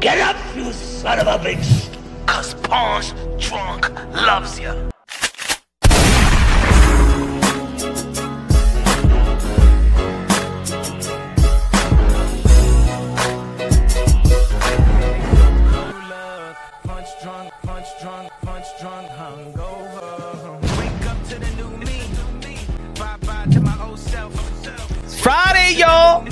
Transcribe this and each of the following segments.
Get up, you son of a bitch! Cause Pawn's drunk loves ya. Punch drunk, hungover. Wake up to the new me. Bye to my old self. It's Friday, y'all.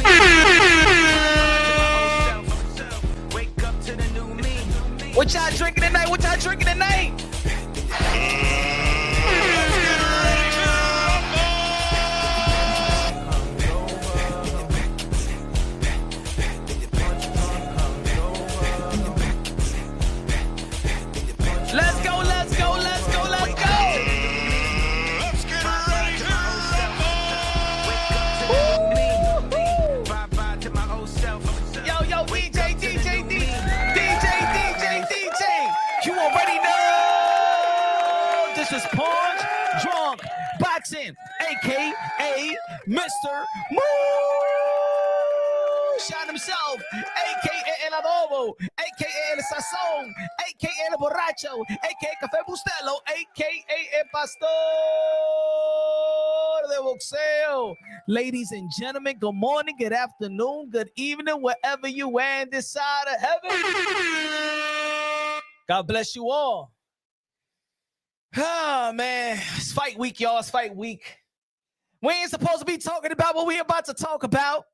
Wake up to the new me. What y'all drinking tonight? What y'all drinking tonight? Let's go, let's go, let's go, let's go. Let's get ready to bye to my old self. Yo, DJ. You already know. This is Pawn's Drunk Boxing, a.k.a. Mr. Moonshine himself, a.k.a. El Adobo, a.k.a. El Sazón, a.k.a. El Borracho, a.k.a. Café Bustelo, a.k.a. El Pastor de Boxeo. Ladies and gentlemen, good morning, good afternoon, good evening, wherever you are in this side of heaven. God bless you all. Ah, man, it's fight week, y'all. It's fight week. We ain't supposed to be talking about what we about to talk about.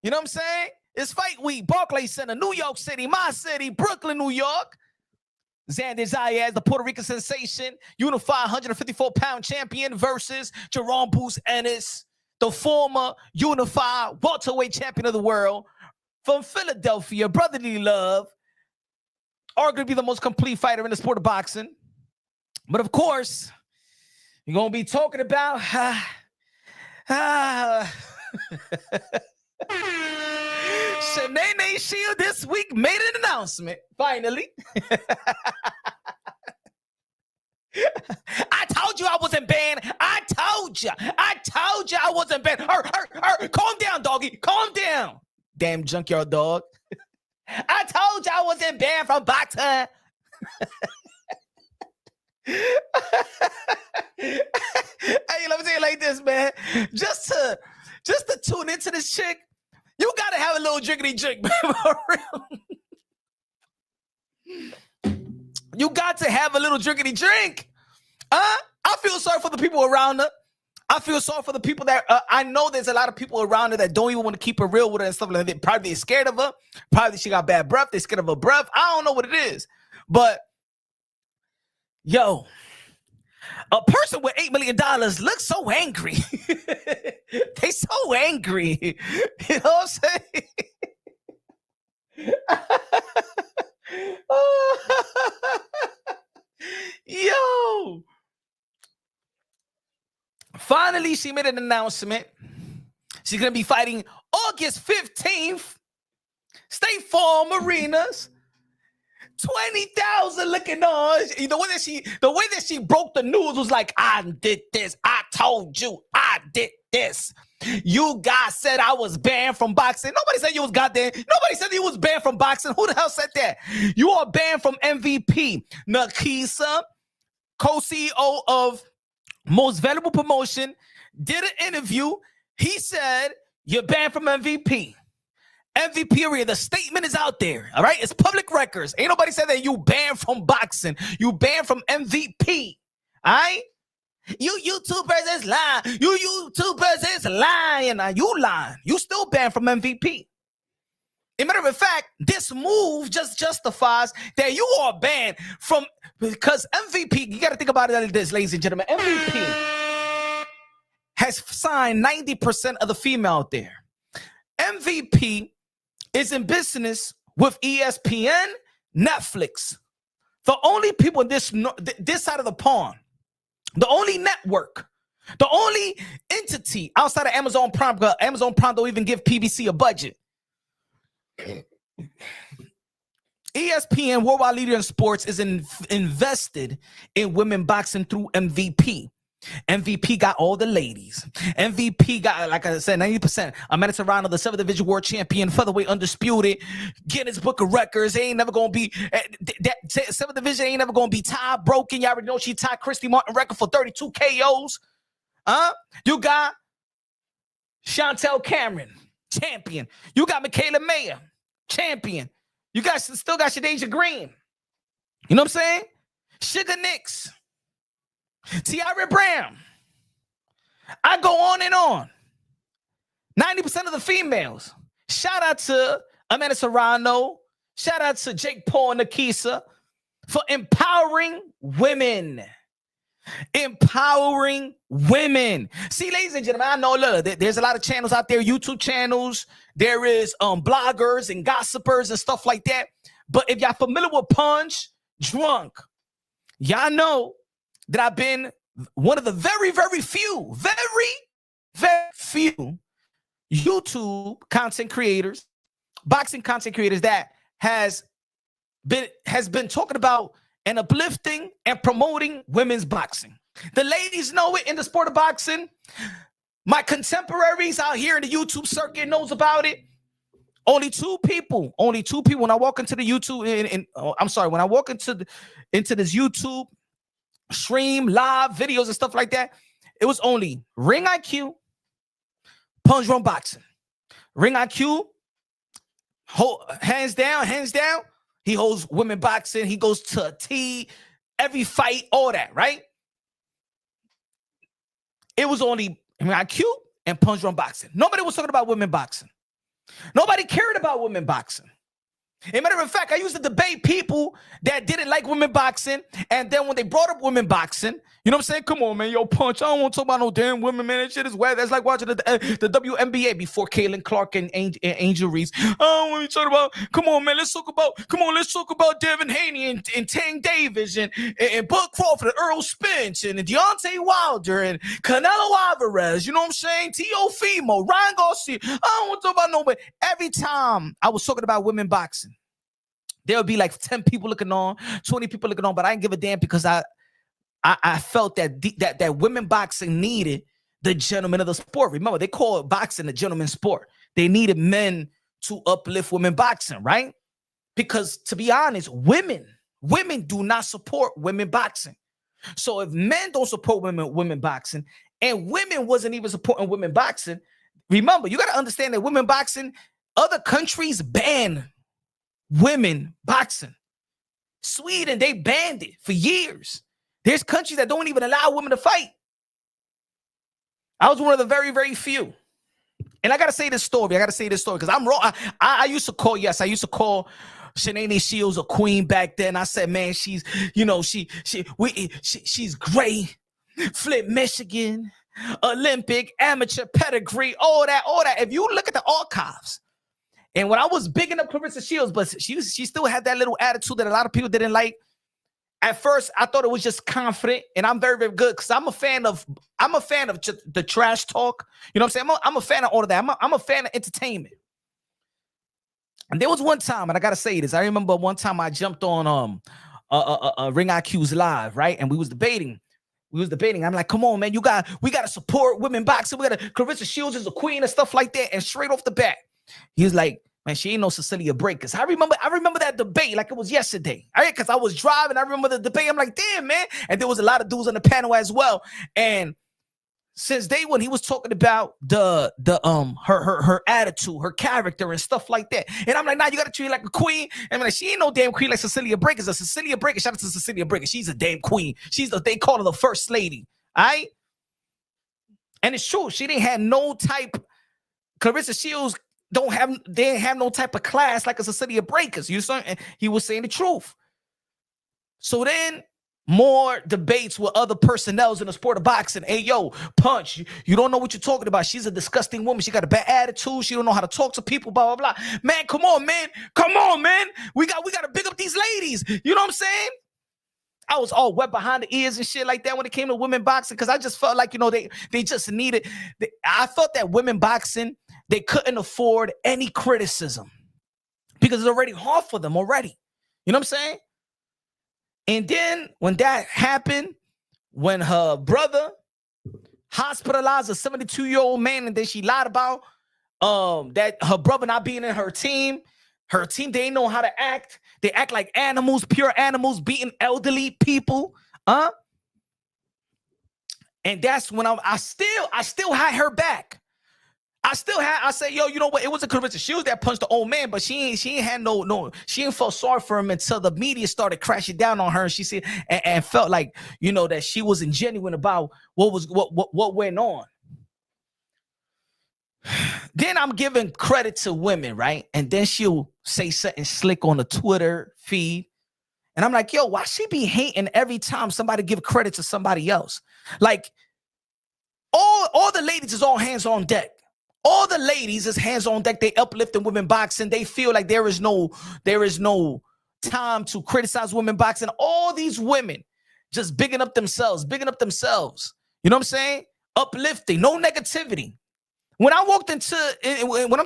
You know what I'm saying? It's fight week. Barclays Center, New York City, my city, Brooklyn, New York. Xander Zayas, the Puerto Rican sensation, unified 154-pound champion versus Jerome Bruce Ennis, the former unified welterweight champion of the world from Philadelphia, brotherly love, arguably the most complete fighter in the sport of boxing. But of course, you're going to be talking about Shanae Shields this week made an announcement, finally. I told you I wasn't banned. I told you I wasn't banned. Calm down, doggy. Calm down. Damn junkyard dog. I told you I wasn't banned from boxing. Hey, let me say it like this, man. Just to tune into this chick, you gotta have a little drinkity drink, man. For real. You got to have a little drinkity drink. I feel sorry for the people around her. I feel sorry for the people that I know there's a lot of people around her that don't even want to keep it real with her and stuff like that. Probably they're scared of her. Probably she got bad breath. They're scared of her breath. I don't know what it is. But, yo, a person with $8 million looks so angry. They so angry. You know what I'm saying? Yo. Finally, she made an announcement. She's going to be fighting August 15th. State Farm Arenas. 20,000 looking on. The way that she broke the news was like, I did this. I told you I did this. You guys said I was banned from boxing. Nobody said you was goddamn. Nobody said you was banned from boxing. Who the hell said that? You are banned from MVP. Nakisa, co-CEO of Most Valuable Promotion, did an interview. He said, you're banned from MVP. MVP area, the statement is out there, all right? It's public records. Ain't nobody said that you banned from boxing. You banned from MVP, all right? You YouTubers is lying. You YouTubers is lying. You lying. You still banned from MVP. As a matter of fact, this move just justifies that you are banned from, because MVP, you got to think about it like this, ladies and gentlemen. MVP has signed 90% of the female out there. MVP is in business with ESPN, Netflix. The only people in this side of the pond, the only network, the only entity outside of Amazon Prime, because Amazon Prime don't even give PBC a budget. ESPN, worldwide leader in sports, is invested in women boxing through MVP. MVP got all the ladies. MVP got, like I said, 90%. Amanda Serrano, the 7th Division World Champion, featherweight undisputed, Guinness Book of Records. Ain't never gonna be that 7th Division ain't never gonna be tied broken. You already know she tied Christy Martin record for 32 KOs. You got Chantel Cameron, champion. You got Michaela Mayer, champion. You guys still got Shadeja Green. You know what I'm saying? Sugar Nix, Tiara Brown. I go on and on. 90% of the females. Shout out to Amanda Serrano. Shout out to Jake Paul and Nakisa for empowering women. Empowering women. See, ladies and gentlemen, I know, look, there's a lot of channels out there, YouTube channels. There is bloggers and gossipers and stuff like that. But if y'all familiar with Punch Drunk, y'all know that I've been one of the very, very few YouTube content creators, boxing content creators that has been talking about and uplifting and promoting women's boxing. The ladies know it in the sport of boxing. My contemporaries out here in the YouTube circuit knows about it. Only two people. When I walk into the YouTube, when I walk into this YouTube stream, live videos and stuff like that, it was only Ring IQ, Punch Drunk Boxing. Ring IQ, hands down. He holds women boxing. He goes to a T, every fight, all that, right? It was only IQ and Punch Drunk Boxing. Nobody was talking about women boxing. Nobody cared about women boxing. As a matter of fact, I used to debate people that didn't like women boxing, and then when they brought up women boxing, you know what I'm saying? Come on, man, yo, Punch, I don't want to talk about no damn women, man. That shit is wet. That's like watching the WNBA before Caitlin Clark and Angel Reese. I don't want to talk about, come on, let's talk about Devin Haney and Tank Davis and Bud Crawford and Earl Spence and Deontay Wilder and Canelo Alvarez, you know what I'm saying? Teofimo, Ryan Garcia. I don't want to talk about nobody. Every time I was talking about women boxing, there would be like 10 people looking on, 20 people looking on, but I didn't give a damn because I felt that women boxing needed the gentlemen of the sport. Remember, they call boxing the gentleman's sport. They needed men to uplift women boxing, right? Because to be honest, women do not support women boxing. So if men don't support women boxing, and women wasn't even supporting women boxing, remember, you got to understand that women boxing, other countries ban women boxing. Sweden, they banned it for years. There's countries that don't even allow women to fight. I was one of the very, very few. And I got to say this story. Because I'm wrong. I used to call Shanae Shields a queen back then. I said, man, she's great. Flint, Michigan, Olympic, amateur pedigree, all that. If you look at the archives, and when I was bigging up Clarissa Shields, but she still had that little attitude that a lot of people didn't like. At first, I thought it was just confident, and I'm very, very good because I'm a fan of just the trash talk. You know what I'm saying? I'm a fan of all of that. I'm a fan of entertainment. And there was one time, and I gotta say this. I remember one time I jumped on Ring IQ's live, right? And we was debating. I'm like, come on, man, we gotta support women boxing. Clarissa Shields is a queen and stuff like that. And straight off the bat, he was like, man, she ain't no Cecilia Breakers. I remember that debate like it was yesterday. All right, because I was driving. I remember the debate. I'm like, damn, man. And there was a lot of dudes on the panel as well. And since day one, he was talking about her attitude, her character, and stuff like that. And I'm like, nah, you gotta treat her like a queen. And I'm like, she ain't no damn queen like Cecilia Breakers. A Cecilia Breaker, shout out to Cecilia Breaker. She's a damn queen. They call her the first lady. All right. And it's true. She didn't have no type. Clarissa Shields they didn't have no type of class like a Cecilia Breakers. You know, and he was saying the truth. So then more debates with other personnels in the sport of boxing. Hey, yo, Punch, you don't know what you're talking about. She's a disgusting woman. She got a bad attitude. She don't know how to talk to people, blah, blah, blah. Man, come on, man. We got to big up these ladies. You know what I'm saying? I was all wet behind the ears and shit like that when it came to women boxing because I just felt like, they just needed. I felt that women boxing, they couldn't afford any criticism because it's already hard for them already. You know what I'm saying? And then when that happened, when her brother hospitalized a 72-year-old man, and then she lied about that her brother not being in her team. Her team, they ain't know how to act. They act like animals, pure animals, beating elderly people. And that's when I still had her back. I said, yo, you know what? It wasn't Clarissa Shields that punched the old man, but she ain't had she ain't felt sorry for him until the media started crashing down on her. She said and felt like, you know, that she wasn't genuine about what went on. Then I'm giving credit to women, right? And then she'll say something slick on the Twitter feed. And I'm like, yo, why she be hating every time somebody give credit to somebody else? Like, all the ladies is all hands on deck. All the ladies is hands on deck. They uplifting women boxing. They feel like there is no time to criticize women boxing. All these women just bigging up themselves. You know what I'm saying? Uplifting, no negativity. When I'm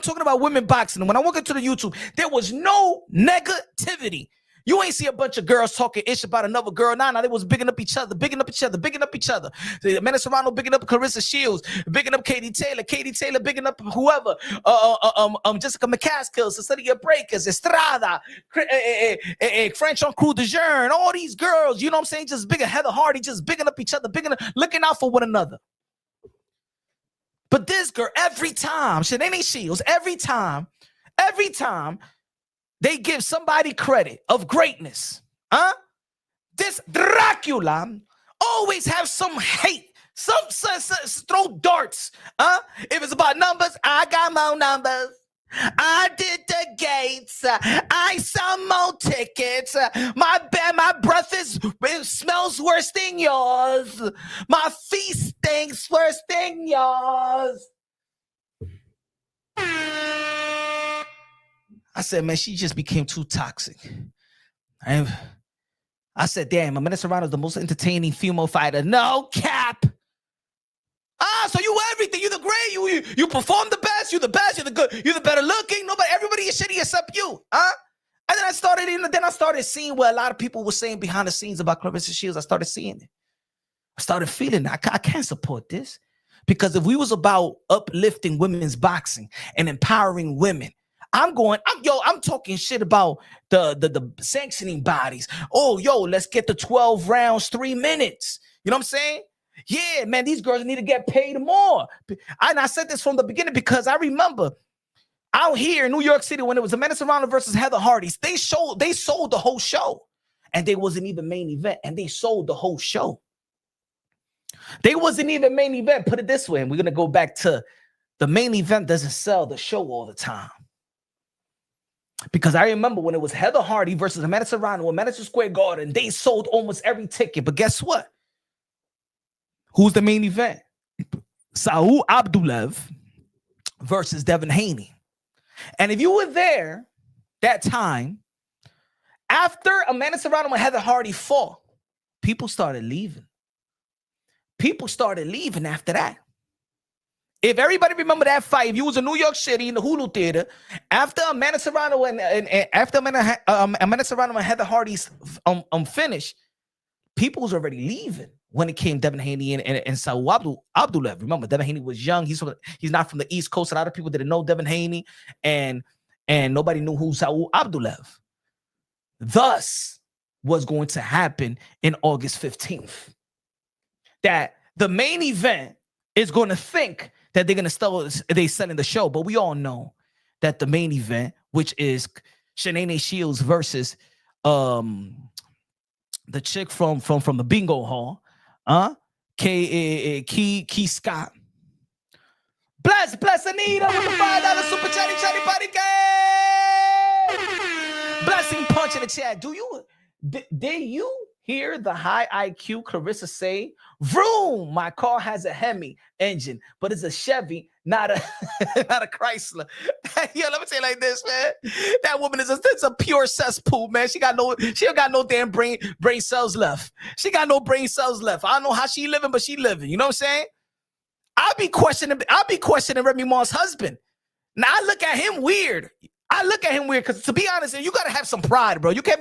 talking about women boxing, when I walked into the YouTube, there was no negativity. You ain't see a bunch of girls talking ish about another girl. Nah, they was bigging up each other. The Menace Serrano bigging up Clarissa Shields, bigging up Katie Taylor bigging up whoever. Jessica McCaskill, Cecilia Breakers, Estrada, French on Crew de Jeune, all these girls, you know what I'm saying? Just bigger, Heather Hardy, just bigging up each other, looking out for one another. But this girl, every time, Shanae Shields, every time, they give somebody credit of greatness. This Dracula always have some hate, some throw darts. If it's about numbers, I got more numbers. I did the gates. I sell more tickets. My breath smells worse than yours. My feet stinks worse than yours. I said, man, she just became too toxic. I said, damn, Menace Serrano is the most entertaining female fighter. No cap. So you everything. You the great. You perform the best. You the best. You're the good. You're the better looking. Everybody is shitty except you. And then I started seeing what a lot of people were saying behind the scenes about Clarissa Shields. I started seeing it. I started feeling it. I can't support this. Because if we was about uplifting women's boxing and empowering women, I'm talking shit about the sanctioning bodies. Oh, yo, let's get the 12 rounds, 3 minutes. You know what I'm saying? Yeah, man, these girls need to get paid more. And I said this from the beginning because I remember out here in New York City when it was the Menace Serrano versus Heather Hardy's, they sold the whole show. And they wasn't even main event. And they sold the whole show. They wasn't even main event. Put it this way, and we're going to go back to the main event doesn't sell the show all the time. Because I remember when it was Heather Hardy versus Menace Serrano in Madison Square Garden, they sold almost every ticket. But guess what? Who's the main event? Saul Abdulov versus Devin Haney. And if you were there that time, after Menace Serrano and Heather Hardy fought, people started leaving. People started leaving after that. If everybody remember that fight, if you was in New York City in the Hulu Theater, after Menace Serrano and Heather Hardy's finish, people was already leaving when it came Devin Haney and Saul Abdulov. Remember, Devin Haney was young. He's not from the East Coast. A lot of people didn't know Devin Haney, and nobody knew who Saul Abdulov. Thus, was going to happen in August 15th. That the main event is going to think that they're going to they selling the show, but we all know that the main event, which is Shanae Shields versus the chick from the bingo hall, Key Scott. Bless Anita with the $5 super chatty party game. Blessing punch in the chat. Did you hear the high IQ Clarissa say, vroom, my car has a Hemi engine, but it's a Chevy, not a Chrysler. Yo, let me say it like this, man. That woman is a pure cesspool, man. She don't got no damn brain cells left. She got no brain cells left. I don't know how she living, but she living. You know what I'm saying? I'll be questioning Remy Ma's husband. Now I look at him weird. Because to be honest, you gotta have some pride, bro. You can't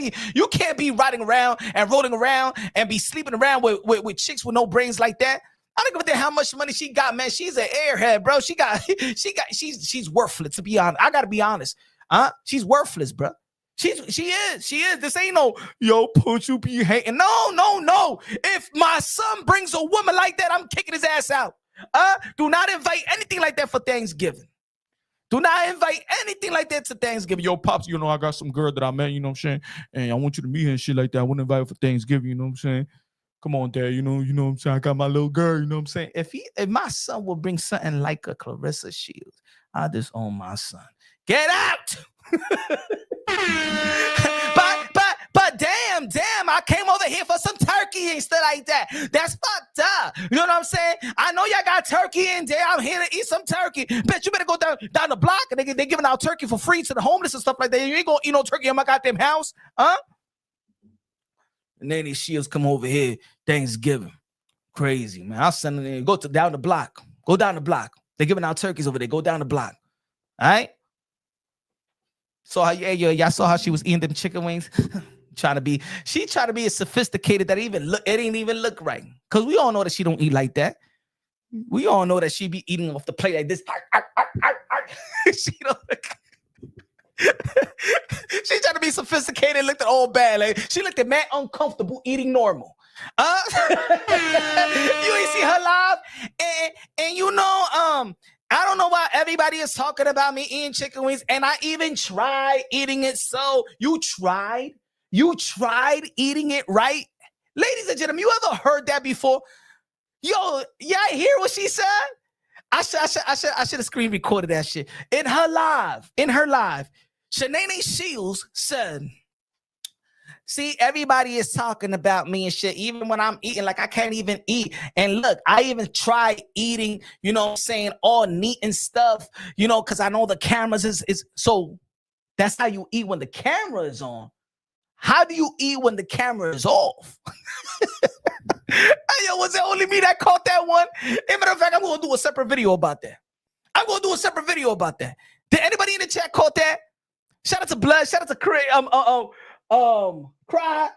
be riding around and rolling around and be sleeping around with chicks with no brains like that. I don't give a damn how much money she got, man. She's an airhead, bro. She's worthless, to be honest. I gotta be honest. She's worthless, bro. She is. This ain't no, yo, push you be hating. No. If my son brings a woman like that, I'm kicking his ass out. Do not invite anything like that for Thanksgiving. Do not invite anything like that to Thanksgiving. Yo, Pops, you know, I got some girl that I met, you know what I'm saying? And I want you to meet her and shit like that. I want to invite her for Thanksgiving, you know what I'm saying? Come on, Dad, you know what I'm saying? I got my little girl, you know what I'm saying? If my son will bring something like a Clarissa Shields, I disown my son. Get out! but damn, I came over here for some turkey and stuff like that. That's fucked up. You know what I'm saying? I know y'all got turkey in there. I'm here to eat some turkey. Bet you better go down the block and they giving out turkey for free to the homeless and stuff like that. You ain't gonna eat no turkey in my goddamn house, huh? And then these Shields come over here Thanksgiving. Crazy, man. I'll send them in. Go down the block. Go down the block. They're giving out turkeys over there. Go down the block. All right? So how y'all saw how she was eating them chicken wings? She tried to be as sophisticated that it didn't even look right. Because we all know that she don't eat like that. We all know that she be eating off the plate like this. She don't look. She tried to be sophisticated, looked all bad. Like she looked at mad uncomfortable eating normal. You ain't see her live, and you know, I don't know why everybody is talking about me eating chicken wings, and I even tried eating it. So you tried eating it, right? Ladies and gentlemen, you ever heard that before? Yo, y'all hear what she said? I should have screen recorded that shit. In her live, Shanae Shields said, see, everybody is talking about me and shit, even when I'm eating, like I can't even eat. And look, I even tried eating, you know what I'm saying, all neat and stuff, you know, because I know the cameras is so that's how you eat when the camera is on. How do you eat when the camera is off? Yo, was it only me that caught that one? As a matter of fact, I'm going to do a separate video about that. Did anybody in the chat caught that? Shout out to Blood. Shout out to Craig. Cry.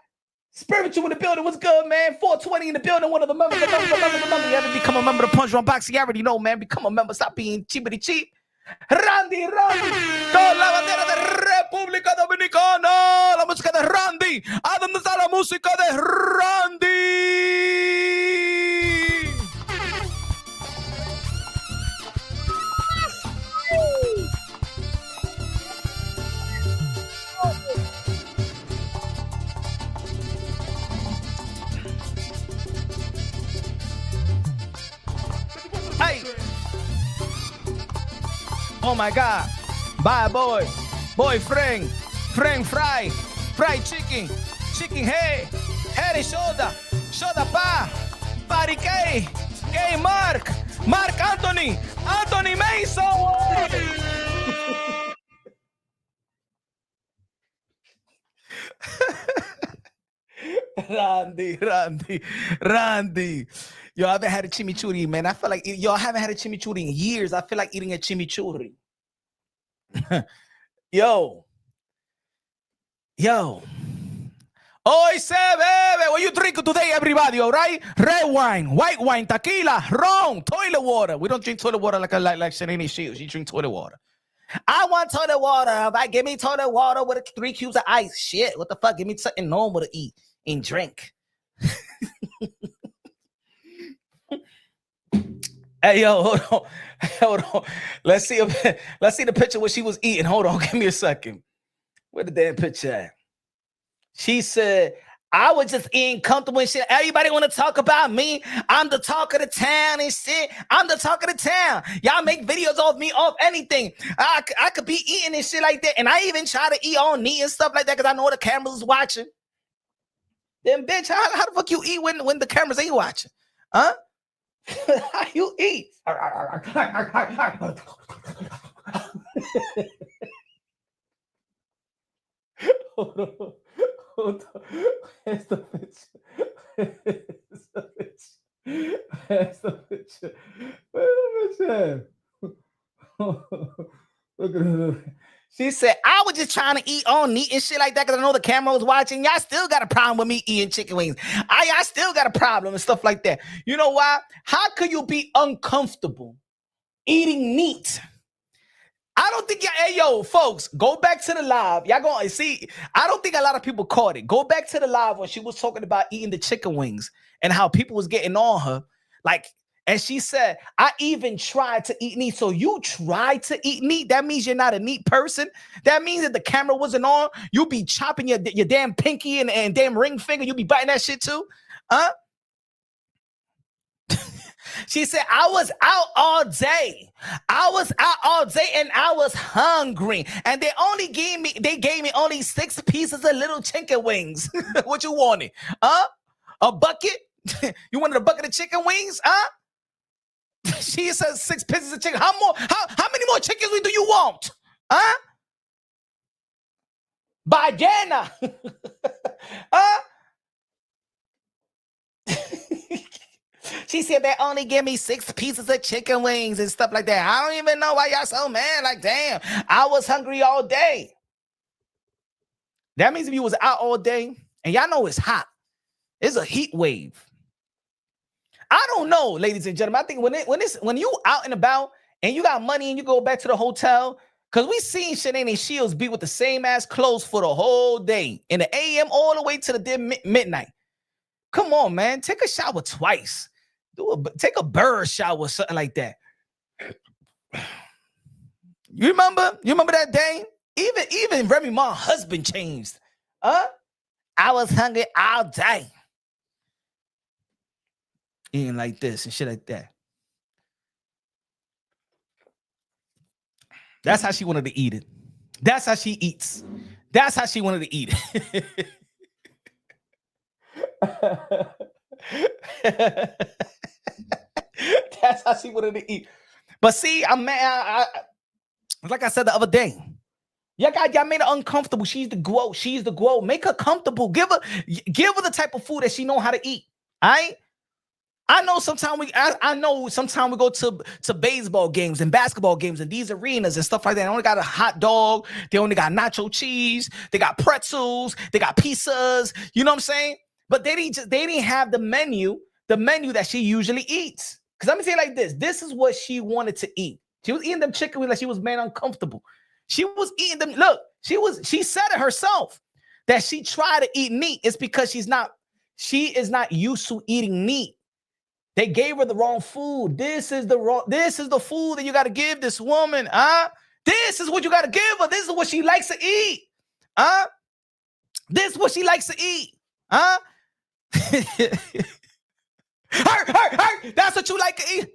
Spiritual in the building. What's good, man? 420 in the building. One of the members. You haven't become a member of the Punch Run Boxing. You already know, man. Become a member. Stop being cheapity cheap. Randy. Con la bandera de República Dominicana. La música de Randy. ¿A dónde está la música de Randy? Hey. Oh my God. Bye, boyfriend, fried chicken, hey, head and shoulder pa, body gay Mark Anthony Mason. Randy. Yo, I haven't had a chimichurri, man. I feel like I haven't had a chimichurri in years. I feel like eating a chimichurri. Yo. Hoy se bebe. What you drink today, everybody, all right? Red wine, white wine, tequila, rum, toilet water. We don't drink toilet water like Shanae Shields. You drink toilet water. I want toilet water. Give me toilet water with 3 cubes of ice. Shit, what the fuck? Give me something normal to eat and drink. Hey, yo, hold on. Let's see the picture what she was eating. Hold on, give me a second. Where the damn picture at? She said, I was just eating comfortable and shit. Everybody want to talk about me. I'm the talk of the town and shit. I'm the talk of the town. Y'all make videos of me off anything. I could be eating and shit like that. And I even try to eat all neat and stuff like that because I know the cameras watching. Then, bitch, how the fuck you eat when the cameras ain't watching? Huh? How you eat? Hold on. Where's the picture? Look at it. She said, I was just trying to eat all neat and shit like that because I know the camera was watching. Y'all still got a problem with me eating chicken wings. I still got a problem and stuff like that. You know why? How could you be uncomfortable eating meat? I don't think hey, yo, folks, go back to the live. Y'all gonna see, I don't think a lot of people caught it. Go back to the live when she was talking about eating the chicken wings and how people was getting on her. Like, and she said, I even tried to eat meat. So you tried to eat meat? That means you're not a neat person. That means that the camera wasn't on. You'll be chopping your damn pinky and damn ring finger. You'll be biting that shit too. Huh? She said, I was out all day. I was out all day and I was hungry. And they gave me only 6 pieces of little chicken wings. What you wanted? A bucket? You wanted a bucket of chicken wings? She says 6 pieces of chicken. How many more chicken wings do you want? Ballena. She said they only give me 6 pieces of chicken wings and stuff like that. I don't even know why y'all so mad. Like, damn, I was hungry all day. That means if you was out all day, and y'all know it's hot. It's a heat wave. I don't know, ladies and gentlemen. I think when you out and about and you got money and you go back to the hotel, because we seen Clarissa Shields be with the same ass clothes for the whole day, in the AM all the way to the midnight. Come on, man. Take a shower twice. Take a bird shower or something like that. You remember that day? Even Remy Ma's husband changed. I was hungry all day. Eating like this and shit like that. That's how she wanted to eat it. That's how she eats. That's how she wanted to eat it. That's how she wanted to eat. But see, I'm mad. Like I said the other day, y'all made her uncomfortable. She's the GOAT. She's the GOAT. Make her comfortable. Give her the type of food that she know how to eat. All right. I know sometimes we go to baseball games and basketball games and these arenas and stuff like that. They only got a hot dog. They only got nacho cheese. They got pretzels. They got pizzas. You know what I'm saying? But they didn't have the menu that she usually eats. Because let me say it like this. This is what she wanted to eat. She was eating them chicken wings like she was made uncomfortable. She was eating them. Look, she said it herself that she tried to eat meat. It's because she is not used to eating meat. They gave her the wrong food. This is the food that you got to give this woman. This is what you got to give her. This is what she likes to eat. This is what she likes to eat. Her. That's what you like to eat.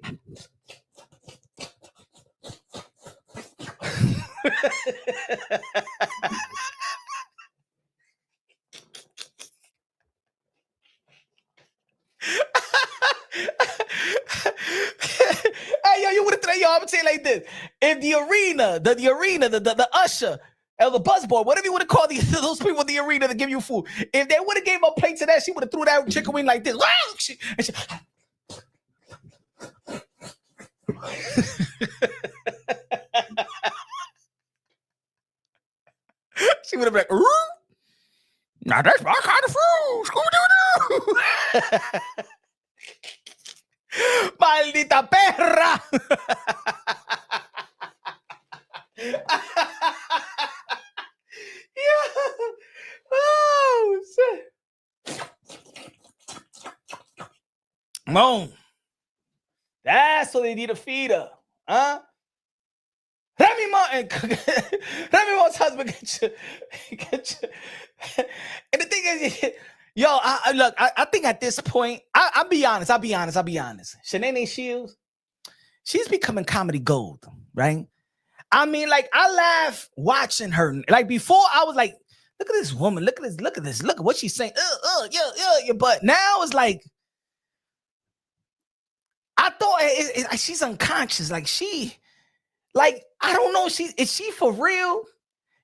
Hey, yo, you would have I'm gonna say it like this. If the arena, the usher, or the busboy, whatever you want to call those people in the arena to give you food, if they would have gave a plate to that, she would have threw that chicken wing like this. She would have been like, ooh, now that's my kind of food. Scooby-Doo. Maldita perra. Yeah. Oh, shit. Moan. That's what they need to feed her. Remy Ma's husband get you. And the thing is, yo, I think at this point, I'll be honest. Clarissa Shields, she's becoming comedy gold, right? I mean, like, I laugh watching her. Like, before, I was like, look at this woman, look at this, look at what she's saying. Yeah. But now it's like, I thought she's unconscious. Like, I don't know. Is she for real?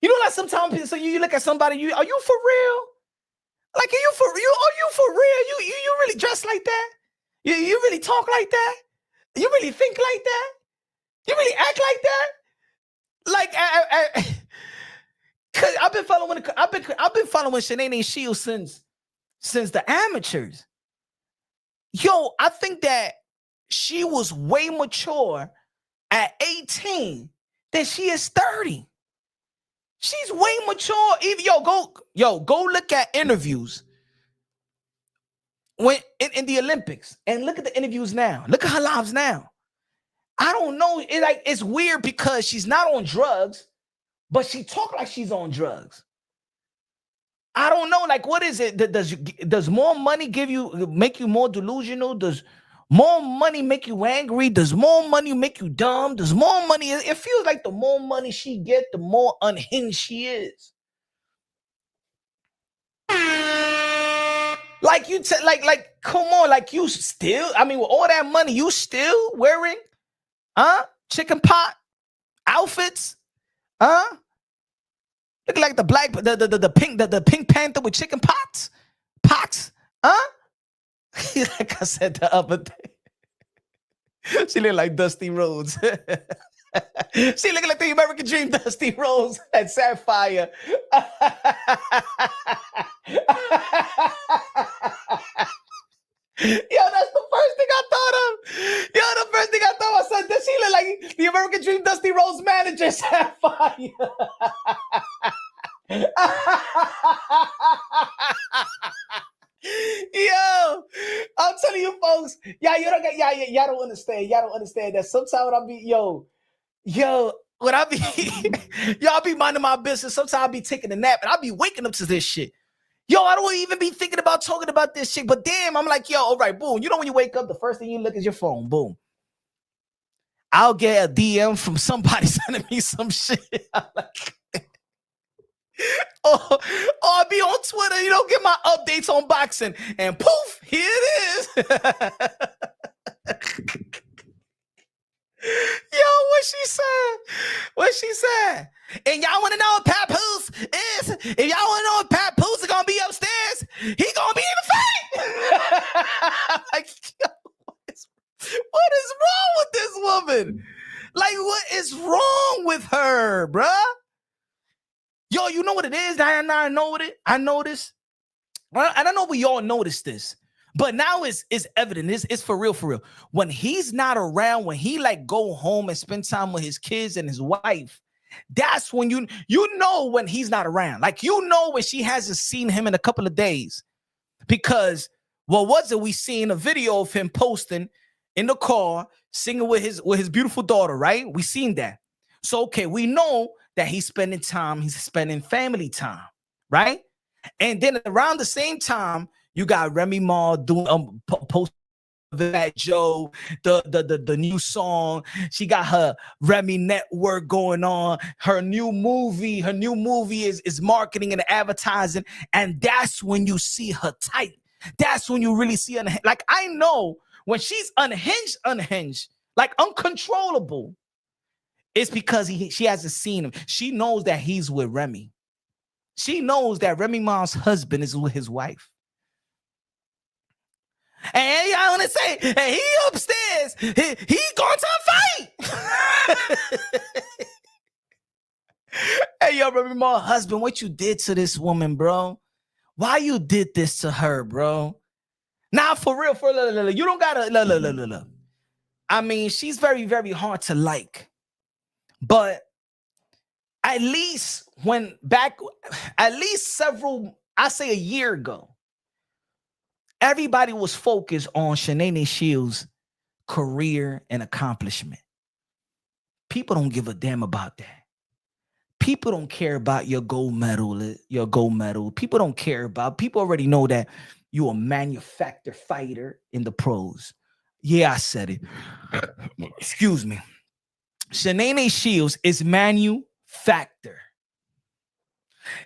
You know, like sometimes, so you look at somebody, are you for real? Like, are you for real? You really dress like that? You really talk like that? You really think like that? You really act like that? Like, cause I've been following Shanae Shields since the amateurs. Yo, I think that she was way mature at 18 than she is 30. She's way mature. Even go look at interviews when in the Olympics and look at the interviews now. Look at her lives now. I don't know. It's weird because she's not on drugs, but she talk like she's on drugs. I don't know. Like, what is it? Does more money make you more delusional? Does more money make you angry? Does more money make you dumb? Does more money? It feels like the more money she get, the more unhinged she is. Like come on, like you still. I mean, with all that money, you still wearing, chicken pot outfits, Looking like the Pink Panther with chicken pox, Like I said the other day, she look like Dusty Rhodes. She looking like the American Dream, Dusty Rhodes and Sapphire. Yo, that's the first thing I thought of. I said, does she look like the American Dream, Dusty Rhodes manager, Sapphire? Yo, I'm telling you folks, y'all don't understand. Y'all don't understand that sometimes when I be when I be y'all be minding my business, sometimes I be taking a nap and I be waking up to this shit. Yo, I don't even be thinking about talking about this shit, but damn, I'm like, yo, all right, boom. You know when you wake up, the first thing you look is your phone, boom. I'll get a DM from somebody sending me some shit. I'm like, or I'll be on Twitter, get my updates on boxing, and poof, here it is. Yo, what she said? And y'all want to know what Papoose is? If y'all want to know what Papoose is gonna be upstairs, he gonna be in the fight. Like, yo, what is wrong with this woman? Like, what is wrong with her, bruh? Yo, you know what it is? I know it. I know this. Well, I don't know if we all noticed this, but now it's evident. It's for real, for real. When he's not around, when he like go home and spend time with his kids and his wife, that's when you know when he's not around. Like, when she hasn't seen him in a couple of days. Because what was it? We seen a video of him posting in the car, singing with his beautiful daughter, right? We seen that. So, okay, we know that he's spending family time, right? And then around the same time, you got Remy Ma doing post that Joe, the new song. She got her Remy Network going on. Her new movie is marketing and advertising, and that's when you see her tight. That's when you really see her. Like, I know when she's unhinged, like uncontrollable, it's because she hasn't seen him. She knows that he's with Remy. She knows that Remy Ma's husband is with his wife. And I want to say, hey, he upstairs. He going to fight. Hey, yo, Remy Ma husband, what you did to this woman, bro? Why you did this to her, bro? Now, for real, you don't gotta look. I mean, she's very, very hard to like. But at least a year ago, everybody was focused on Shanae Shields' career and accomplishment. People don't give a damn about that. People don't care about your gold medal. People don't care about. People already know that you're a manufactured fighter in the pros. Yeah, I said it. Excuse me. Shanae Shields is manufactured.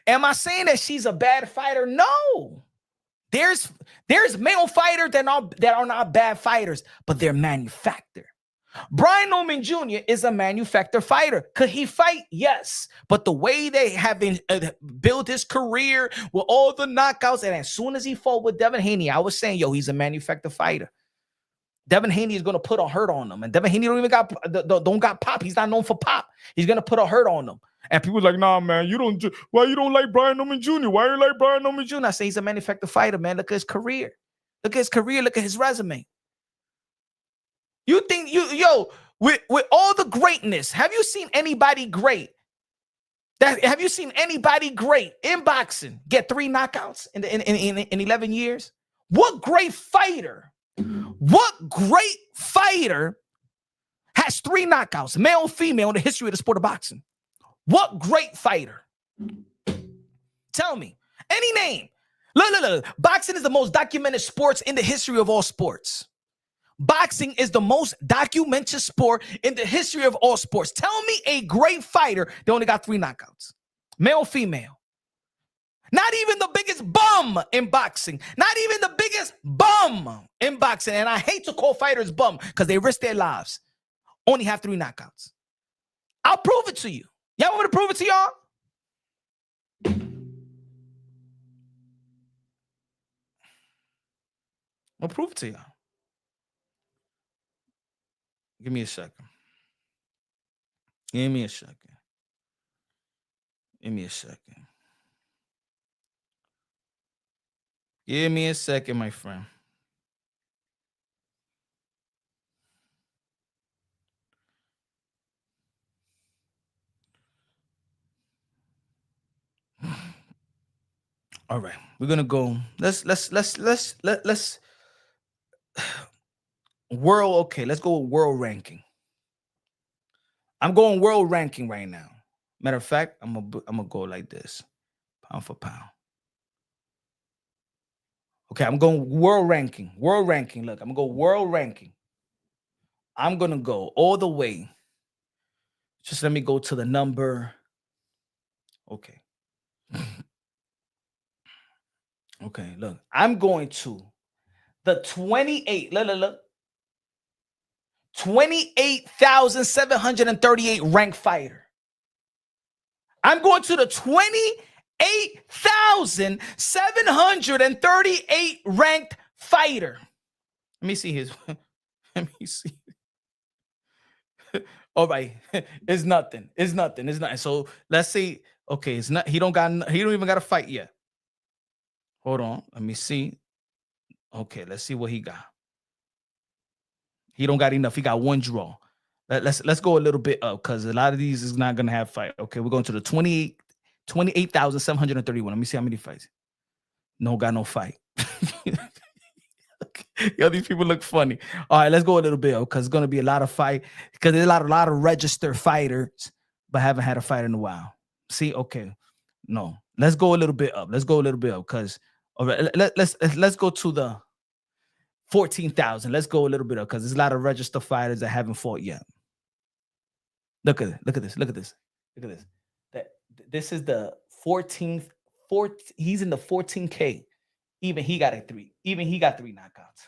Am I saying that she's a bad fighter? No. There's male fighters that are not bad fighters, but they're manufactured. Brian Norman Jr. is a manufactured fighter. Could he fight? Yes. But the way they have been built his career with all the knockouts, and as soon as he fought with Devin Haney, I was saying, yo, he's a manufactured fighter. Devin Haney is going to put a hurt on them. And Devin Haney don't got pop. He's not known for pop. He's going to put a hurt on them. And people are like, nah, man, why you don't like Brian Norman Jr.? Why you like Brian Norman Jr.? I say he's a manufactured fighter, man. Look at his career. Look at his career. Look at his resume. You think with all the greatness, have you seen anybody great? Have you seen anybody great in boxing get 3 knockouts in 11 years? What great fighter has 3 knockouts, male or female, in the history of the sport of boxing? What great fighter? Tell me. Any name. Look. Boxing is the most documented sports in the history of all sports. Boxing is the most documented sport in the history of all sports. Tell me a great fighter that only got 3 knockouts. Male or female. Not even the biggest bum in boxing. Not even the biggest bum in boxing. And I hate to call fighters bum because they risk their lives. Only have 3 knockouts. I'll prove it to you. Y'all want me to prove it to y'all? I'll prove it to y'all. Give me a second. Give me a second, my friend. All right, we're gonna go. Let's world. Okay, let's go with world ranking. I'm going world ranking right now. Matter of fact, I'm gonna go like this, pound for pound. Okay, I'm going world ranking. World ranking. Look, I'm gonna go world ranking. I'm gonna go all the way. Just let me go to the number. Okay. Okay, look. I'm going to the 28. Look. 28,738 ranked fighter. I'm going to the 28,738 ranked fighter. Let me see his. Let me see. All right, it's nothing. So let's see. Okay, it's not. He don't even got a fight yet. Hold on. Let me see. Okay, let's see what he got. He don't got enough. He got 1 draw. Let's go a little bit up because a lot of these is not gonna have fight. Okay, we're going to the 28,731. Let me see how many fights. No, got no fight. Yo, these people look funny. All right, let's go a little bit up because it's gonna be a lot of fight because there's a lot of registered fighters, but haven't had a fight in a while. See, okay, no, let's go a little bit up. Because all right, let's go to the 14,000. Let's go a little bit up because there's a lot of registered fighters that haven't fought yet. Look at this. This is the 14th. He's in the 14K. Even he got 3 knockouts.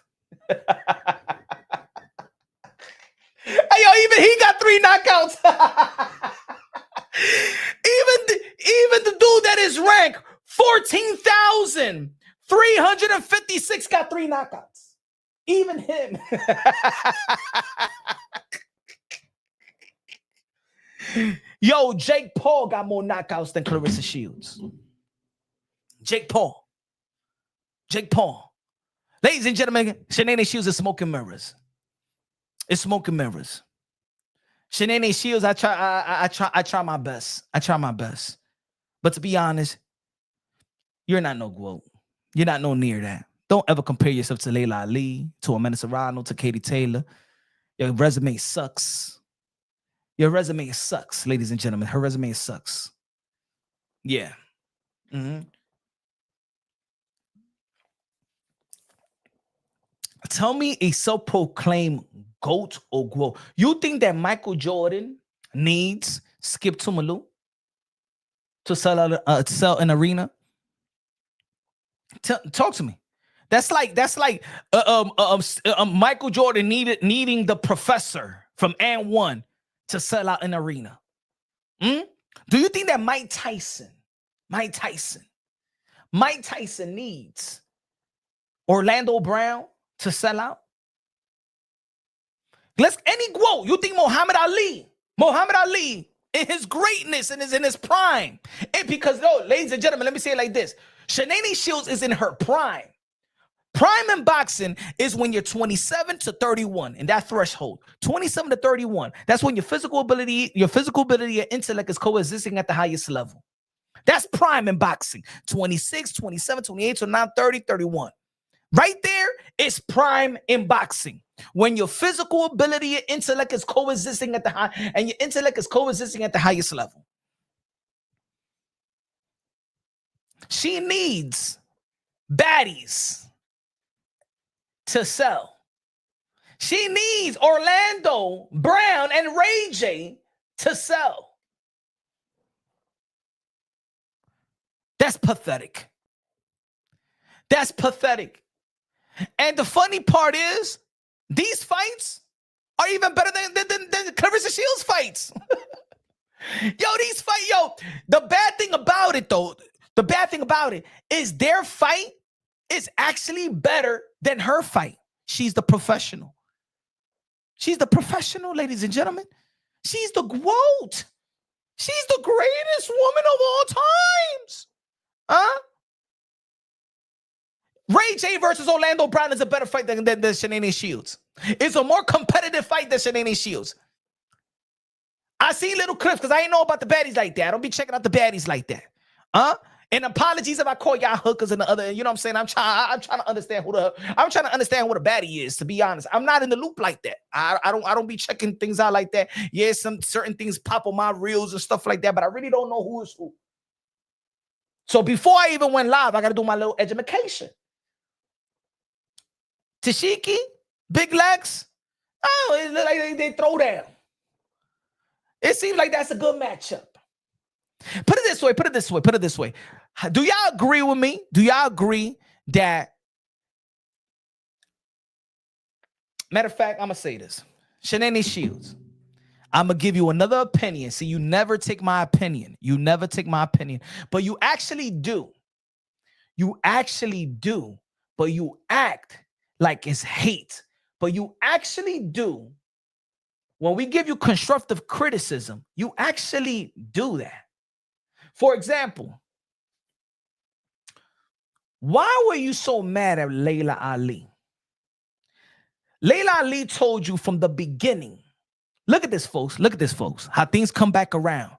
Hey, yo, even he got 3 knockouts. even the dude that is ranked 14,356 got 3 knockouts. Even him. Yo, Jake Paul got more knockouts than Clarissa Shields. Jake Paul. Ladies and gentlemen, Shanae Shields is smoke and mirrors. It's smoke and mirrors. Shanae Shields, I try my best. But to be honest, you're not no GWOAT. You're not no near that. Don't ever compare yourself to Layla Ali, to Amanda Serrano, to Katie Taylor. Your resume sucks. Ladies and gentlemen. Her resume sucks. Yeah. Tell me a self-proclaimed GOAT or GWOAT. You think that Michael Jordan needs Skip Tumalu to sell an arena? Talk to me. That's like Michael Jordan needing the professor from And One to sell out an arena. Do you think that Mike Tyson needs Orlando Brown to sell out? You think Muhammad Ali in his greatness and is in his prime. And because, ladies and gentlemen, let me say it like this. Shanae Shields is in her prime. Prime in boxing is when you're 27 to 31 in that threshold. 27 to 31. That's when your physical ability, and intellect is coexisting at the highest level. That's prime in boxing. 26, 27, 28, 29, 30, 31. Right there is prime in boxing. When your physical ability and intellect is coexisting at the high, and your intellect is coexisting at the highest level. She needs baddies to sell. She needs Orlando Brown and Ray J to sell. That's pathetic. That's pathetic. And the funny part is, these fights are even better than Clarissa Shields fights. The bad thing about it is their fight is actually better than her fight. She's the professional. She's the professional, ladies and gentlemen. She's the GOAT. She's the greatest woman of all times. Ray J versus Orlando Brown is a better fight than Shanae Shields. It's a more competitive fight than Shanae Shields. I see little clips because I ain't know about the baddies like that. I don't be checking out the baddies like that. And apologies if I call y'all hookers and the other, you know what I'm saying? I'm trying to understand what a baddie is, to be honest. I'm not in the loop like that. I don't be checking things out like that. Yeah, some certain things pop on my reels and stuff like that, but I really don't know who is who. So before I even went live, I got to do my little education. Tashiki, Big Lex, it look like they throw down. It seems like that's a good matchup. Put it this way. Do y'all agree with me? Do y'all agree that, matter of fact, I'm going to say this. Shanae Shields, I'm going to give you another opinion. See, you never take my opinion. But you actually do. But you act like it's hate. But you actually do. When we give you constructive criticism, you actually do that. For example, why were you so mad at Layla Ali? Layla Ali told you from the beginning. Look at this, folks. How things come back around.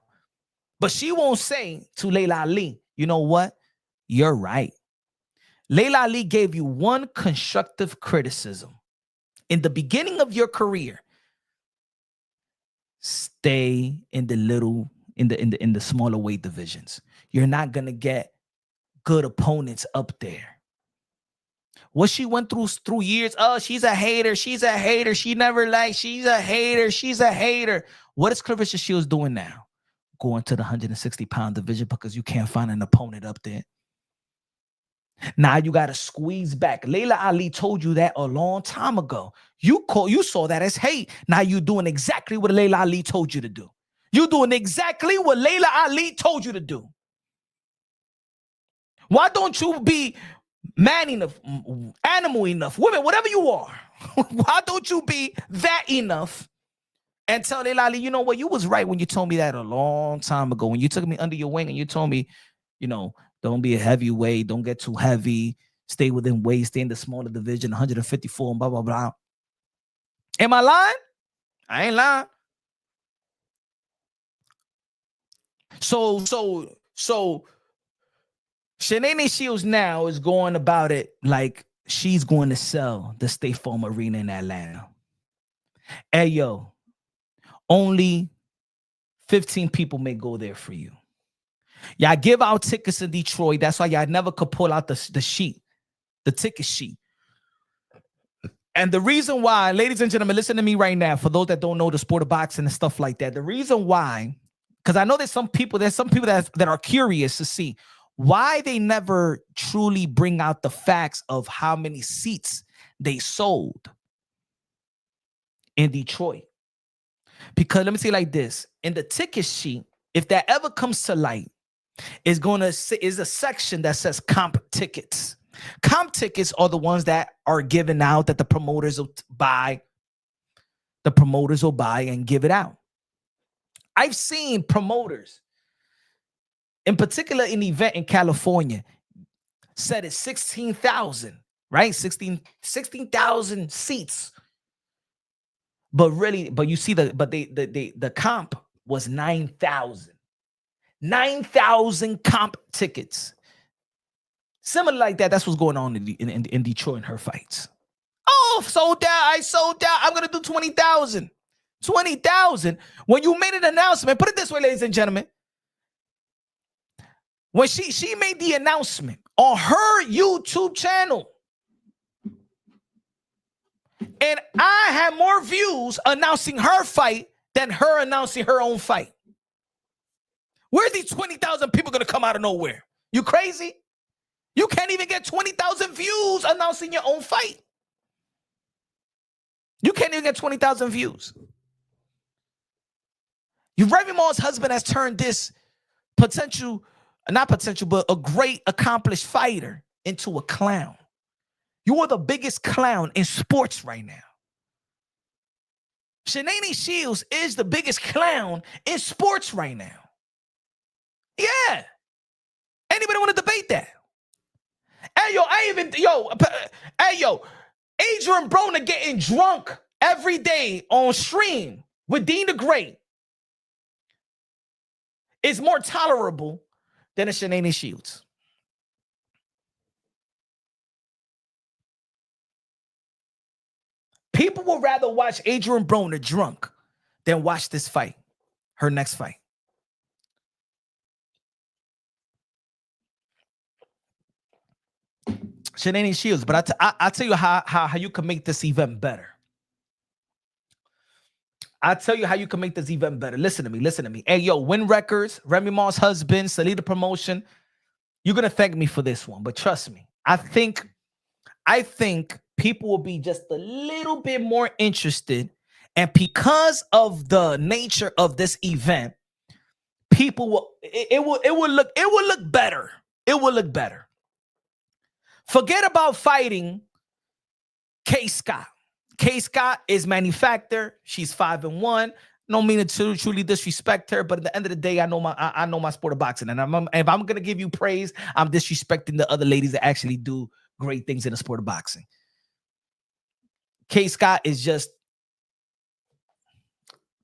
But she won't say to Layla Ali, you know what? You're right. Layla Ali gave you one constructive criticism. In the beginning of your career, stay in the smaller weight divisions. You're not gonna get good opponents up there. What she went through years, she's a hater. She never liked, she's a hater. What is Clarissa Shields doing now? Going to the 160-pound division because you can't find an opponent up there. Now you got to squeeze back. Layla Ali told you that a long time ago. You saw that as hate. Now you're doing exactly what Layla Ali told you to do. You're doing exactly what Layla Ali told you to do. Why don't you be man enough, animal enough, women, whatever you are? Why don't you be that enough and tell Layla Ali, you know what, you was right when you told me that a long time ago. When you took me under your wing and you told me, don't be a heavyweight, don't get too heavy, stay within weight, stay in the smaller division, 154 and blah, blah, blah. Am I lying? I ain't lying. So Shanae Shields now is going about it like she's going to sell the State Farm Arena in Atlanta. Hey, yo, only 15 people may go there for you. Y'all give out tickets in Detroit. That's why y'all never could pull out the sheet, the ticket sheet. And the reason why, ladies and gentlemen, listen to me right now. For those that don't know the sport of boxing and stuff like that, the reason why, because I know there's some people that are curious to see why they never truly bring out the facts of how many seats they sold in Detroit. Because let me say it like this. In the ticket sheet, if that ever comes to light, is a section that says comp tickets. Comp tickets are the ones that are given out that the promoters will buy. the promoters will buy and give it out. I've seen promoters, in particular an event in California, said it's 16,000, right? 16,000 seats. But you see the comp was 9,000. 9,000 comp tickets. Similar like that. That's what's going on in Detroit in her fights. Oh, sold out. I sold out. I'm gonna do 20,000. 20,000. When you made an announcement, put it this way, ladies and gentlemen. When she made the announcement on her YouTube channel, and I had more views announcing her fight than her announcing her own fight. Where's these 20,000 people gonna come out of nowhere? You crazy? You can't even get 20,000 views announcing your own fight. You can't even get 20,000 views. Remy Ma's husband has turned this not potential, but a great accomplished fighter into a clown. You are the biggest clown in sports right now. Shanae Shields is the biggest clown in sports right now. Yeah. Anybody want to debate that? Hey, yo, Adrian Broner getting drunk every day on stream with Dean the Great is more tolerable than a Shanae Shields. People would rather watch Adrian Broner drunk than watch this fight, her next fight. Shanae Shields, but I'll tell you how you can make this event better. I'll tell you how you can make this event better. Listen to me. Hey, yo, Win Records, Remy Ma's husband, Salida Promotion. You're going to thank me for this one, but trust me. I think people will be just a little bit more interested. And because of the nature of this event, people will, it will look better. It will look better. Forget about fighting K. Scott. K. Scott is manufactured. She's 5-1. No meaning to truly disrespect her, but at the end of the day, I know my sport of boxing, and if I'm gonna give you praise, I'm disrespecting the other ladies that actually do great things in the sport of boxing. K. Scott is just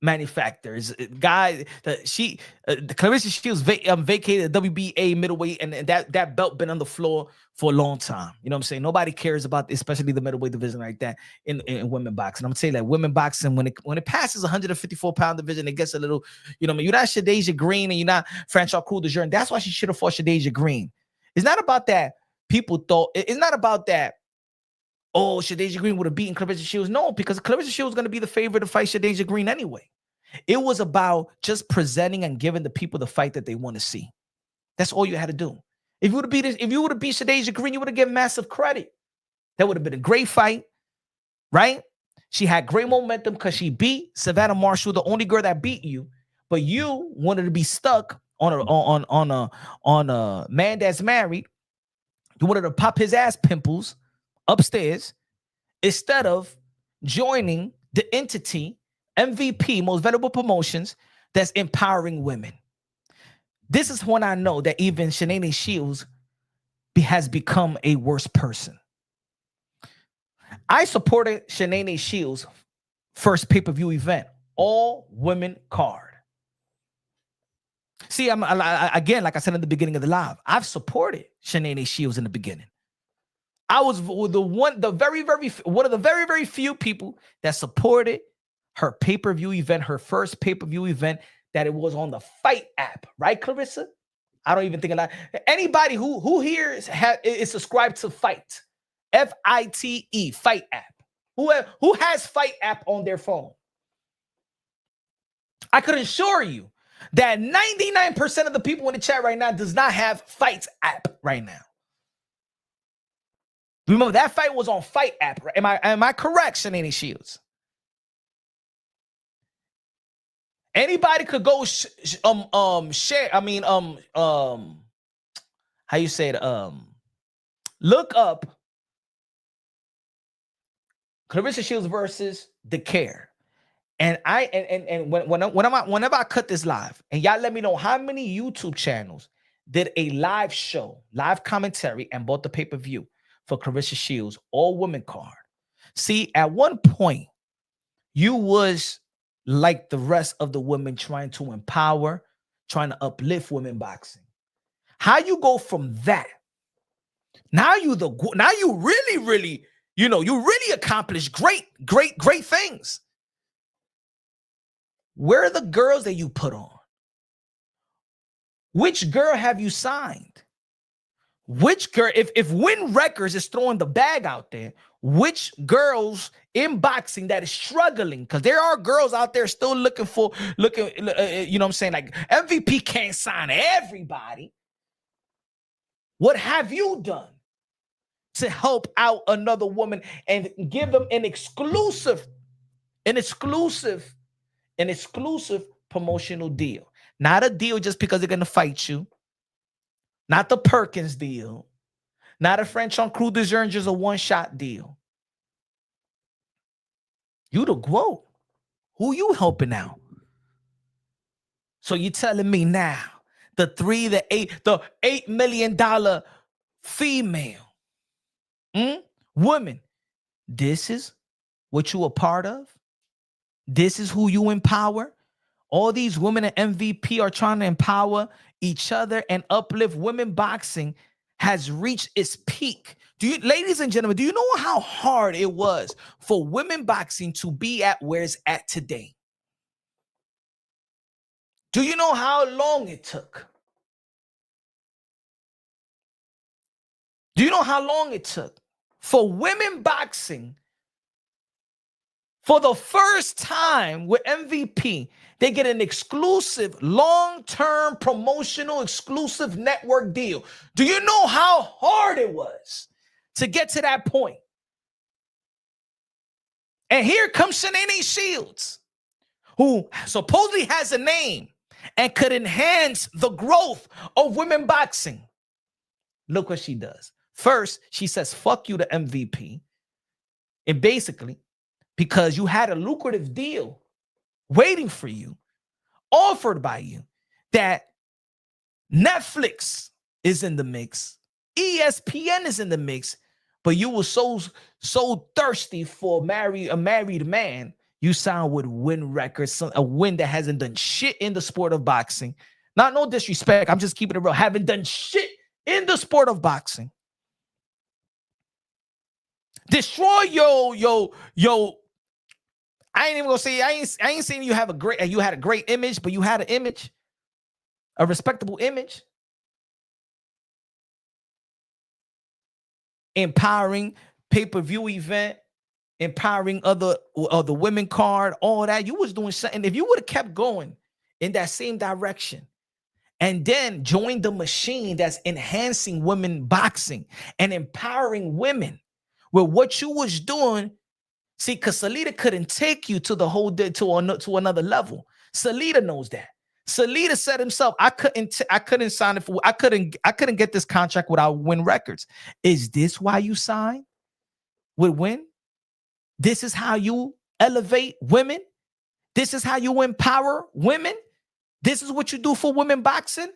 manufacturers guy. Clarissa Shields vacated the WBA middleweight, and that belt been on the floor for a long time. You know what I'm saying? Nobody cares about, especially the middleweight division like that in women boxing. I'm gonna say that women boxing, when it passes 154-pound division, it gets a little, you know what I mean? You're not Shadeja Green and you're not Francois Cool-de-Jour, and that's why she should have fought Shadeja Green. It's not about that. People thought it's not about that. Oh, Shadeja Green would have beaten Clarissa Shields. No, because Clarissa Shields was going to be the favorite to fight Shadeja Green anyway. It was about just presenting and giving the people the fight that they want to see. That's all you had to do. If you would have beat Shadeja Green, you would have given massive credit. That would have been a great fight, right? She had great momentum because she beat Savannah Marshall, the only girl that beat you. But you wanted to be stuck on a man that's married. You wanted to pop his ass pimples upstairs instead of joining the entity MVP, Most Valuable Promotions, that's empowering women. This is when I know that even Shanae Shields has become a worse person. I supported Shanae Shields' first pay-per-view event, all women card. See, again, like I said in the beginning of the live, I've supported Shanae Shields in the beginning. I was one of the very, very few people that supported her pay-per-view event, her first pay-per-view event, that it was on the Fight app, right, Clarissa? I don't even think a lot. Anybody who here is subscribed to Fight, F-I-T-E, Fight app. Who has Fight app on their phone? I could assure you that 99% of the people in the chat right now does not have Fight app right now. Remember, that fight was on Fight app. Right? Am I correct, Shanae Shields? Anybody could go share. I mean, how you say it? Look up Clarissa Shields versus The Care. And whenever I cut this live, and y'all let me know how many YouTube channels did a live show, live commentary, and bought the pay-per-view for Clarissa Shields, all women card. See, at one point, you was like the rest of the women trying to empower, trying to uplift women boxing. How you go from that? Now you really, you really accomplished great things. Where are the girls that you put on? Which girl have you signed? Which girl, if Win Records is throwing the bag out there, which girls in boxing that is struggling? Because there are girls out there still looking, you know what I'm saying? Like MVP can't sign everybody. What have you done to help out another woman and give them an exclusive promotional deal? Not a deal just because they're going to fight you. Not the Perkins deal. Not a French on Crew de Jeune, just a one-shot deal. You the GOAT. Who you helping out? So you telling me now, the $8 million female woman, this is what you a part of? This is who you empower? All these women at MVP are trying to empower each other and uplift women boxing has reached its peak. Ladies and gentlemen, do you know how hard it was for women boxing to be at where it's at today? Do you know how long it took? Do you know how long it took for women boxing? For the first time with MVP, they get an exclusive, long-term, promotional, exclusive network deal. Do you know how hard it was to get to that point? And here comes Clarissa Shields, who supposedly has a name and could enhance the growth of women boxing. Look what she does. First, she says, fuck you to MVP. And basically, because you had a lucrative deal waiting for you, offered by you, that Netflix is in the mix, ESPN is in the mix, but you were so thirsty for a married man, you signed with Win Records, a Win that hasn't done shit in the sport of boxing. Not no disrespect, I'm just keeping it real. Haven't done shit in the sport of boxing. Destroy yo. I ain't even gonna say I ain't saying you had a great image, but you had an image, a respectable image. Empowering pay-per-view event, empowering other women card, all that. You was doing something. If you would have kept going in that same direction and then joined the machine that's enhancing women boxing and empowering women with what you was doing. See, because Salida couldn't take you to the whole day to another level. Salida knows that. Salida said himself, I couldn't sign it for, I couldn't get this contract without Win Records. Is this why you signed with Win? This is how you elevate women? This is how you empower women? This is what you do for women boxing?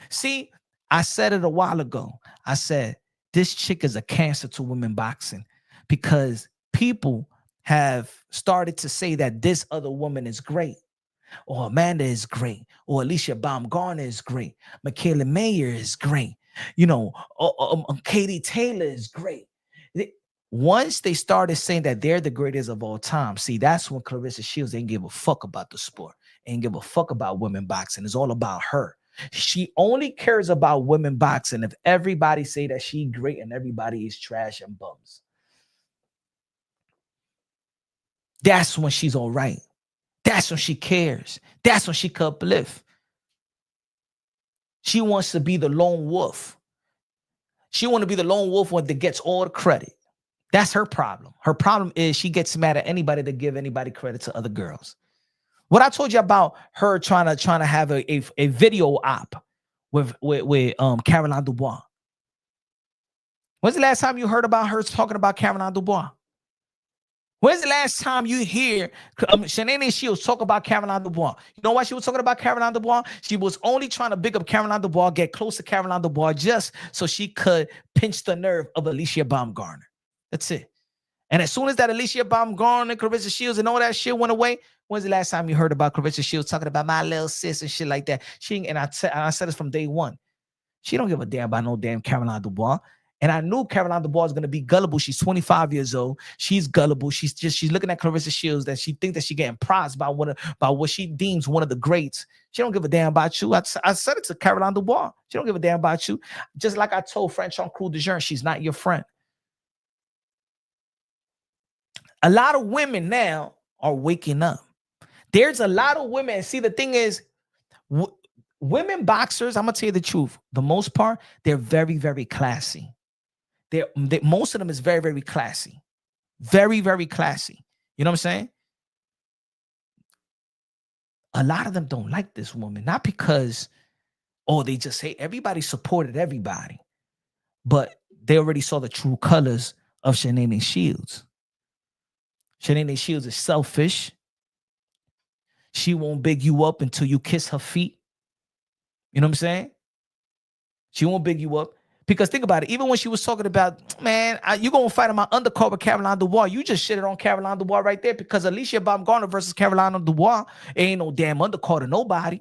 See, I said it a while ago. I said, this chick is a cancer to women boxing because people have started to say that this other woman is great, or Amanda is great, or Alicia Baumgartner is great, Michaela Mayer is great, Katie Taylor is great. Once they started saying that they're the greatest of all time, see, that's when Clarissa Shields ain't give a fuck about the sport, ain't give a fuck about women boxing. It's all about her. She only cares about women boxing if everybody say that she great and everybody is trash and bums. That's when she's all right. That's when she cares. That's when she could uplift. She wants to be the lone wolf. She want to be the lone wolf one that gets all the credit. That's her problem. Her problem is she gets mad at anybody to give anybody credit to other girls. What I told you about her trying to have a video op with Caroline Dubois. When's the last time you heard about her talking about Caroline Dubois? When's the last time you hear Shanae Shields talk about Caroline Dubois? You know why she was talking about Caroline Dubois? She was only trying to big up Caroline Dubois, get close to Caroline Dubois just so she could pinch the nerve of Alicia Baumgartner. That's it. And as soon as that Alicia Baumgartner, Clarissa Shields, and all that shit went away, when's the last time you heard about Clarissa Shields talking about my little sis and shit like that? I said this from day one. She don't give a damn about no damn Caroline Dubois. And I knew Caroline Dubois was going to be gullible. She's 25 years old. She's gullible. She's looking at Clarissa Shields that she thinks that she getting prized by what she deems one of the greats. She don't give a damn about you. I said it to Caroline Dubois. She don't give a damn about you. Just like I told French on Crew de Jeune, she's not your friend. A lot of women now are waking up. There's a lot of women. See, the thing is, women boxers, I'm going to tell you the truth. The most part, they're very, very classy. Most of them is very, very classy. Very, very classy. You know what I'm saying? A lot of them don't like this woman. Not because, they just hate. Everybody supported everybody. But they already saw the true colors of Shanae Shields. Shanae Shields is selfish. She won't big you up until you kiss her feet. You know what I'm saying? She won't big you up. Because think about it, even when she was talking about, man, you're going to fight on my undercard with Caroline Dubois. You just shitted on Caroline Dubois right there because Alicia Baumgartner versus Caroline Dubois ain't no damn undercard of nobody.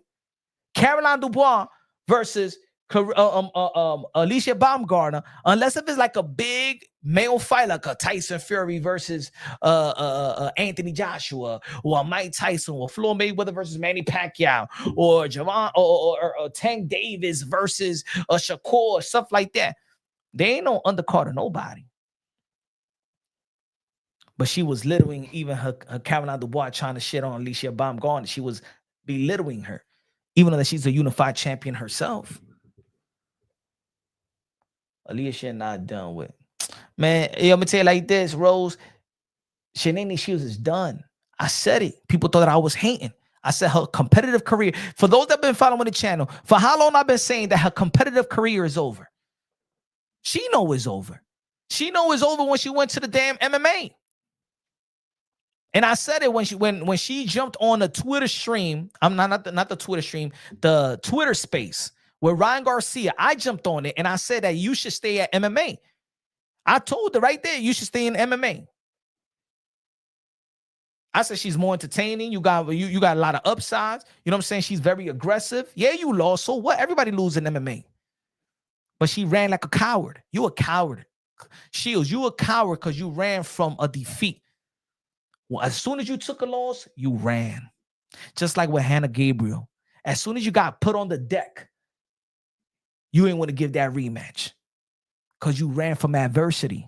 Caroline Dubois versus Alicia Baumgartner, unless if it's like a big male fight, like a Tyson Fury versus Anthony Joshua, or Mike Tyson, or Floyd Mayweather versus Manny Pacquiao, or Javon, or Tank Davis versus Shakur, stuff like that. They ain't no undercard of nobody. But she was belittling even her Caroline Dubois, trying to shit on Alicia Baumgartner. She was belittling her, even though she's a unified champion herself. Alicia not done with. Man, I'm going to tell you like this, Rose. Shanae Shields is done. I said it. People thought that I was hating. I said her competitive career. For those that have been following the channel, for how long I've been saying that her competitive career is over. She know it's over. She know it's over when she went to the damn MMA. And I said it when she jumped on the Twitter stream. I'm not the Twitter stream, the Twitter space. With Ryan Garcia, I jumped on it and I said that you should stay at MMA. I told her right there, you should stay in MMA. I said she's more entertaining. You got a lot of upsides. You know what I'm saying? She's very aggressive. Yeah, you lost. So what? Everybody loses in MMA. But she ran like a coward. You a coward. Shields, you a coward because you ran from a defeat. Well, as soon as you took a loss, you ran. Just like with Hannah Gabriel. As soon as you got put on the deck, you ain't want to give that rematch because you ran from adversity.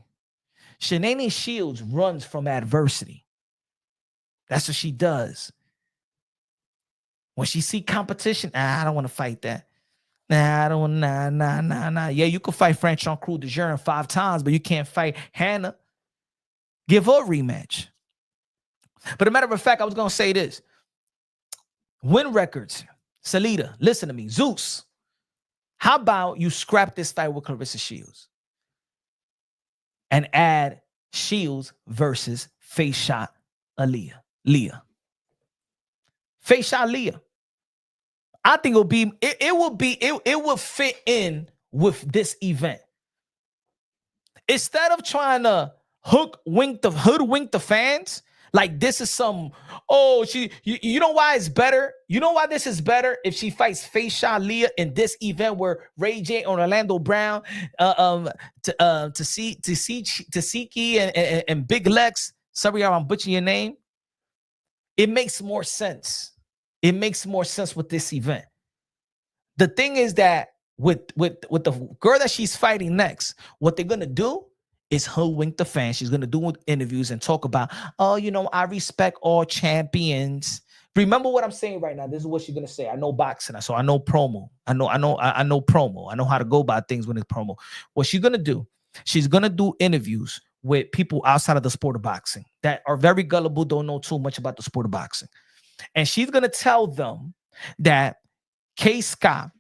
Shanae Shields runs from adversity. That's what she does. When she see competition, I don't want to fight that. I don't want, nah. Yeah, you can fight French on Crew de Jeune 5 times, but you can't fight Hannah. Give her a rematch. But a matter of fact, I was going to say this. Win records. Salida, listen to me. Zeus. How about you scrap this fight with Clarissa Shields and add Shields versus Face Shot Leah? Face Shot Leah. I think it will fit in with this event. Instead of trying to hoodwink the fans, like this is some, you know why it's better? You know why this is better? If she fights Face Shot Leah in this event where Ray J and Orlando Brown, Tasiki and Big Lex, sorry I'm butchering your name. It makes more sense. It makes more sense with this event. The thing is that with the girl that she's fighting next, what they're gonna do is hoodwink the fans. She's gonna do interviews and talk about, I respect all champions. Remember what I'm saying right now. This is what she's gonna say. I know boxing, so I know promo. I know promo. I know how to go about things when it's promo. What she's gonna do? She's gonna do interviews with people outside of the sport of boxing that are very gullible, don't know too much about the sport of boxing, and she's gonna tell them that Kay Scott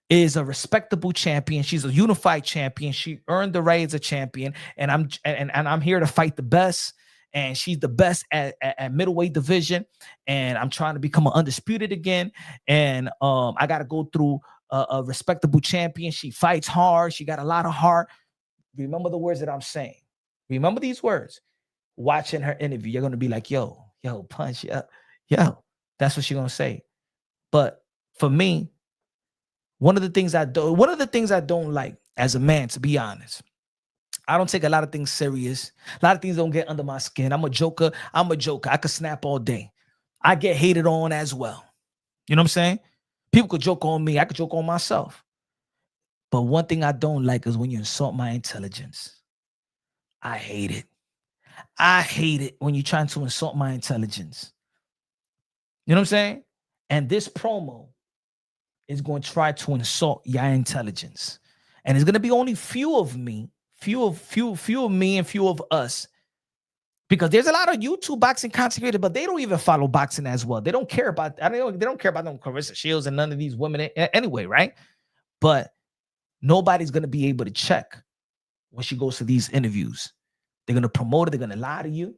is a respectable champion. She's a unified champion. She earned the right as a champion, and I'm here to fight the best. and she's the best at middleweight division. And I'm trying to become an undisputed again. And I got to go through a respectable champion. She fights hard. She got a lot of heart. Remember the words that I'm saying. Remember these words. Watching her interview, you're gonna be like, yo, punch, yo. That's what she's gonna say. But for me, one of the things I don't like as a man, to be honest, I don't take a lot of things serious. A lot of things don't get under my skin. I'm a joker. I could snap all day. I get hated on as well. You know what I'm saying? People could joke on me. I could joke on myself. But one thing I don't like is when you insult my intelligence. I hate it. I hate it when you're trying to insult my intelligence. You know what I'm saying? And this promo is going to try to insult your intelligence. And it's going to be only few of me and few of us. Because there's a lot of YouTube boxing content creators, but they don't even follow boxing as well. They don't care about, they don't care about them Clarissa Shields and none of these women anyway, right? But nobody's going to be able to check when she goes to these interviews. They're going to promote it. They're going to lie to you.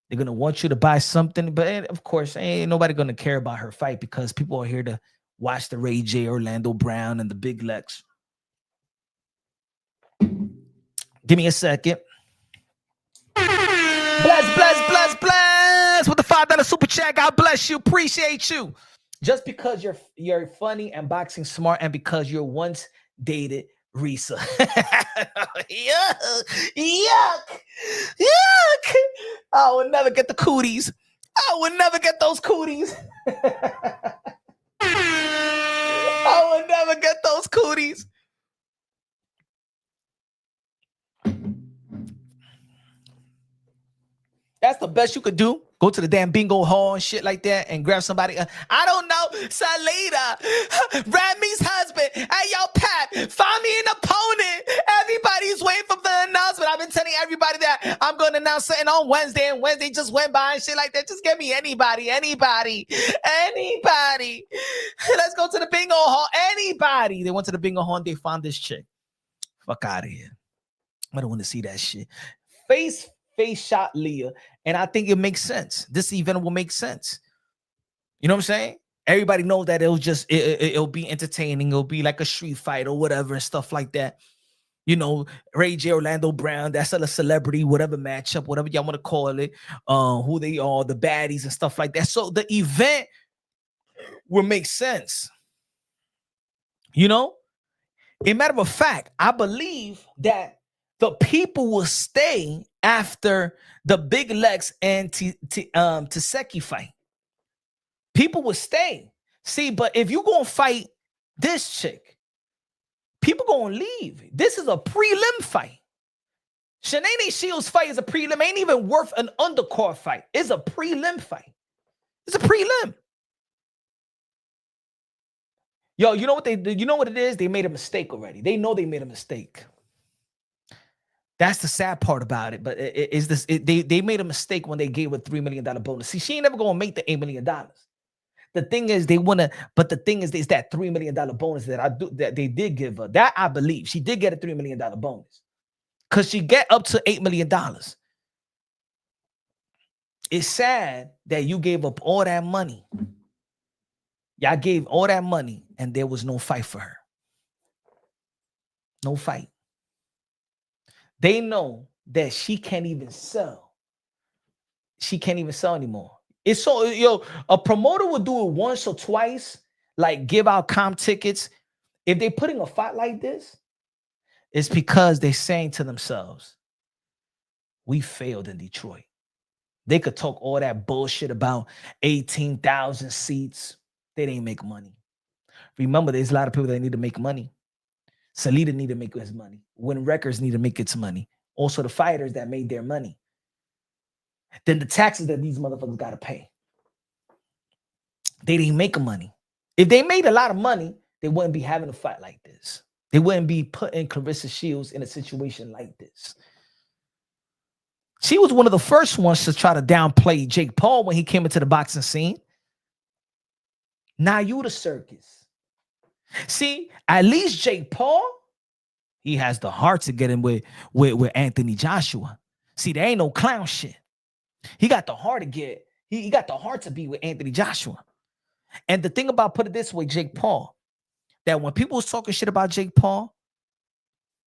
They're going to want you to buy something. But of course, ain't nobody going to care about her fight because people are here to watch the Ray J, Orlando Brown, and the Big Lex. Give me a second. Bless with the $5 super chat. God bless you. Appreciate you. Just because you're funny and boxing smart, and because you're once dated Risa. Yuck. I will never get the cooties. I will never get those cooties. I will never get those cooties. That's the best you could do. Go to the damn bingo hall and shit like that and grab somebody. I don't know. Salida, Ramy's husband. Hey, yo, Pat, find me an opponent. Everybody's waiting for the announcement. I've been telling everybody that I'm going to announce something on Wednesday, and Wednesday just went by and shit like that. Just get me anybody. Let's go to the bingo hall. Anybody. They went to the bingo hall and they found this chick. Fuck out of here. I don't want to see that shit. Face shot Leah, and I think it makes sense. This event will make sense. You know what I'm saying? Everybody knows that it'll be entertaining. It'll be like a street fight or whatever and stuff like that. You know, Ray J, Orlando Brown, that's a celebrity, whatever matchup, whatever y'all want to call it, who they are, the baddies and stuff like that. So the event will make sense. You know? A matter of fact, I believe that the people will stay after the Big Lex and Taseki fight. People will stay. See, but if you're going to fight this chick, people going to leave. This is a prelim fight. Shanae Shields fight is a prelim. Ain't even worth an undercard fight. It's a prelim fight. It's a prelim. Yo, you know what it is? They made a mistake already. They know they made a mistake. That's the sad part about it. But they made a mistake when they gave a $3 million bonus. See, she ain't never gonna make the $8 million. The thing is, but the thing is that $3 million bonus that they did give her. That I believe. She did get a $3 million bonus. Because she get up to $8 million. It's sad that you gave up all that money. Y'all gave all that money and there was no fight for her. No fight. They know that she can't even sell. She can't even sell anymore. It's so, a promoter would do it once or twice, like give out comp tickets. If they're putting a fight like this, it's because they're saying to themselves, we failed in Detroit. They could talk all that bullshit about 18,000 seats. They didn't make money. Remember, there's a lot of people that need to make money. Salida need to make his money. Win Records need to make its money. Also, the fighters that made their money. Then the taxes that these motherfuckers got to pay. They didn't make money. If they made a lot of money, they wouldn't be having a fight like this. They wouldn't be putting Clarissa Shields in a situation like this. She was one of the first ones to try to downplay Jake Paul when he came into the boxing scene. Now you the circus. See, at least Jake Paul, he has the heart to get in with Anthony Joshua. See, there ain't no clown shit. He got the heart to get. He got the heart to be with Anthony Joshua. And the thing about, put it this way, Jake Paul, that when people was talking shit about Jake Paul,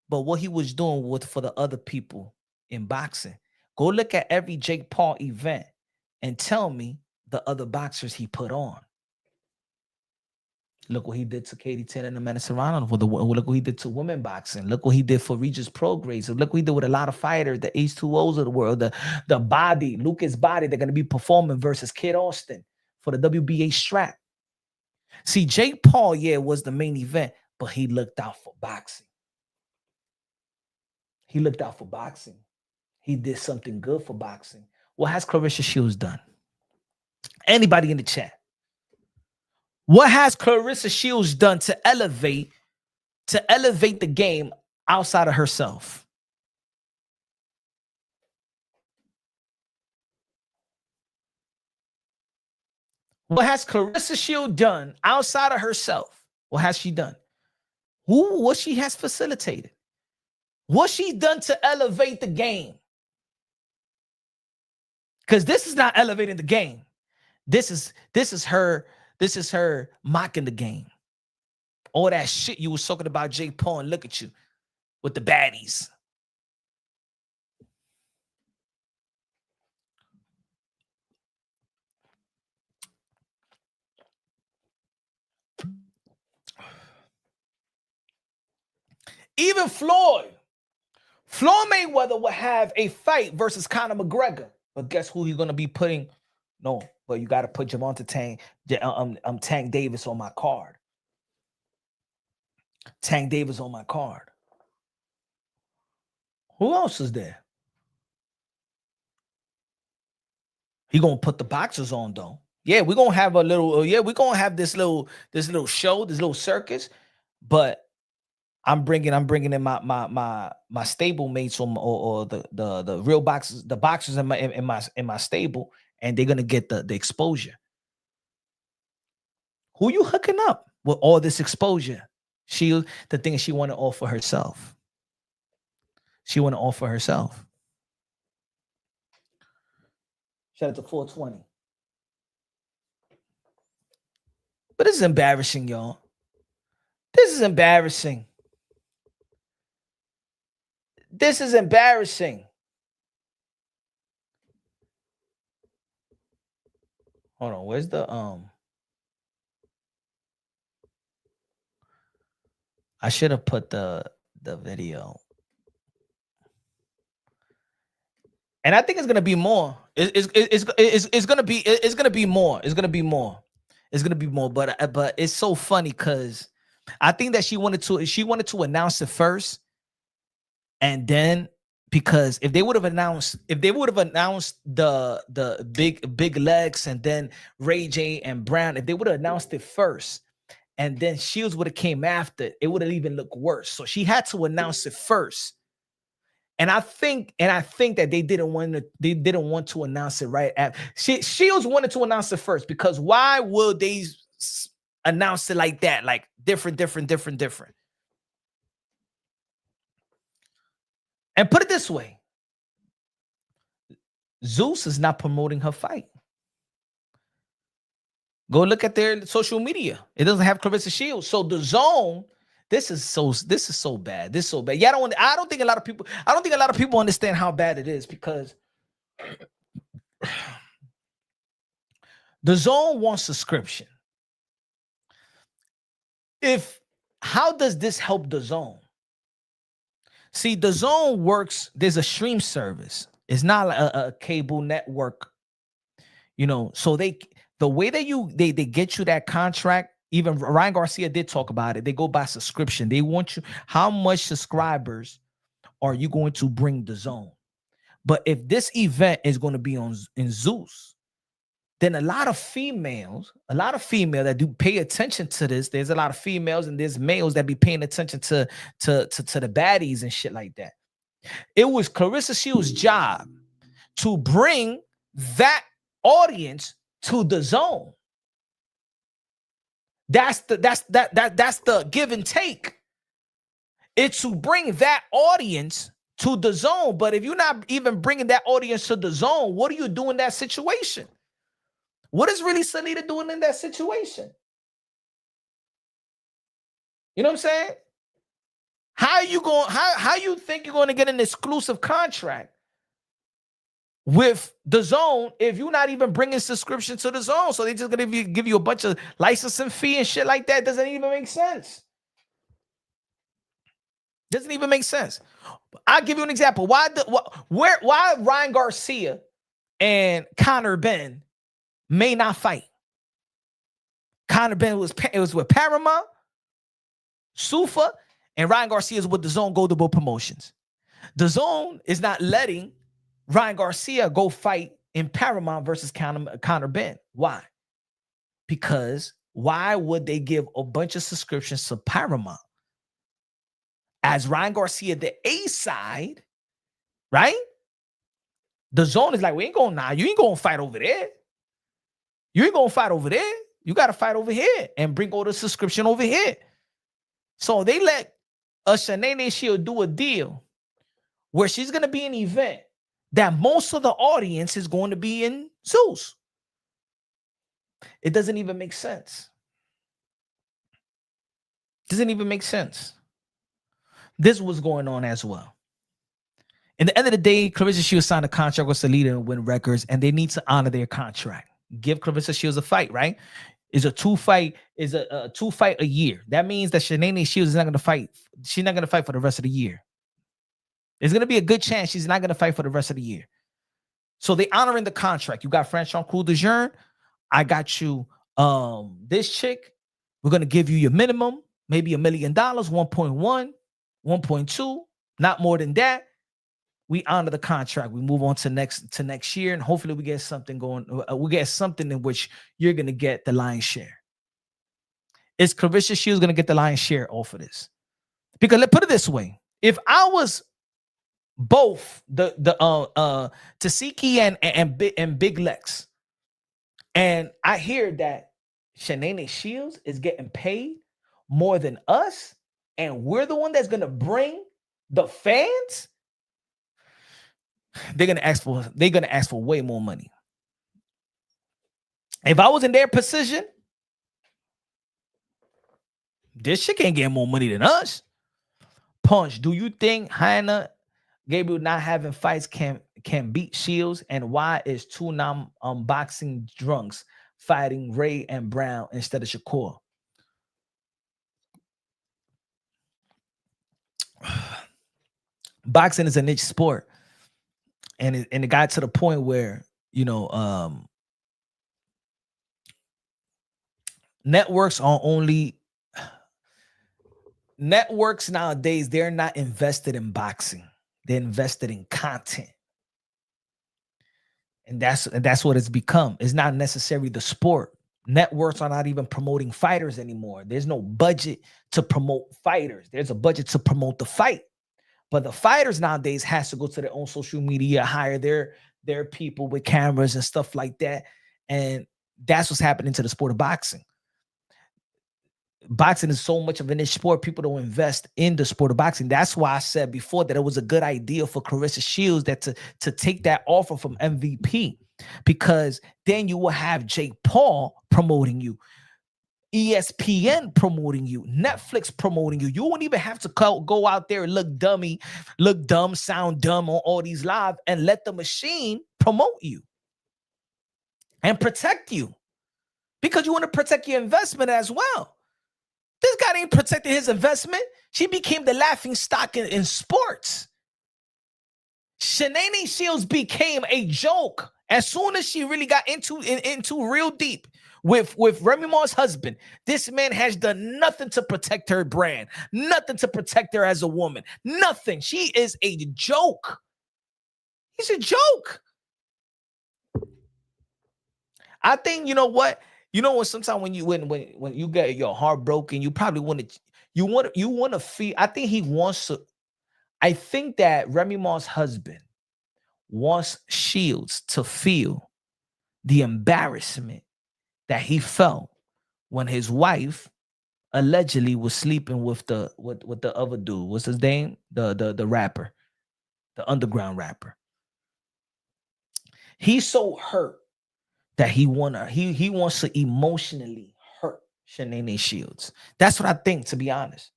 but what he was doing was for the other people in boxing. Go look at every Jake Paul event and tell me the other boxers he put on. Look what he did to Katie Taylor and Amanda Serrano. Look what he did to women boxing. Look what he did for Regis Prograis. Look what he did with a lot of fighters, the H2Os of the world, the Body, Lucas Body. They're going to be performing versus Kid Austin for the WBA strap. See, Jake Paul, yeah, was the main event, but he looked out for boxing. He looked out for boxing. He did something good for boxing. What has Clarissa Shields done? Anybody in the chat? What has Clarissa Shields done to elevate the game outside of herself? What has Clarissa Shields done outside of herself? What has she done? What she has facilitated? What she's done to elevate the game? Because this is not elevating the game. This is her mocking the game. All that shit you was talking about Jake Paul, and look at you with the baddies. Even Floyd Mayweather will have a fight versus Conor McGregor. But guess who he's gonna be putting? No, but you got to put Javante Tank Davis on my card. Tank Davis on my card. Who else is there? He gonna put the boxers on though. Yeah, we're gonna have a little. We're gonna have this little show, this little circus. But I'm bringing in my stable mates or the real boxers, the boxers in my stable, and they're gonna get the exposure. Who you hooking up with all this exposure? The thing is, she want to offer herself. She want to offer herself. Shout out to 420. But this is embarrassing, y'all. This is embarrassing. This is embarrassing. Hold on, where's the I should have put the video. And I think it's gonna be more. It's gonna be more. It's gonna be more. But it's so funny because I think that she wanted to announce it first. And then, because if they would have announced the big legs and then Ray J and Brown, if they would have announced it first, and then Shields would have came after, it would have even looked worse. So she had to announce it first. And I think that they didn't want to announce it right after. Shields wanted to announce it first, because why would they announce it like that? Like different. And put it this way, Zeus is not promoting her fight. Go look at their social media. It doesn't have Clarissa Shields. So the zone, this is so bad. This is so bad. Yeah, I don't think a lot of people understand how bad it is, because the zone wants subscription. How does this help the zone? See, the zone works. There's a stream service. It's not like a cable network, so the way that they get you that contract, even Ryan Garcia did talk about it. They go by subscription. They want you, how much subscribers are you going to bring the zone? But if this event is going to be in Zeus, then a lot of females that do pay attention to this, there's a lot of females and there's males that be paying attention to the baddies and shit like that. It was Clarissa Shields' job to bring that audience to the zone. That's the give and take. It's to bring that audience to the zone. But if you're not even bringing that audience to the zone, what do you do in that situation? What is really Sanita doing in that situation? You know what I'm saying? How you think you're going to get an exclusive contract with the zone if you're not even bringing subscription to the zone? So they're just going to give you a bunch of licensing fee and shit like that. Doesn't even make sense. Doesn't even make sense. I'll give you an example. Why Ryan Garcia and Conor Ben may not fight? Conor Ben was with Paramount, Sufa, and Ryan Garcia is with the Zone Golden Boy Promotions. The Zone is not letting Ryan Garcia go fight in Paramount versus Conor Ben. Why? Because why would they give a bunch of subscriptions to Paramount? As Ryan Garcia, the A side, right? The Zone is like, we ain't going now. You ain't going to fight over there. You ain't going to fight over there. You got to fight over here and bring all the subscription over here. So they let Shanae Shields do a deal where she's going to be an event that most of the audience is going to be in Zeus. It doesn't even make sense. Doesn't even make sense. This was going on as well. In the end of the day, Clarissa Shields signed a contract with Salida and Win Records, and they need to honor their contract. Give Clarissa Shields a fight, right? Is a two fight a year. That means that Shanae Shields is not going to fight. She's not going to fight for the rest of the year. There's going to be a good chance she's not going to fight for the rest of the year. So they honoring the contract. You got Franchon Crew de Jeune. I got you this chick. We're going to give you your minimum, maybe $1 million, 1.1, 1.2, not more than that. We honor the contract. We move on to next year, and hopefully we get something going. We get something in which you're going to get the lion's share. Is Clarissa Shields going to get the lion's share off of this? Because let's put it this way: if I was both the Tasiki and Big Lex, and I hear that Shanae Shields is getting paid more than us, and we're the one that's going to bring the fans, they're gonna ask for way more money. If I was in their position, this shit can't get more money than us. Punch, do you think Hannah Gabriel not having fights can beat Shields? And why is two boxing drunks fighting Ray and Brown instead of Shakur? Boxing is a niche sport. And it got to the point where, networks nowadays, they're not invested in boxing. They're invested in content. And that's what it's become. It's not necessarily the sport. Networks are not even promoting fighters anymore. There's no budget to promote fighters. There's a budget to promote the fight. But the fighters nowadays has to go to their own social media, hire their people with cameras and stuff like that. And that's what's happening to the sport of boxing. Boxing is so much of a niche sport. People don't invest in the sport of boxing. That's why I said before that it was a good idea for Clarissa Shields to take that offer from MVP, because then you will have Jake Paul promoting you, ESPN promoting you, Netflix promoting you. You won't even have to go out there and look dumb, sound dumb on all these live, and let the machine promote you and protect you, because you want to protect your investment as well. This guy ain't protecting his investment. She became the laughing stock in sports. Shanae Shields became a joke as soon as she really got into real deep with Remy Ma's husband. This man has done nothing to protect her brand, nothing to protect her as a woman, nothing. She is a joke. He's a joke. I think, you know what? Sometimes when you get your heart broken, you probably want to feel. I think that Remy Ma's husband wants Shields to feel the embarrassment that he felt when his wife allegedly was sleeping with the other dude. What's his name? The rapper. the underground rapper. He's so hurt that he wants to emotionally hurt Shanae Shields. That's what I think, to be honest.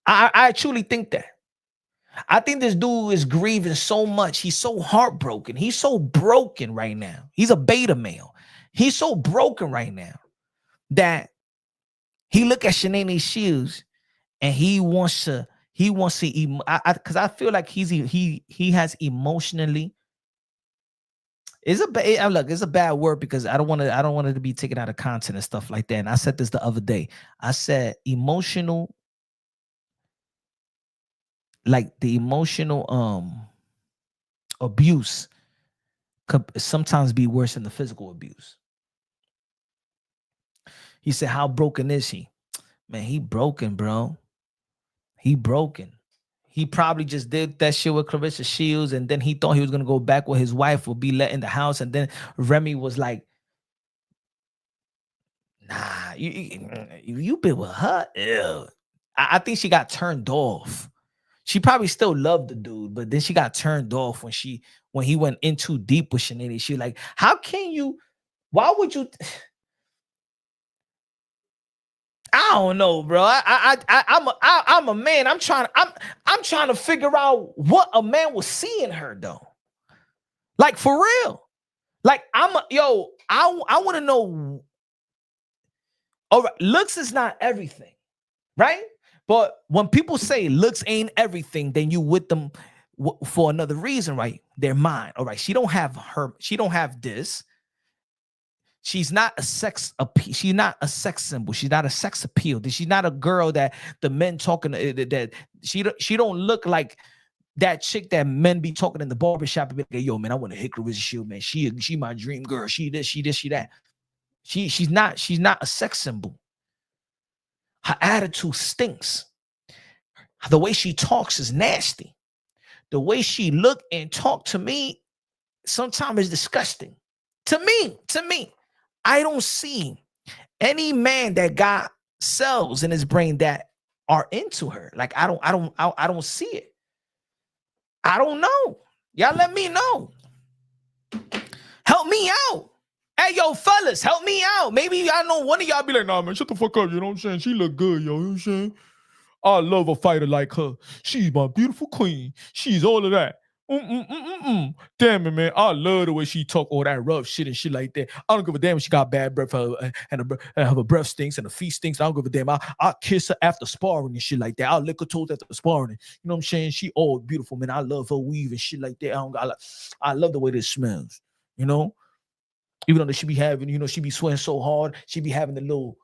I truly think that. I think this dude is grieving so much. He's so heartbroken. He's so broken right now. He's a beta male. He's so broken right now that he look at Shanae Shields and he wants to because I feel like he has emotionally. It's a bad word because I don't want it to be taken out of content and stuff like that. And I said this the other day. I said emotional, like the emotional abuse could sometimes be worse than the physical abuse. He said, how broken is he? Man, he broken, bro. He broken. He probably just did that shit with Clarissa Shields, and then he thought he was gonna go back with his wife, would be let in the house, and then Remy was like, "Nah, you been with her." Ew. I think she got turned off. She probably still loved the dude, but then she got turned off when he went in too deep with Shanae. She like, how can you? Why would you? I don't know, bro. I'm a man. I'm trying to figure out what a man was seeing her though. Like for real. Like I want to know. All right, looks is not everything, right? But when people say looks ain't everything, then you with them for another reason, right? They're mine. All right, she don't have this. She's not a sex appeal. She's not a sex symbol. She's not a sex appeal. She's not a girl that the men talking that she don't look like that chick that men be talking in the barbershop and be like, yo, man, I want to hit Clarissa Shields, man. She my dream girl. She this, she that. She's not a sex symbol. Her attitude stinks. The way she talks is nasty. The way she look and talk to me sometimes is disgusting. To me. I don't see any man that got cells in his brain that are into her. Like I don't see it. I don't know. Y'all let me know. Help me out. Hey, yo, fellas, help me out. Maybe I know one of y'all be like, nah, man, shut the fuck up. You know what I'm saying? She look good, yo. You know what I'm saying? I love a fighter like her. She's my beautiful queen. She's all of that. Damn it, man. I love the way she talk all that rough shit and shit like that. I don't give a damn if she got bad breath and her breath stinks and her feet stinks. I don't give a damn. I'll kiss her after sparring and shit like that. I'll lick her toes after sparring. You know what I'm saying? She all beautiful, man. I love her weave and shit like that. I love the way this smells, you know? Even though she be having, you know, she be sweating so hard. She be having the little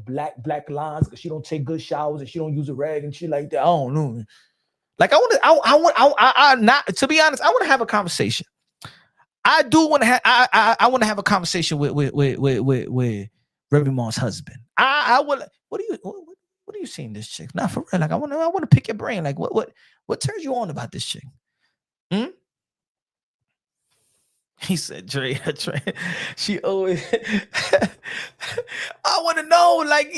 black lines because she don't take good showers and she don't use a rag and shit like that. I don't know. Like I not to be honest, I want to have a conversation. I do want to have I want to have a conversation with Remy Ma's husband. I would. What are you seeing this chick? Not for real. Like I want to pick your brain. Like what turns you on about this chick? He said, Dre, she always. I want to know, like,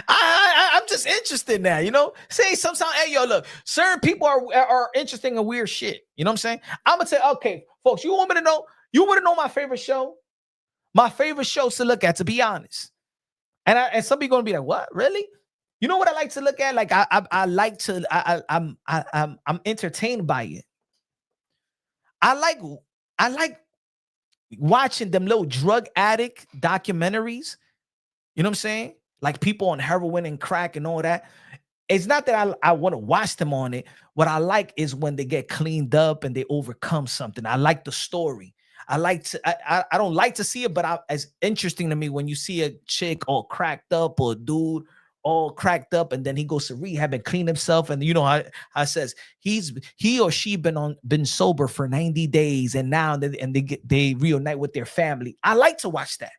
I'm just interested now, you know. Say sometimes, hey, yo, look, certain people are interesting in weird shit. You know what I'm saying? I'm gonna say, okay, folks, you want me to know? You want to know my favorite show? My favorite shows to look at, to be honest. And some people gonna be like, what? Really? You know what I like to look at? Like, I like to. I'm entertained by it. I like watching them little drug addict documentaries, you know what I'm saying? Like people on heroin and crack and all that. It's not that I want to watch them on it. What I like is when they get cleaned up and they overcome something. I like the story. I don't like to see it, but it's interesting to me when you see a chick all cracked up or a dude all cracked up and then he goes to rehab and clean himself, and you know how it says he or she been sober for 90 days and now they reunite with their family. I like to watch that.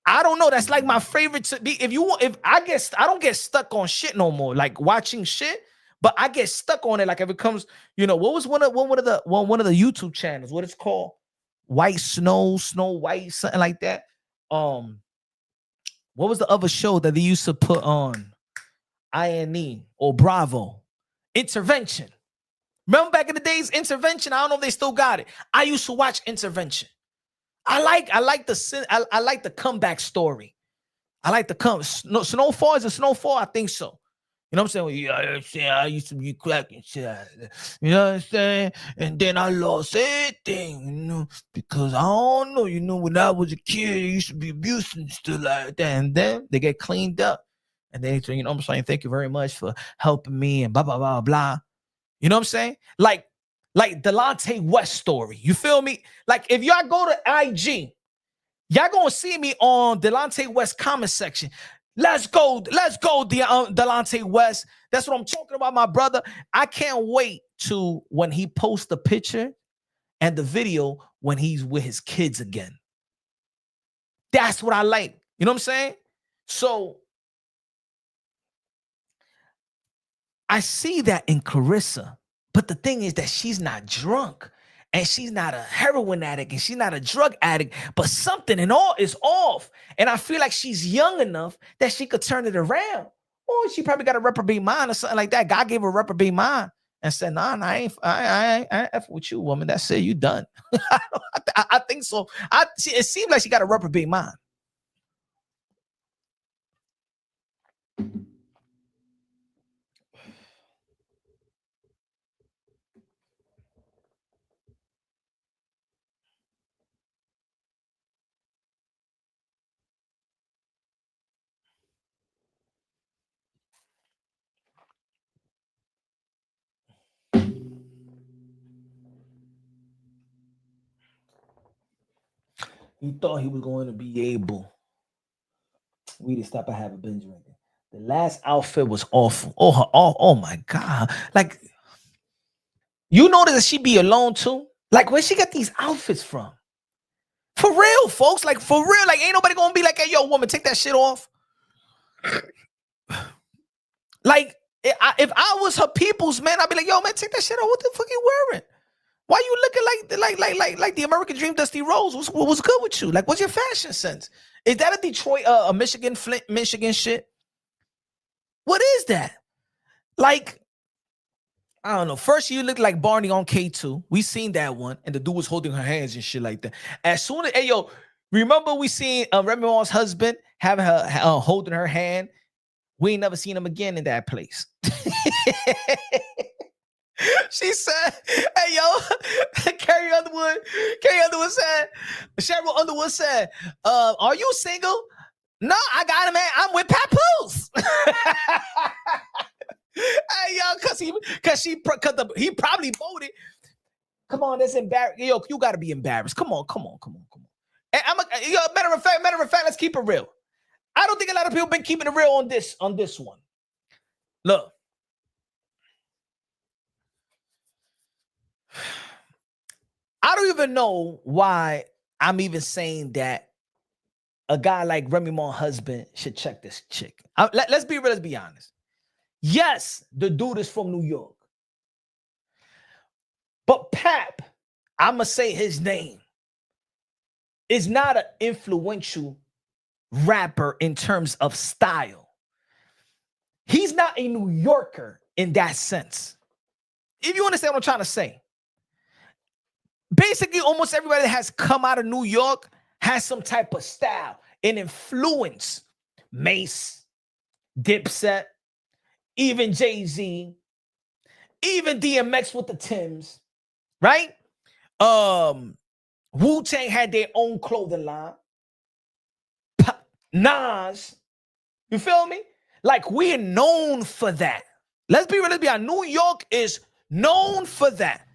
I don't know, that's like my favorite to be. If I don't get stuck on shit no more, like watching shit, but I get stuck on it. Like if it comes, you know, what was one of the YouTube channels, what it's called, White Snow White, something like that. What was the other show that they used to put on INE or Bravo? Intervention. Remember back in the days, Intervention. I don't know if they still got it. I used to watch Intervention. I like the comeback story. I like the Snowfall. Is a Snowfall? I think so. You know what I'm saying? Well, yeah, I used to be cracking shit. You know what I'm saying? And then I lost everything, you know, because I don't know, you know, when I was a kid, I used to be abused and stuff like that. And then they get cleaned up. And then, you know what I'm saying? Thank you very much for helping me and blah, blah, blah, blah. You know what I'm saying? Like Delonte West story. You feel me? Like if y'all go to IG, y'all gonna see me on Delonte West comment section. Let's go, Delonte West. That's what I'm talking about, my brother. I can't wait to when he posts the picture and the video when he's with his kids again. That's what I like. You know what I'm saying? So I see that in Clarissa, but the thing is that she's not drunk. And she's not a heroin addict and she's not a drug addict, but something and all is off. And I feel like she's young enough that she could turn it around. Or she probably got a reprobate mind or something like that. God gave her a reprobate mind and said, nah, I ain't F with you, woman. That's it. You done. I think so. It seems like she got a reprobate mind. He thought he was going to be able. We didn't stop and have a binge drinking. The last outfit was awful. Oh my God. Like, you notice that she be alone too? Like, where she got these outfits from? For real, folks. Like, for real. Like, ain't nobody gonna be like, hey, yo, woman, take that shit off. Like, if I was her people's man, I'd be like, yo, man, take that shit off. What the fuck you wearing? Why you looking like the American Dream, Dusty Rose? What's good with you? Like, what's your fashion sense? Is that a Detroit, a Michigan, Flint, Michigan shit? What is that? Like, I don't know. First, you look like Barney on K2. We seen that one, and the dude was holding her hands and shit like that. As soon as, hey, yo, remember we seen Remy Ma's husband having her holding her hand? We ain't never seen him again in that place. She said, hey, yo, Carrie Underwood said, Cheryl Underwood said, are you single? No, I got him, man. I'm with Papoose. Hey, yo, because he probably voted. Come on, that's embarrassing. Yo, you got to be embarrassed. Come on. And matter of fact, let's keep it real. I don't think a lot of people been keeping it real on this one. Look. I don't even know why I'm even saying that a guy like Remy Ma's husband should check this chick. Let's be real, let's be honest. Yes, the dude is from New York. But Pap, I'm going to say his name, is not an influential rapper in terms of style. He's not a New Yorker in that sense. If you understand what I'm trying to say. Basically, almost everybody that has come out of New York has some type of style and influence. Mace, Dipset, even Jay-Z, even DMX with the Timbs, right? Wu-Tang had their own clothing line. Nas, you feel me? Like, we're known for that. Let's be real, let's be honest. New York is known for that.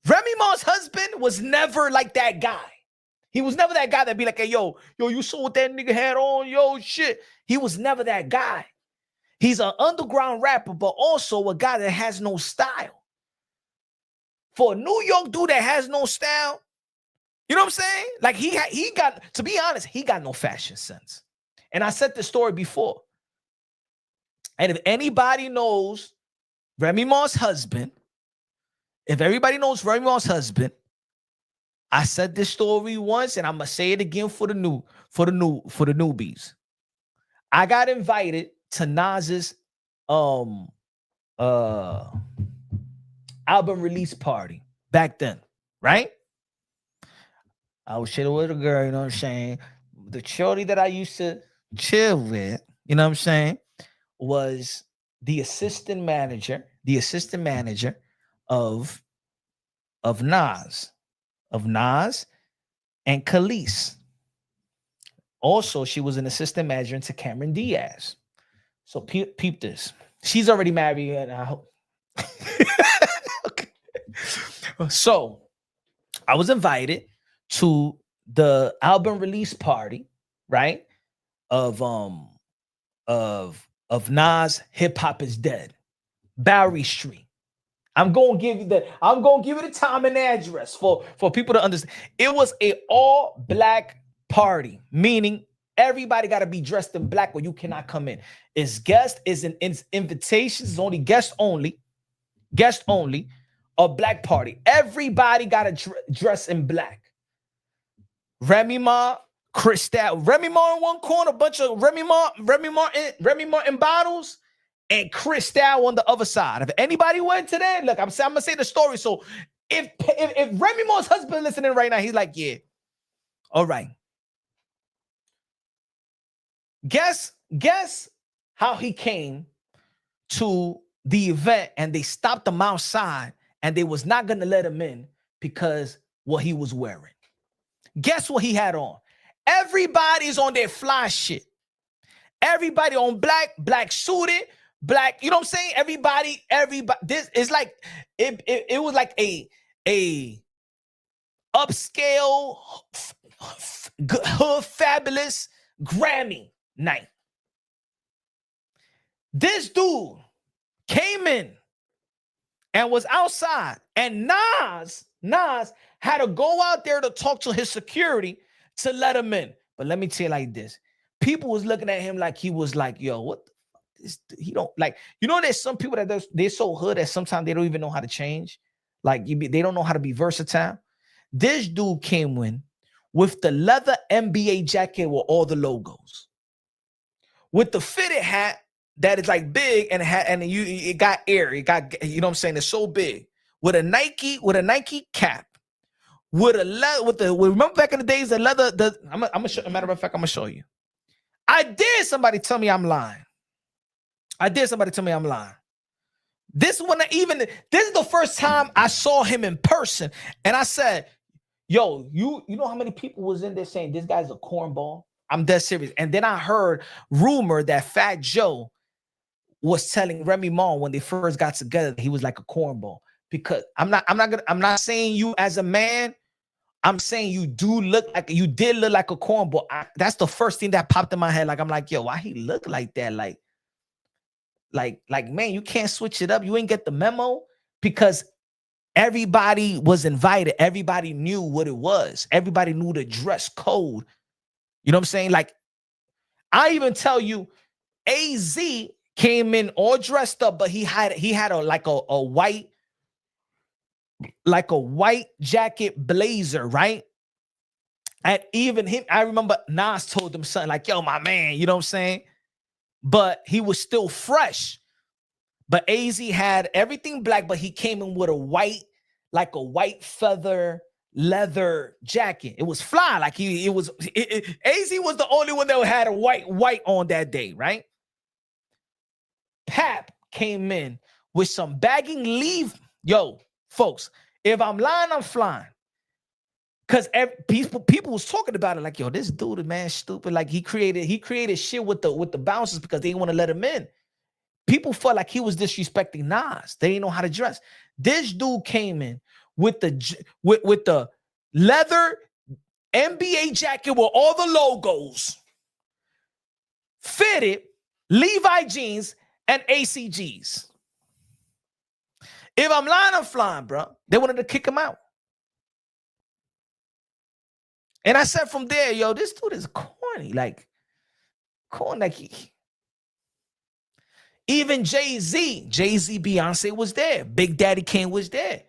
Remy Ma's husband was never like that guy. He was never that guy that'd be like, hey, yo, you saw what that nigga had on, yo, shit. He was never that guy. He's an underground rapper, but also a guy that has no style. For a New York dude that has no style, you know what I'm saying? Like, he got, to be honest, he got no fashion sense. And I said this story before. And if anybody knows Remy Ma's husband, if everybody knows Remy Ma's husband, I said this story once, and I'm gonna say it again for the newbies. I got invited to Nas's album release party back then, right? I was chilling with a girl, you know what I'm saying? The shorty that I used to chill with, you know what I'm saying, was the assistant manager of Nas, and Khalees. Also, she was an assistant manager to Cameron Diaz. So peep this. She's already married, and I hope. Okay. So I was invited to the album release party, right? Of Nas Hip Hop Is Dead, Bowery Street. I'm gonna give you the time and address for people to understand. It was a all black party, meaning everybody got to be dressed in black or you cannot come in. It's invitations, it's only guest only, a black party. Everybody got to dress in black. Remy Ma, Cristal, Remy Ma in one corner, a bunch of Remy Martin bottles, and Cristal on the other side. If anybody went to that, look, I'm gonna say the story. So if Remy Ma's husband listening right now, he's like, yeah, all right. Guess how he came to the event, and they stopped him outside, and they was not gonna let him in because what he was wearing. Guess what he had on? Everybody's on their fly shit. Everybody on black suited, black, you know what I'm saying? Everybody, this is like, it was like a upscale, hood, fabulous Grammy night. This dude came in and was outside, and Nas had to go out there to talk to his security to let him in. But let me tell you like this. People was looking at him like he was like, yo, what the fuck is he don't like, you know, there's some people that they're so hood that sometimes they don't even know how to change. Like they don't know how to be versatile. This dude came in with the leather NBA jacket with all the logos, with the fitted hat that is like big and it got air. It got, you know what I'm saying? It's so big. With a Nike cap. Remember back in the days, the leather, I'm gonna show, matter of fact, I'm gonna show you. I dare somebody tell me I'm lying. This is the first time I saw him in person, and I said, yo, you know how many people was in there saying this guy's a cornball? I'm dead serious. And then I heard rumor that Fat Joe was telling Remy Ma when they first got together, he was like a cornball. Because I'm not saying you as a man, I'm saying you did look like a cornball. That's the first thing that popped in my head. Like, I'm like, yo, why he look like that? Like, man, you can't switch it up. You ain't get the memo, because everybody was invited. Everybody knew what it was. Everybody knew the dress code. You know what I'm saying? Like, I even tell you, AZ came in all dressed up, but he had a white jacket blazer, right? And even him, I remember Nas told him something like, yo, my man, you know what I'm saying? But he was still fresh. But AZ had everything black, but he came in with a white feather leather jacket. It was fly. Like AZ was the only one that had a white on that day, right? Pap came in with some bagging leave. Yo, folks, if I'm lying, I'm flying. Because people was talking about it like, yo, this dude, man, stupid. Like he created shit with the bouncers because they didn't want to let him in. People felt like he was disrespecting Nas. They didn't know how to dress. This dude came in with the leather NBA jacket with all the logos, fitted Levi jeans and ACGs. If I'm lying, I'm flying, bro. They wanted to kick him out. And I said from there, yo, this dude is corny. Like, even Jay-Z, Beyonce was there. Big Daddy Kane was there.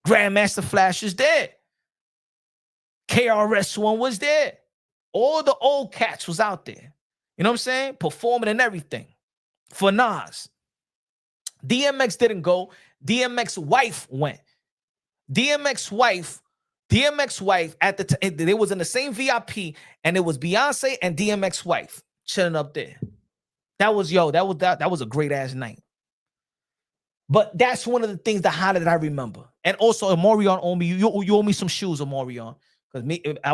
Grandmaster Flash was there. KRS-One was there. All the old cats was out there. You know what I'm saying? Performing and everything for Nas. DMX didn't go. DMX wife went. DMX wife at the time, they was in the same VIP, and it was Beyonce and DMX wife chilling up there. That was a great ass night. But that's one of the things that I remember. And also, Amorion owe me, you owe me some shoes, Amorion. Because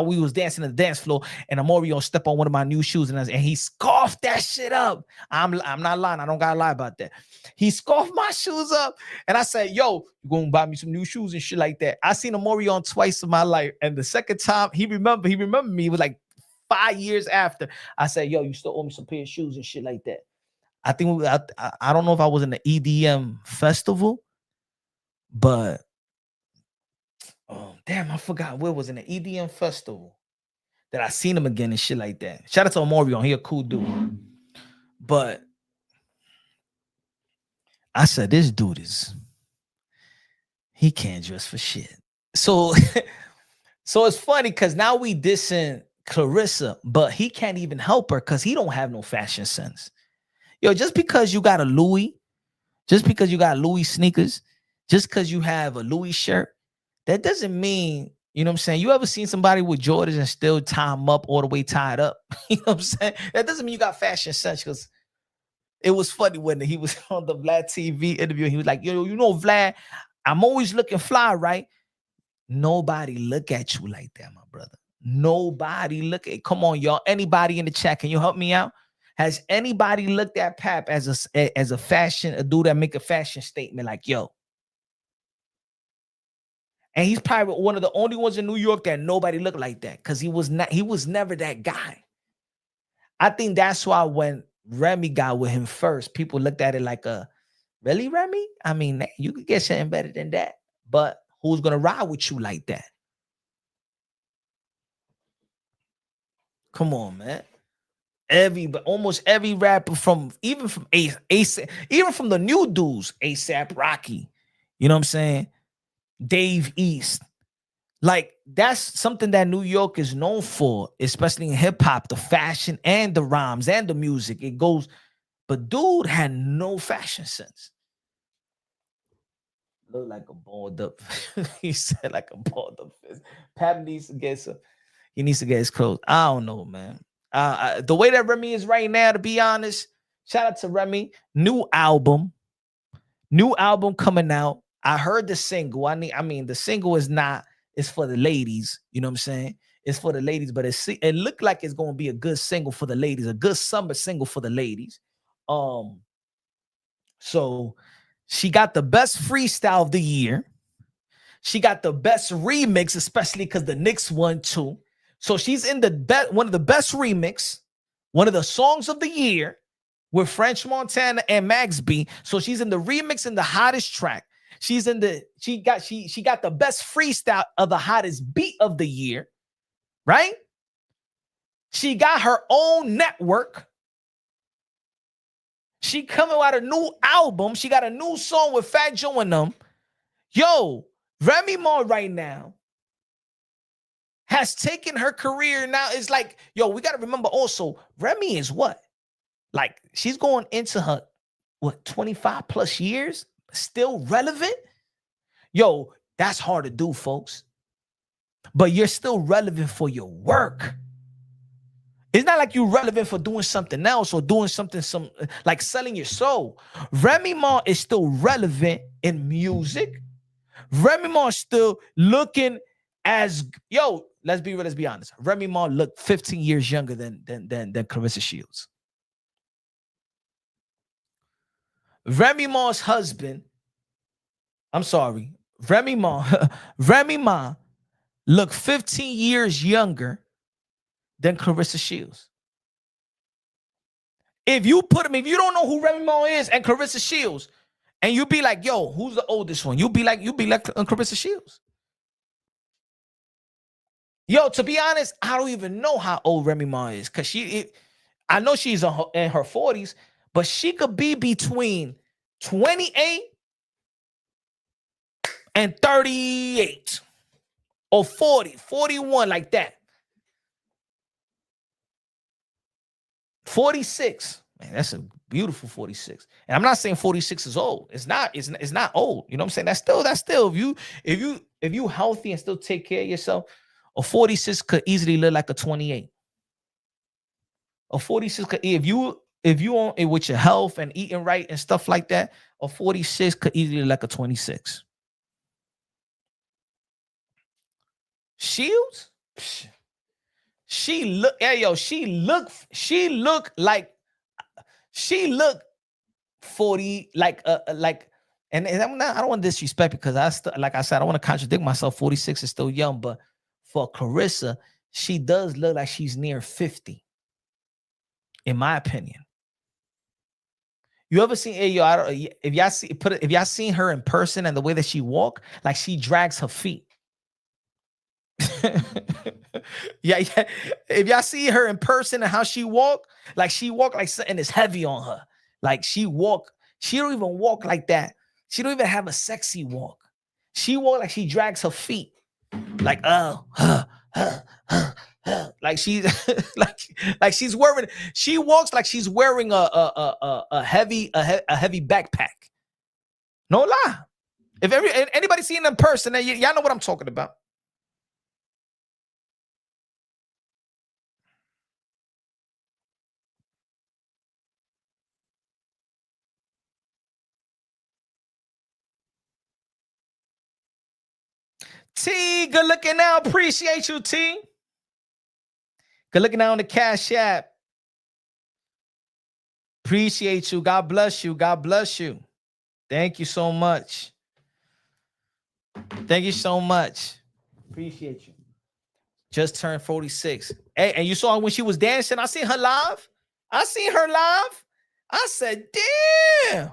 we was dancing on the dance floor, and Amorion stepped on one of my new shoes, and he scoffed that shit up. I'm not lying. I don't gotta lie about that. He scoffed my shoes up, and I said, "Yo, you gonna buy me some new shoes and shit like that?" I seen Amorion twice in my life, and the second time he remembered me. It was like 5 years after. I said, "Yo, you still owe me some pair of shoes and shit like that." I think I don't know if I was in the EDM festival, but oh damn, I forgot where it was in the EDM festival that I seen him again and shit like that. Shout out to Omorion, he a cool dude. But I said, this dude he can't dress for shit. So so it's funny because now we dissing Clarissa, but he can't even help her because he don't have no fashion sense. Yo, just because you got a Louis, just because you got Louis sneakers, just because you have a Louis shirt, that doesn't mean, you know what I'm saying? You ever seen somebody with Jordans and still tie them up all the way tied up? You know what I'm saying? That doesn't mean you got fashion sense, because it was funny when he was on the Vlad TV interview. He was like, yo, you know, Vlad, I'm always looking fly, right? Nobody look at you like that, my brother. Nobody look at, come on, y'all. Anybody in the chat, can you help me out? Has anybody looked at Pap as a fashion, a dude that make a fashion statement like, yo? And he's probably one of the only ones in New York that nobody looked like that, because he was never that guy. I think that's why when Remy got with him first, people looked at it like really, Remy? I mean, you could get something better than that. But who's gonna ride with you like that? Come on, man. Almost every rapper even from the new dudes, ASAP Rocky, you know what I'm saying? Dave East. Like, that's something that New York is known for, especially in hip hop, the fashion and the rhymes and the music. It goes, but dude had no fashion sense. Look like a balled up. He said like a balled up fist. Pap needs to get he needs to get his clothes. I don't know, man. The way that Remy is right now, to be honest, shout out to Remy. New album coming out. I heard the single. I mean, the single it's for the ladies. You know what I'm saying? It's for the ladies, but it looked like it's going to be a good single for the ladies, a good summer single for the ladies. So she got the best freestyle of the year. She got the best remix, especially because the Knicks won too. So she's in one of the best remix, one of the songs of the year with French Montana and Max B. So she's in the remix and the hottest track. She got the best freestyle of the hottest beat of the year, right? She got her own network. She coming out a new album. She got a new song with Fat Joe and them. Yo, Remy Ma right now has taken her career. Now it's like, yo, we got to remember also, Remy is what? Like, she's going into her, 25 plus years? Still relevant? Yo, that's hard to do, folks. But you're still relevant for your work. It's not like you're relevant for doing something else or doing something like selling your soul. Remy Ma is still relevant in music. Remy Ma is still looking as, yo, let's be real, let's be honest. Remy Ma looked 15 years younger than Clarissa Shields. Remy Ma's husband, I'm sorry, Remy Ma looked 15 years younger than Clarissa Shields. If you don't know who Remy Ma is and Clarissa Shields, and you be like, yo, who's the oldest one? You'll be like Clarissa Shields. Yo, to be honest, I don't even know how old Remy Ma is, because I know she's in her 40s, but she could be between 28 and 38 or 40, 41, like that. 46. Man, that's a beautiful 46. And I'm not saying 46 is old. It's not old. You know what I'm saying? That's still if you healthy and still take care of yourself, a 46 could easily look like a 28. A 46 could, if you on it with your health and eating right and stuff like that, a 46 could easily look like a 26. Shields? Psh, she looked 40, and I don't want to disrespect because like I said, I don't want to contradict myself. 46 is still young, but for Clarissa, she does look like she's near 50, in my opinion. You ever seen if y'all seen her in person and the way that she walk, like she drags her feet. yeah. If y'all see her in person and how she walk like something is heavy on her. Like she don't even walk like that. She don't even have a sexy walk. She walk like she drags her feet. Like like she's like she's wearing. She walks like she's wearing a heavy backpack. No lie. If anybody seen them in person, y'all know what I'm talking about. T, good looking out. Appreciate you, T. Good looking out on the Cash App. Appreciate you. God bless you. God bless you. Thank you so much. Thank you so much. Appreciate you. Just turned 46. Hey, and you saw when she was dancing. I seen her live. I said, damn.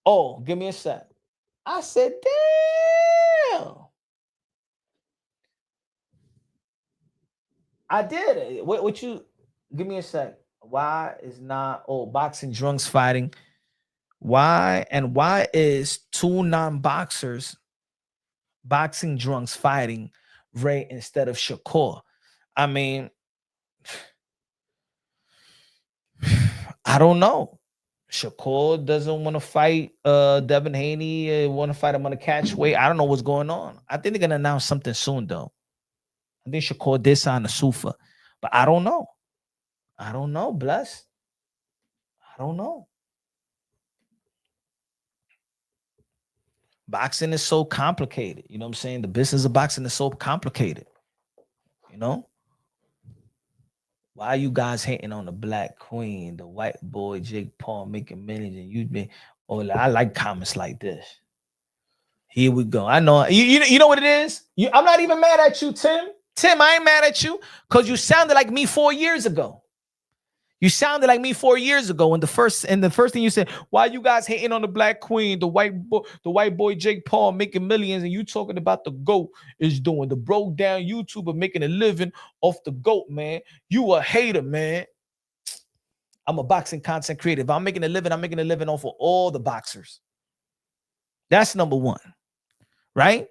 Oh, give me a sec. I said, damn. I did it. What you give me a sec. Why is not boxing drunks fighting? Why is two non-boxers boxing drunks fighting Ray instead of Shakur? I mean, I don't know. Shakur doesn't want to fight Devin Haney, want to fight him on a catch weight. I don't know what's going on. I think they're gonna announce something soon though. I think Shakur did sign the Sufa, but I don't know. I don't know, bless. I don't know. Boxing is so complicated. You know what I'm saying? The business of boxing is so complicated. You know? Why are you guys hating on the Black Queen, the white boy Jake Paul making millions, and you've been I like comments like this. Here we go. I know you know what it is? I'm not even mad at you, Tim. Tim, I ain't mad at you because you sounded like me 4 years ago. You sounded like me 4 years ago. And the first thing you said, why you guys hating on the Black Queen, the white boy Jake Paul making millions, and you talking about the GOAT is doing the broke down YouTuber making a living off the GOAT, man. You a hater, man. I'm a boxing content creator. If I'm making a living off of all the boxers. That's number one, right?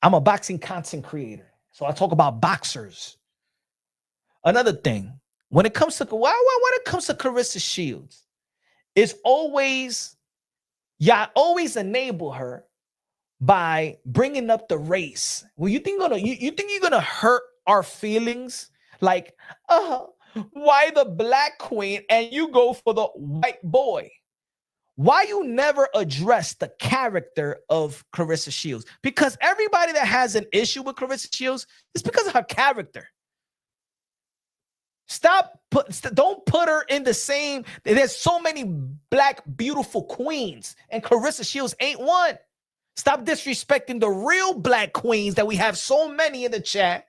I'm a boxing content creator. So I talk about boxers. Another thing, when it comes to Clarissa Shields, it's always y'all always enable her by bringing up the race. Well, you think you're gonna hurt our feelings? Like, why the Black Queen and you go for the white boy? Why you never address the character of Clarissa Shields? Because everybody that has an issue with Clarissa Shields is because of her character. Don't put her in the same. There's so many black beautiful queens, and Clarissa Shields ain't one. Stop disrespecting the real black queens that we have so many in the chat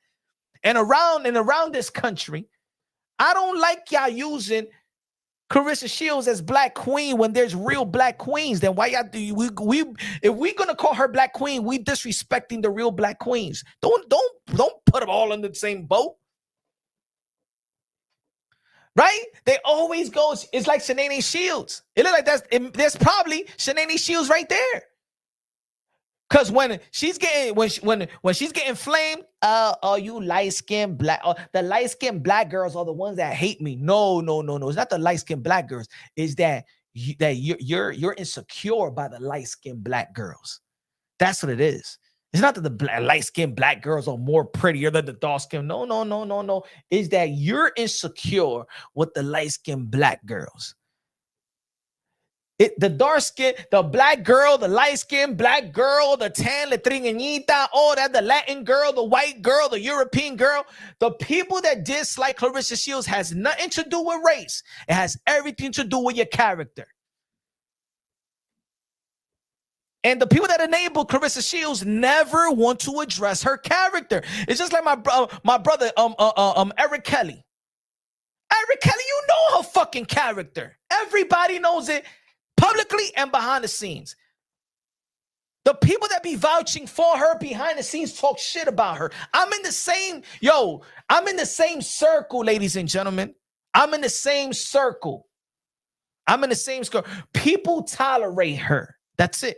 and around this country. I don't like y'all using Clarissa Shields as Black Queen when there's real Black queens. Then why y'all do we if we're gonna call her Black Queen, we disrespecting the real Black queens. Don't put them all in the same boat. Right? They always go, it's like Shanae Shields. It looks like there's probably Shanae Shields right there. Cause when she's getting when she's getting flamed, you light-skinned black, the light-skinned black girls are the ones that hate me. No. It's not the light-skinned black girls. It's that you're insecure by the light-skinned black girls. That's what it is. It's not that the light-skinned black girls are more prettier than the dark-skinned. No. It's that you're insecure with the light-skinned black girls. The dark skin, the black girl, the light skin black girl, the tan, la trigueñita, all that, the Latin girl, the white girl, the European girl, the people that dislike Clarissa Shields has nothing to do with race. It has everything to do with your character. And the people that enable Clarissa Shields never want to address her character. It's just like my brother, Eric Kelly. Eric Kelly, you know her fucking character. Everybody knows it. Publicly and behind the scenes. The people that be vouching for her behind the scenes talk shit about her. I'm in the same circle, ladies and gentlemen. I'm in the same circle. People tolerate her. That's it.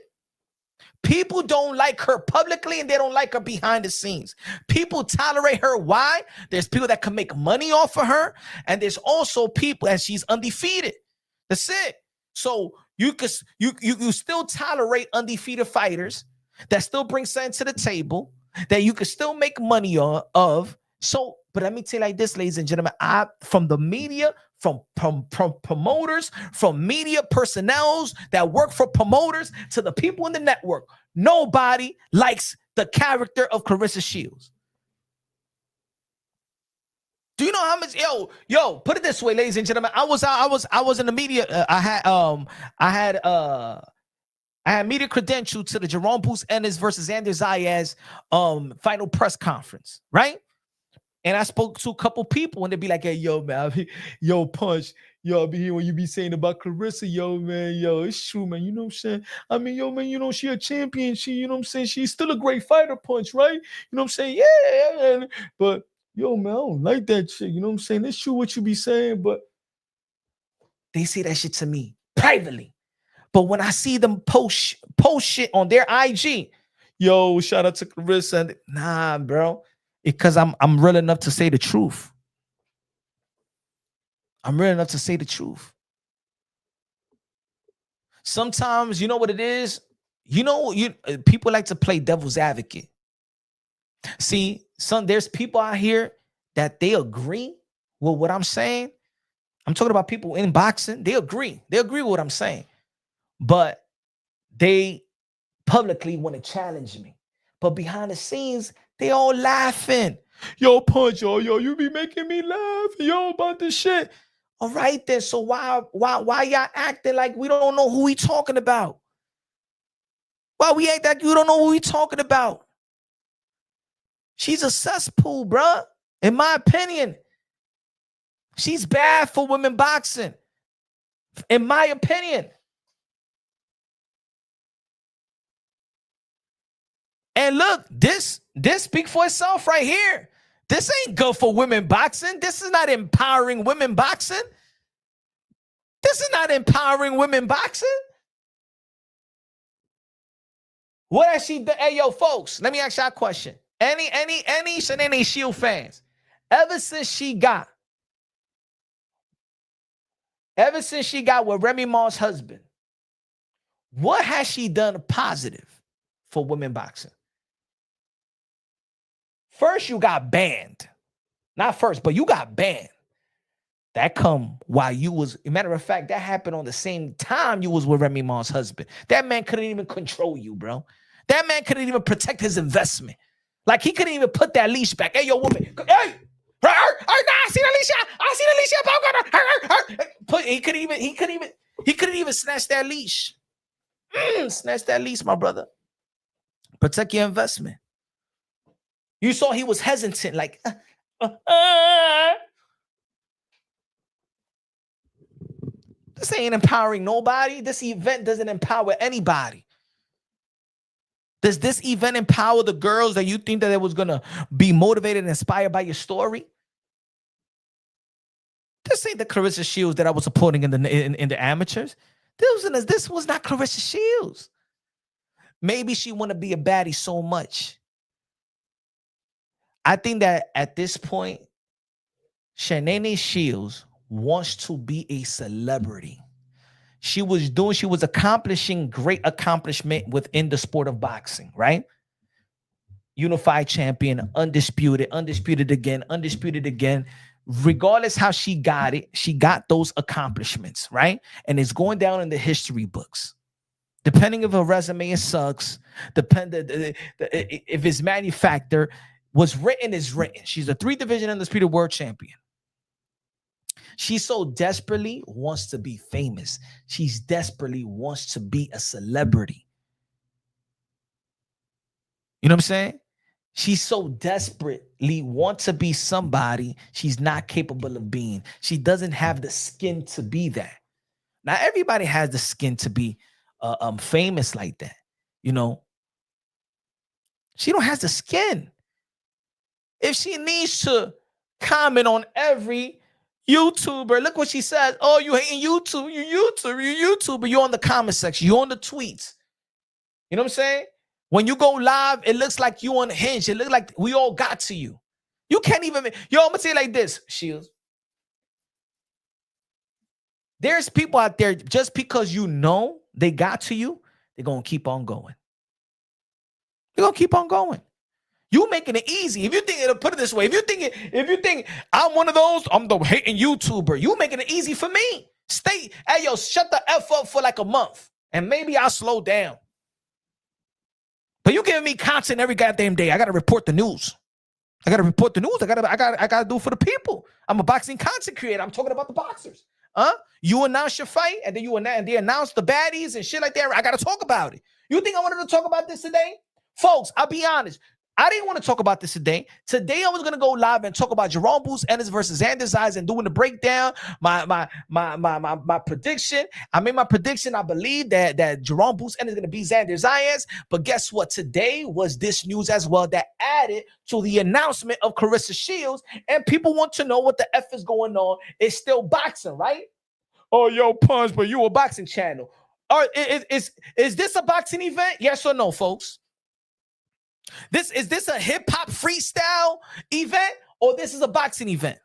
People don't like her publicly and they don't like her behind the scenes. People tolerate her. Why? There's people that can make money off of her. And there's also people, and she's undefeated. That's it. So you still tolerate undefeated fighters that still bring something to the table that you can still make money of. So, but let me tell you like this, ladies and gentlemen, from the media, from promoters, from media personnel that work for promoters to the people in the network, nobody likes the character of Clarissa Shields. Do you know how much? Yo, put it this way, ladies and gentlemen. I was in the media. I had media credential to the Jerome Boots Ennis versus Anders Zayas final press conference, right? And I spoke to a couple people, and they'd be like, "Hey, yo, man, yo, Punch, yo, I be here when you be saying about Clarissa, yo, man, yo, it's true, man. You know what I'm saying? I mean, yo, man, you know she a champion. She, you know what I'm saying? She's still a great fighter, Punch, right? You know what I'm saying? Yeah, but." Yo, man, I don't like that shit. You know what I'm saying? It's true what you be saying, but they say that shit to me privately. But when I see them post shit on their IG, yo, shout out to Clarissa. Nah, bro. Because I'm real enough to say the truth. I'm real enough to say the truth. Sometimes, you know what it is? People like to play devil's advocate. See, there's people out here that they agree with what I'm saying. I'm talking about people in boxing. They agree. They agree with what I'm saying. But they publicly want to challenge me. But behind the scenes, they all laughing. Yo, Punch, yo, you be making me laugh, yo, about this shit. All right, then. So why y'all acting like we don't know who we talking about? Why we act like you don't know who we talking about? She's a cesspool, bruh. In my opinion, she's bad for women boxing. In my opinion. And look, this speaks for itself right here. This ain't good for women boxing. This is not empowering women boxing. This is not empowering women boxing. What has she done? Hey, yo, folks, let me ask y'all a question. Any Shenanigans Shield fans, ever since she got with Remy Ma's husband, what has she done positive for women boxing? First, you got banned. Not first, but you got banned. That come while you was, a matter of fact, that happened on the same time you was with Remy Ma's husband. That man couldn't even control you, bro. That man couldn't even protect his investment. Like, he couldn't even put that leash back. Hey, yo, woman. Hey! I see the leash. He couldn't even snatch that leash. Snatch that leash, my brother. Protect your investment. You saw he was hesitant, like, This ain't empowering nobody. This event doesn't empower anybody. Does this event empower the girls that you think that it was going to be motivated and inspired by your story? This ain't the Clarissa Shields that I was supporting in the amateurs. This was not Clarissa Shields. maybe she want to be a baddie so much. I think that at this point, Clarissa Shields wants to be a celebrity. She was accomplishing great accomplishment within the sport of boxing, right? Unified champion, undisputed again. Regardless how she got it, she got those accomplishments, right? And it's going down in the history books. Depending if her resume it sucks, if it's manufactured, what's written is written. She's a 3-division undisputed world champion. She so desperately wants to be famous. She's desperately wants to be a celebrity. You know what I'm saying? She so desperately wants to be somebody she's not capable of being. She doesn't have the skin to be that. Now, everybody has the skin to be famous like that. You know, she don't have the skin. If she needs to comment on every YouTuber, look what she says. Oh, you hating YouTube, you YouTuber. You're on the comment section. You're on the tweets. You know what I'm saying? When you go live, it looks like you unhinged. It looks like we all got to you. You can't even. Yo, I'm gonna say it like this, Shields. There's people out there, just because you know they got to you, they're gonna keep on going. They're gonna keep on going. You making it easy. If you think it'll put it this way, if you think I'm one of those, I'm the hating YouTuber. You making it easy for me. Hey yo, shut the F up for like a month, and maybe I'll slow down. But you giving me content every goddamn day. I gotta report the news. I gotta do it for the people. I'm a boxing content creator. I'm talking about the boxers. You announce your fight, and then they announce the baddies and shit like that. I gotta talk about it. You think I wanted to talk about this today? Folks, I'll be honest. I didn't want to talk about this today. Today I was gonna go live and talk about Jerome Boots Ennis versus Xander's Eyes and doing the breakdown. My prediction. I made my prediction. I believe that Jerome Boots Ennis is gonna beat Xander's Eyes. But guess what? Today was this news as well that added to the announcement of Clarissa Shields, and people want to know what the F is going on. It's still boxing, right? Oh, yo, Punch, but you a boxing channel. Is this a boxing event? Yes or no, folks? Is this a hip-hop freestyle event, or this is a boxing event?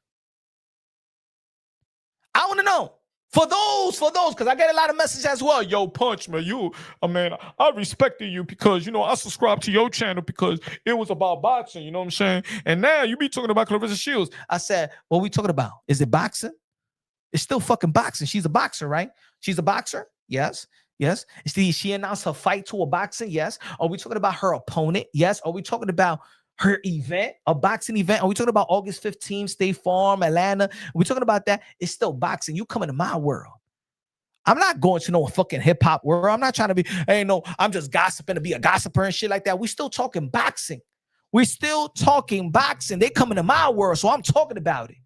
I want to know. For those, because I get a lot of messages as well. Yo, Punch, man, I respected you because, I subscribed to your channel because it was about boxing, you know what I'm saying? And now you be talking about Clarissa Shields. I said, what we talking about? Is it boxing? It's still fucking boxing. She's a boxer, right? She's a boxer? Yes. She announced her fight to a boxing? Yes. Are we talking about her opponent? Yes. Are we talking about her event, a boxing event? Are we talking about August 15th, State Farm, Atlanta? Are we talking about that? It's still boxing. You come into my world. I'm not going to no fucking hip hop world. I'm not trying to be, I'm just gossiping to be a gossiper and shit like that. We still talking boxing. They come into my world, so I'm talking about it.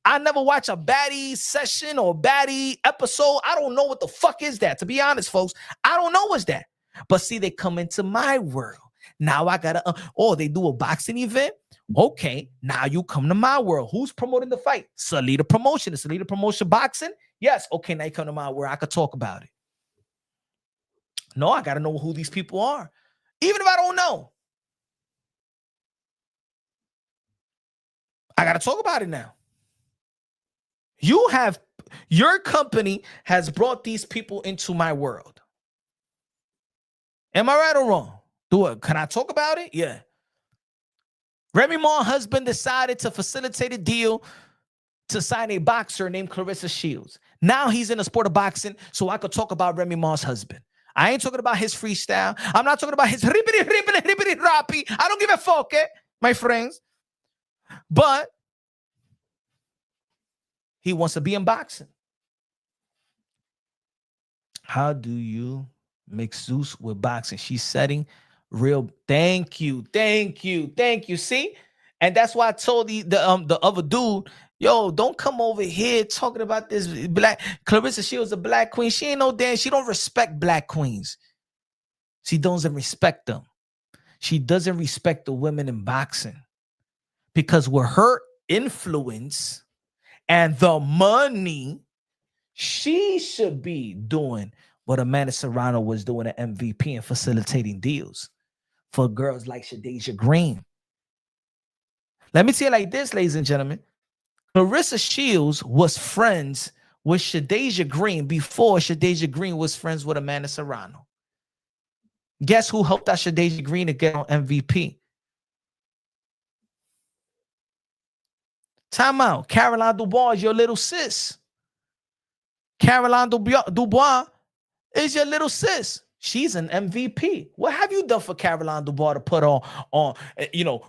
I never watch a baddie session or baddie episode. I don't know what the fuck is that. To be honest, folks, I don't know what's that. But see, they come into my world. Now I gotta, they do a boxing event. Okay, now you come to my world. Who's promoting the fight? Salida Promotion. Is Salida Promotion boxing? Yes. Okay, now you come to my world. I could talk about it. No, I gotta know who these people are. Even if I don't know, I gotta talk about it now. Your company has brought these people into my world. Am I right or wrong? Can I talk about it? Yeah. Remy Ma's husband decided to facilitate a deal to sign a boxer named Clarissa Shields. Now he's in the sport of boxing, so I could talk about Remy Ma's husband. I ain't talking about his freestyle. I'm not talking about his ribbity rappy. I don't give a fuck, my friends. But he wants to be in boxing. How do you mix Zeus with boxing? She's setting real. Thank you. See? And that's why I told the other dude, yo, don't come over here talking about this black. Clarissa Shields, a black queen. She ain't no damn. She don't respect black queens. She doesn't respect them. She doesn't respect the women in boxing. Because with her influence and the money, she should be doing what Amanda Serrano was doing at MVP and facilitating deals for girls like Shadeja Green. Let me tell you like this, ladies and gentlemen. Clarissa Shields was friends with Shadeja Green before Shadeja Green was friends with Amanda Serrano. Guess who helped out Shadeja Green to get on MVP? Time out. Caroline Dubois is your little sis. Caroline Dubois is your little sis. She's an MVP. What have you done for Caroline Dubois to put on,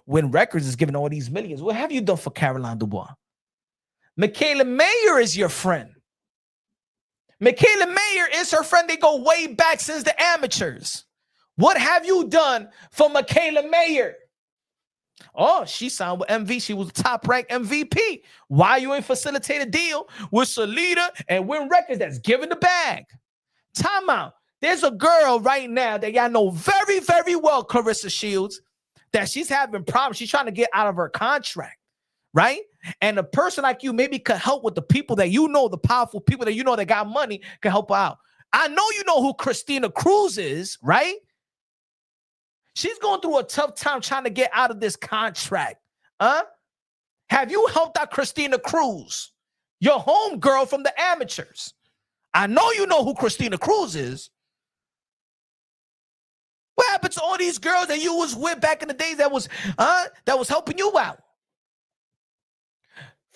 when Records is giving all these millions? What have you done for Caroline Dubois? Michaela Mayer is your friend. Michaela Mayer is her friend. They go way back since the amateurs. What have you done for Michaela Mayer? Oh, she signed with MV. She was a top-ranked MVP. Why you ain't facilitate a deal with Salida and Win Records that's giving the bag? Time out. There's a girl right now that y'all know very, very well, Clarissa Shields, that she's having problems. She's trying to get out of her contract, right? And a person like you maybe could help with the people that you know, the powerful people that you know that got money can help her out. I know you know who Christina Cruz is, right? She's going through a tough time trying to get out of this contract. Have you helped out Christina Cruz, your home girl from the amateurs? I know you know who Christina Cruz is. What happened to all these girls that you was with back in the days that was helping you out?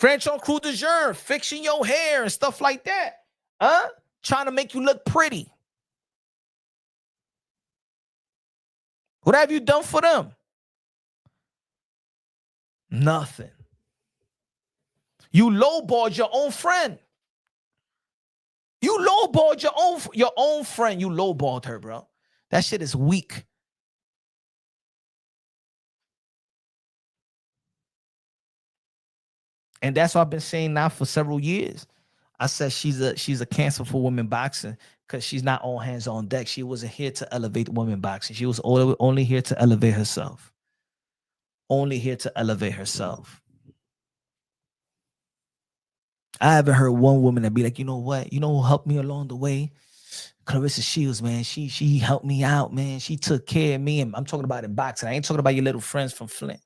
Franchon Cruz de Jour, fixing your hair and stuff like that. Trying to make you look pretty. What have you done for them? Nothing. You lowballed your own friend. You lowballed your own friend. You lowballed her, bro. That shit is weak. And that's what I've been saying now for several years. I said she's a cancer for women boxing because she's not all hands on deck. She wasn't here to elevate women boxing. She was only here to elevate herself. Only here to elevate herself. I haven't heard one woman that be like, you know what? You know who helped me along the way? Clarissa Shields, man. She helped me out, man. She took care of me. And I'm talking about in boxing. I ain't talking about your little friends from Flint.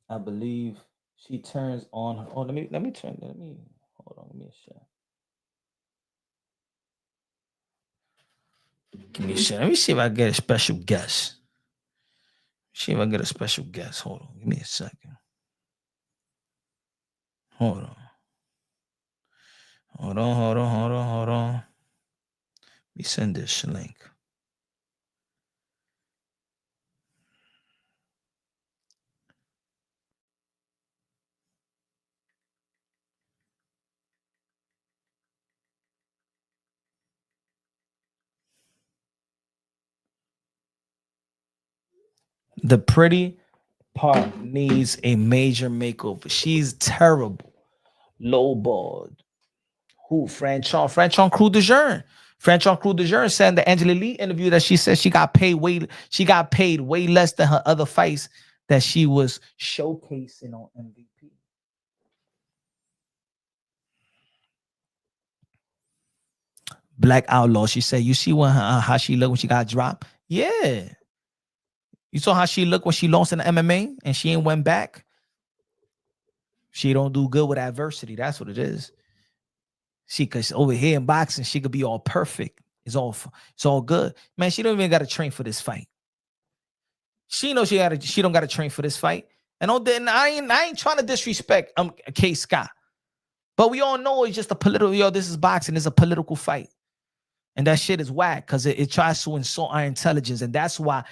I believe she turns on. Oh, let me hold on. Give me a shot. Give me a shot. Let me see if I get a special guest. See if I get a special guest. Hold on. Give me a second. Hold on. Hold on. Let me send this link. The pretty part needs a major makeover. She's terrible. Lowballed. Who? Franchon Cruz de Jour. Franchon Cruz de Jour said in the Angela Lee interview that she said she got paid way less than her other fights that she was showcasing on MVP. Black Outlaw. She said, you see how she looked when she got dropped? Yeah. You saw how she looked when she lost in the MMA and she ain't went back? She don't do good with adversity. That's what it is. Cause over here in boxing, she could be all perfect. It's all good. Man, she don't even got to train for this fight. She knows she don't got to train for this fight. And I ain't trying to disrespect K Scott. But we all know it's just a political, this is boxing, it's a political fight. And that shit is whack because it tries to insult our intelligence. And that's why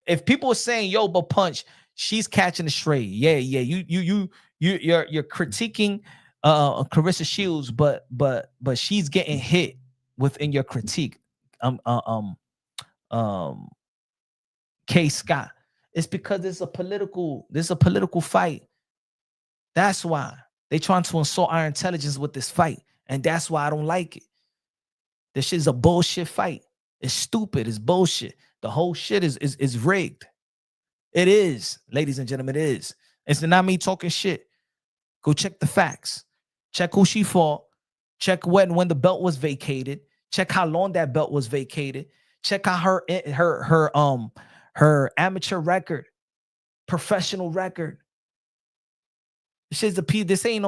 if people are saying, yo, but Punch, she's catching the stray. Yeah. You're critiquing Clarissa Shields, but she's getting hit within your critique. K Scott. It's because there's a political fight. That's why they trying to insult our intelligence with this fight. And that's why I don't like it. This shit is a bullshit fight. It's stupid. It's bullshit. The whole shit is rigged. It is, ladies and gentlemen, it is. It's not me talking shit. Go check the facts. Check who she fought. Check when the belt was vacated. Check how long that belt was vacated. Check out her amateur record, professional record. This ain't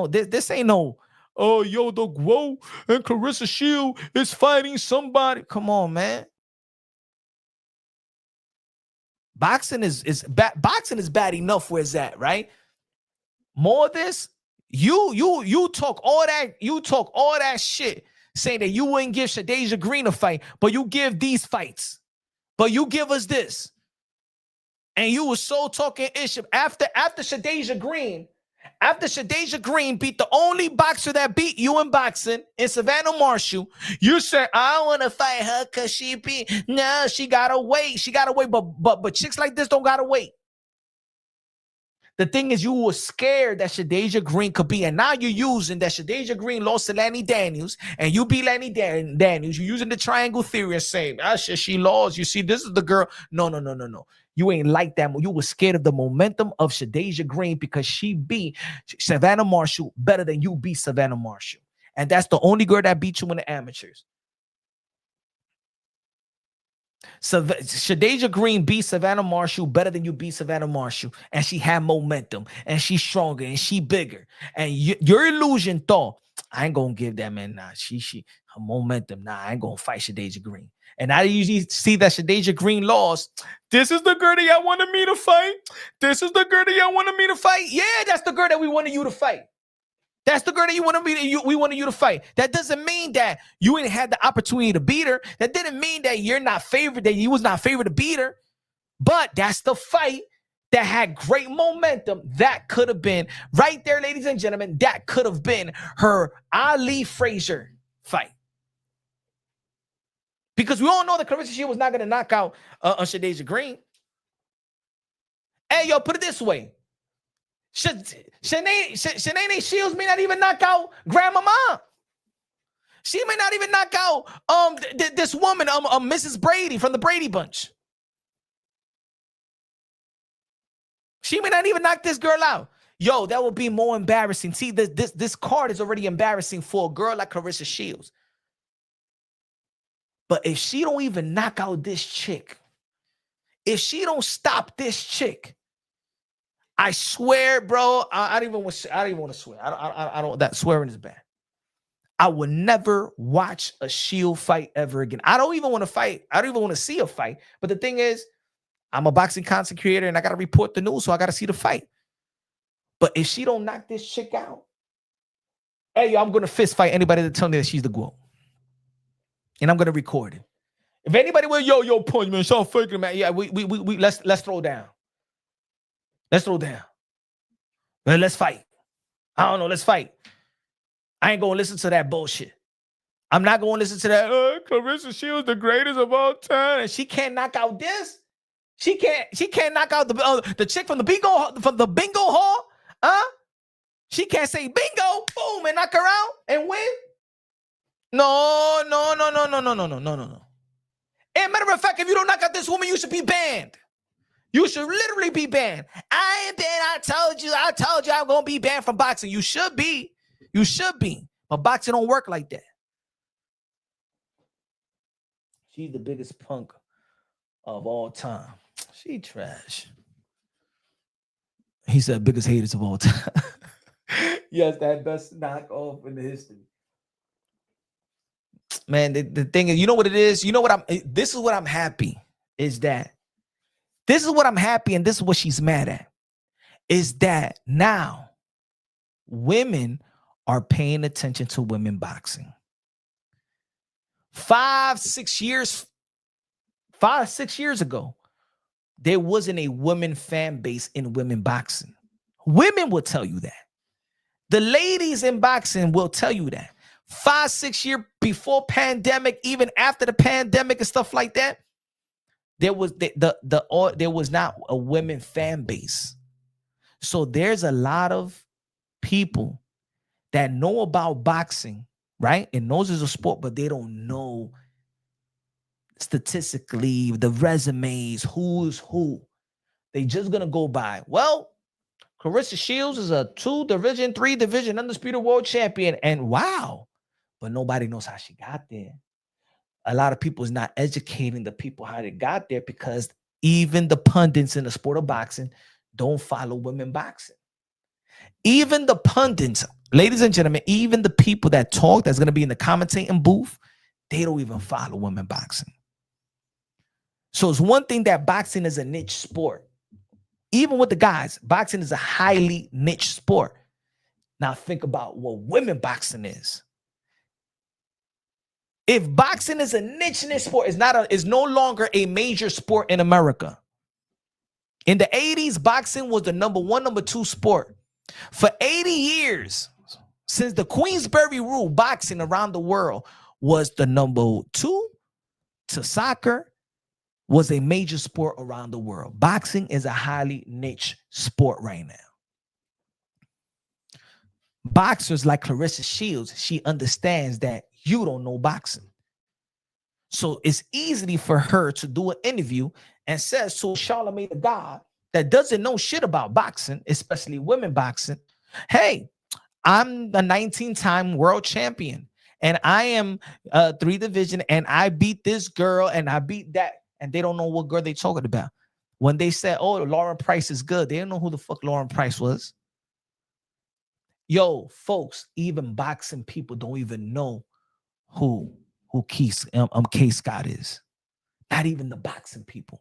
no. Oh, yo, the Whoa and Clarissa Shields is fighting somebody. Come on, man. Boxing is bad enough where it's at, right? More of this, you talk all that shit saying that you wouldn't give Shadeja Green a fight, but you give these fights, but you give us this, and you were so talking issue after Shadeja Green. After Shadeja Green beat the only boxer that beat you in boxing in Savannah Marshall, you said, I don't want to fight her because she gotta wait. But chicks like this don't gotta wait. The thing is, you were scared that Shadeja Green could be, and now you're using that Shadeja Green lost to Lanny Daniels, and you beat Lanny Daniels. You're using the triangle theory and saying, she lost. You see, this is the girl. No. You ain't like that. You were scared of the momentum of Shadeja Green because she beat Savannah Marshall better than you beat Savannah Marshall. And that's the only girl that beat you in the amateurs. So Shadeja Green beat Savannah Marshall better than you beat Savannah Marshall, and she had momentum, and she's stronger, and she bigger. And your illusion thought, I ain't gonna give that man. Nah, she her momentum. Nah, I ain't gonna fight Shadeja Green. And I usually see that Shadeja Green lost. This is the girl that y'all wanted me to fight. This is the girl that y'all wanted me to fight. Yeah, that's the girl that we wanted you to fight. That's the girl that we wanted you to fight. That doesn't mean that you ain't had the opportunity to beat her. That didn't mean that you're not favored, that you was not favored to beat her. But that's the fight that had great momentum. That could have been right there, ladies and gentlemen. That could have been her Ali Frazier fight. Because we all know that Clarissa Shields was not going to knock out Shadeja Green. Hey, yo, put it this way. Shanae Shields may not even knock out Grandmama. She may not even knock out this woman, Mrs. Brady from the Brady Bunch. She may not even knock this girl out. Yo, that would be more embarrassing. See, this card is already embarrassing for a girl like Clarissa Shields. But if she don't even knock out this chick, if she don't stop this chick, I swear, bro, I don't even want to swear. I don't. That swearing is bad. I will never watch a Shield fight ever again. I don't even want to fight. I don't even want to see a fight. But the thing is, I'm a boxing content creator and I got to report the news, so I got to see the fight. But if she don't knock this chick out, hey, yo, I'm going to fist fight anybody that tell me that she's the GOAT. And I'm going to record it. If anybody will, yo, punch, man, so faking, man. Yeah, we let's throw down. Let's throw down. Man, let's fight. I don't know, let's fight. I ain't going to listen to that bullshit. I'm not going to listen to that, Clarissa Shields, the greatest of all time. And she can't knock out this. She can't knock out the chick from the bingo hall. She can't say bingo, boom, and knock her out and win. No. And matter of fact, if you don't knock out this woman, you should be banned. You should literally be banned. I ain't banned. I told you I'm going to be banned from boxing. You should be. But boxing don't work like that. She's the biggest punk of all time. She trash. He said biggest haters of all time. Yes, that best knockoff in the history. Man, the thing is, you know what it is? This is what I'm happy, is that this is what I'm happy, and this is what she's mad at, is that now women are paying attention to women boxing. 5-6 years ago, there wasn't a women fan base in women boxing. Women will tell you that. The ladies in boxing will tell you that. 5-6 years before pandemic, even after the pandemic and stuff like that, there was there was not a women fan base. So there's a lot of people that know about boxing, right? And knows it's a sport, but they don't know statistically the resumes, who's who. They just gonna go by, well, Clarissa Shields is a 2 division, 3 division undisputed world champion. And wow, but nobody knows how she got there. A lot of people is not educating the people how they got there, because even the pundits in the sport of boxing don't follow women boxing. Even the pundits, ladies and gentlemen, even the people that talk that's going to be in the commentating booth, they don't even follow women boxing. So it's one thing that boxing is a niche sport. Even with the guys, boxing is a highly niche sport. Now think about what women boxing is. If boxing is a niche sport, it's no longer a major sport in America. In the 80s, boxing was the number 1, number 2 sport. For 80 years, since the Queensberry rule, boxing around the world was the number 2 to soccer, was a major sport around the world. Boxing is a highly niche sport right now. Boxers like Clarissa Shields, she understands that you don't know boxing. So it's easy for her to do an interview and says to Charlamagne the God that doesn't know shit about boxing, especially women boxing, hey, I'm a 19-time world champion and I am 3 division and I beat this girl and I beat that. And they don't know what girl they talking about. When they said, oh, Lauren Price is good, they don't know who the fuck Lauren Price was. Yo, folks, even boxing people don't even know who Keith Scott is. Not even the boxing people.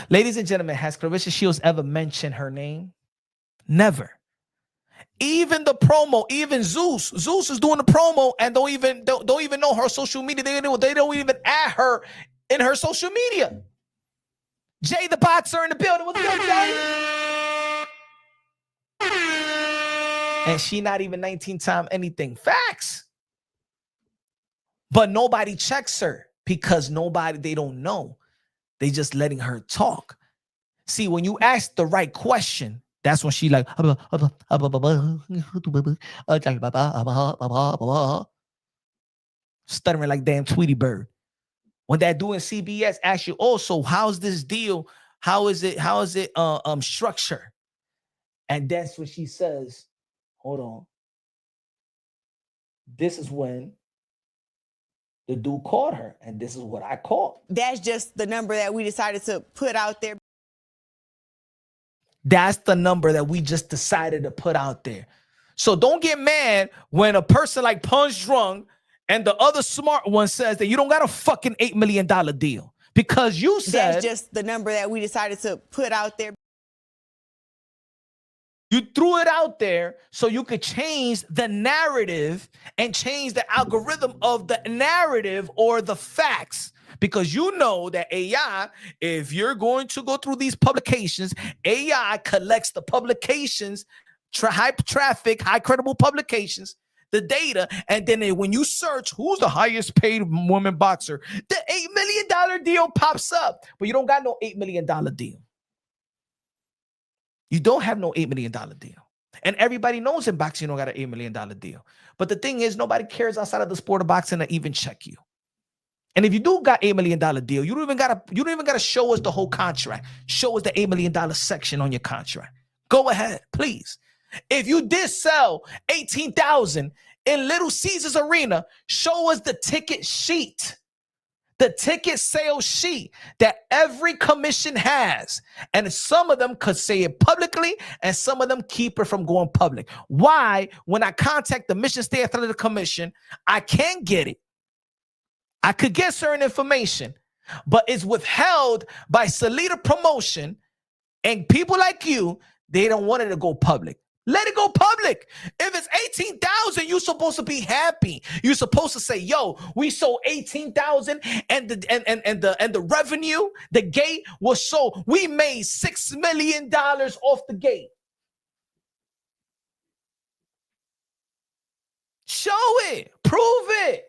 Ladies and gentlemen, has Clarissa Shields ever mentioned her name? Never. Even the promo, even Zeus is doing the promo and don't even know her social media. They don't even add her in her social media. Jay the boxer in the building. What's good, Jay? And she not even 19-time anything. Facts. But nobody checks her because they don't know. They just letting her talk. See, when you ask the right question, that's when she like stuttering like damn Tweety Bird. When that doing CBS asks you also, how's this deal? How is it structured? And that's what she says. Hold on. This is when the dude called her, and this is what I called. That's just the number that we decided to put out there. That's the number that we just decided to put out there. So don't get mad when a person like Punch Drunk and the other smart one says that you don't got a fucking $8 million deal because you said that's just the number that we decided to put out there. You threw it out there so you could change the narrative and change the algorithm of the narrative or the facts. Because you know that AI, if you're going to go through these publications, AI collects the publications, high traffic, high credible publications, the data, and then when you search who's the highest paid woman boxer, the $8 million deal pops up. But you don't got no $8 million deal. You don't have no $8 million deal. And everybody knows in boxing you don't got an $8 million deal. But the thing is, nobody cares outside of the sport of boxing to even check you. And if you do got $8 million deal, you don't even gotta show us the whole contract. Show us the $8 million section on your contract. Go ahead, please. If you did sell 18,000 in Little Caesars Arena, show us the ticket sheet. The ticket sales sheet that every commission has. And some of them could say it publicly and some of them keep it from going public. Why? When I contact the Mission State Athletic Commission, I can't get it. I could get certain information, but it's withheld by Salida Promotion and people like you, they don't want it to go public. Let it go public. If it's 18,000, you're supposed to be happy. You're supposed to say, "Yo, we sold 18,000, and the revenue, the gate was sold. We made $6 million off the gate." Show it, prove it,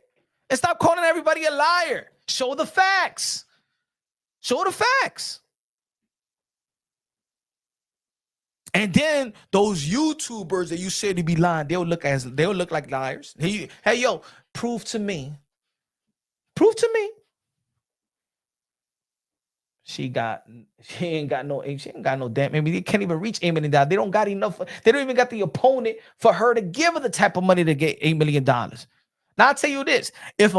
and stop calling everybody a liar. Show the facts. Show the facts. And then those YouTubers that you said to be lying, they'll look like liars. Hey, yo, prove to me. Prove to me. she ain't got no damn. Maybe they can't even reach $8 million. They don't got enough. They don't even got the opponent for her to give her the type of money to get $8 million. Now I'll tell you this: if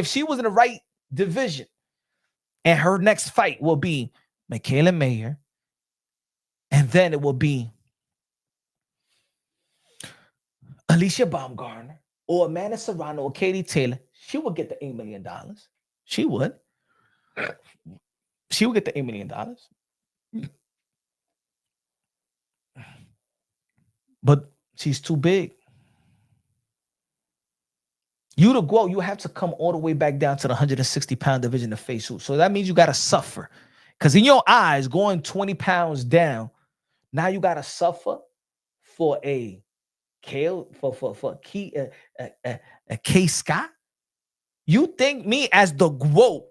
she was in the right division, and her next fight will be Michaela Mayer, and then it will be Alicia Baumgartner or Amanda Serrano or Katie Taylor, she would get the $8 million. She would. She would get the $8 million. But she's too big. You to go, you have to come all the way back down to the 160-pound division to face who. So that means you got to suffer. Because in your eyes, going 20 pounds down, now you got to suffer for a K Scott. You think me as the GOAT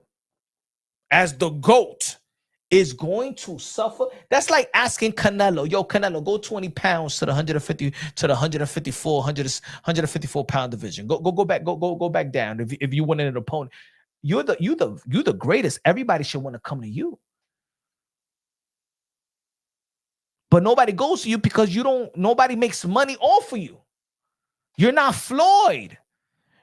is going to suffer? That's like asking Canelo, yo, Canelo, go 20 pounds to the 154 pound division. Go back down. If you want an opponent, you're the greatest. Everybody should want to come to you. But nobody goes to you because nobody makes money off of you. You're not Floyd.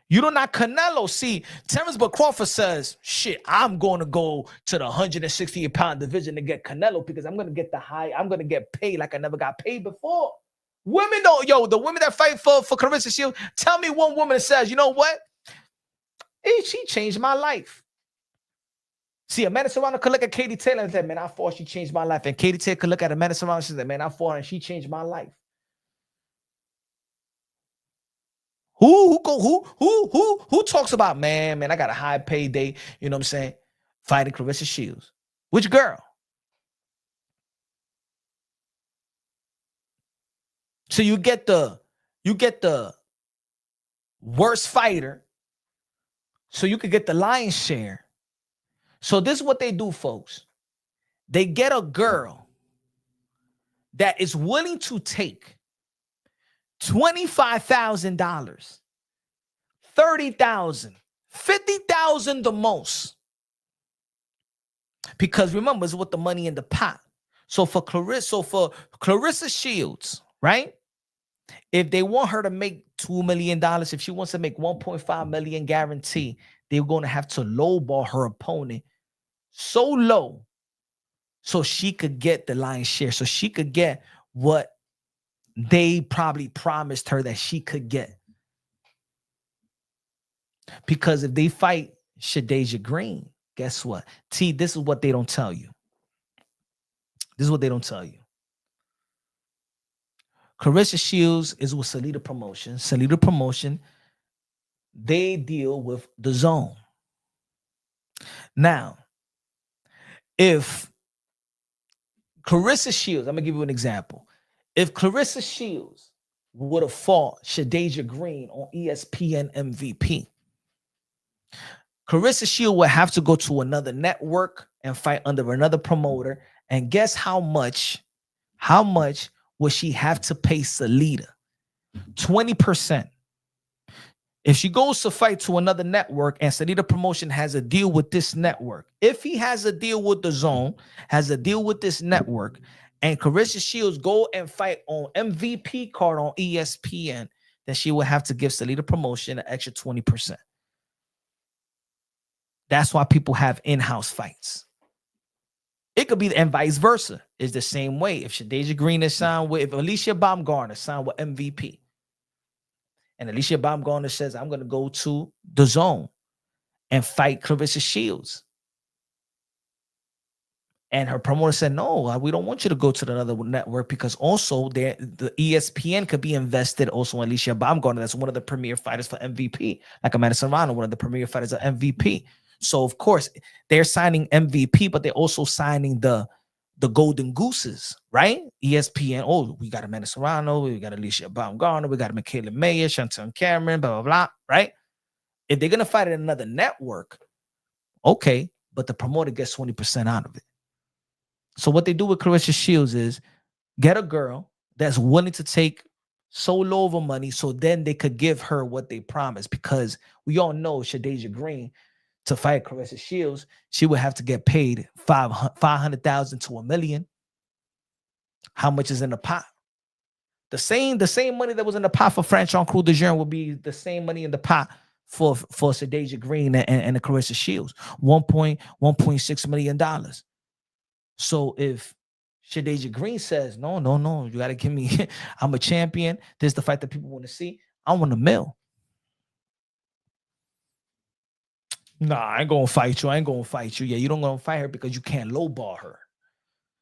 You're not Canelo. See, Terrence Crawford says, shit, I'm going to go to the 160-pound division to get Canelo because I'm going to get paid like I never got paid before. Women don't, the women that fight for Clarissa Shields, tell me one woman that says, you know what? She changed my life. See, Amanda Serrano could look at Katie Taylor and say, man, I fought, she changed my life. And Katie Taylor could look at Amanda Serrano and say, man, I fought and she changed my life. Who talks about, man, I got a high payday, you know what I'm saying, fighting Clarissa Shields? Which girl? So you get the worst fighter, so you could get the lion's share. So this is what they do, folks. They get a girl that is willing to take $25,000, $30,000, $50,000 the most. Because remember, it's with the money in the pot. So for Clarissa Shields, right? If they want her to make $2 million, if she wants to make $1.5 million guarantee, they're going to have to lowball her opponent so low so she could get the lion's share, so she could get what they probably promised her that she could get. Because if they fight Shadeja Green, guess what? This is what they don't tell you. This is what they don't tell you. Clarissa Shields is with Salida Promotion. Salida Promotion, they deal with the zone. Now, if Clarissa Shields, I'm going to give you an example. If Clarissa Shields would have fought Shadeja Green on ESPN MVP, Clarissa Shields would have to go to another network and fight under another promoter. And guess how much would she have to pay Salida? 20%. If she goes to fight to another network and Salida Promotion has a deal with this network, if he has a deal with the zone, has a deal with this network, and Clarissa Shields go and fight on MVP card on ESPN, then she will have to give Salida Promotion an extra 20%. That's why people have in-house fights. It could be, and vice versa. It's the same way. If Shadeja Green is signed with, if Alicia Baumgartner signed with MVP, and Alicia Baumgartner says, I'm going to go to the zone and fight Clarissa Shields. And her promoter said, no, we don't want you to go to another network because also the ESPN could be invested also in Alicia Baumgartner. That's one of the premier fighters for MVP, like Amanda Serrano, one of the premier fighters of MVP. So, of course, they're signing MVP, but they're also signing the Golden Gooses, right? ESPN, oh, we got Amanda Serrano, we got Alicia Baumgartner, we got Michaela Mayer, Chantel Cameron, blah, blah, blah, right? If they're going to fight at another network, okay, but the promoter gets 20% out of it. So what they do with Clarissa Shields is get a girl that's willing to take so low of a money so then they could give her what they promised, because we all know Shadeja Green, to fight Clarissa Shields, she would have to get paid $500,000 to $1 million. How much is in the pot? The same money that was in the pot for Franchon Crew de Jeune will be the same money in the pot for Shadeja Green and the Clarissa Shields. $1.6 million. So if Shadeja Green says, no, you got to give me, I'm a champion. This is the fight that people want to see. I want $1 million. Nah, I ain't going to fight you. Yeah, you don't going to fight her because you can't lowball her.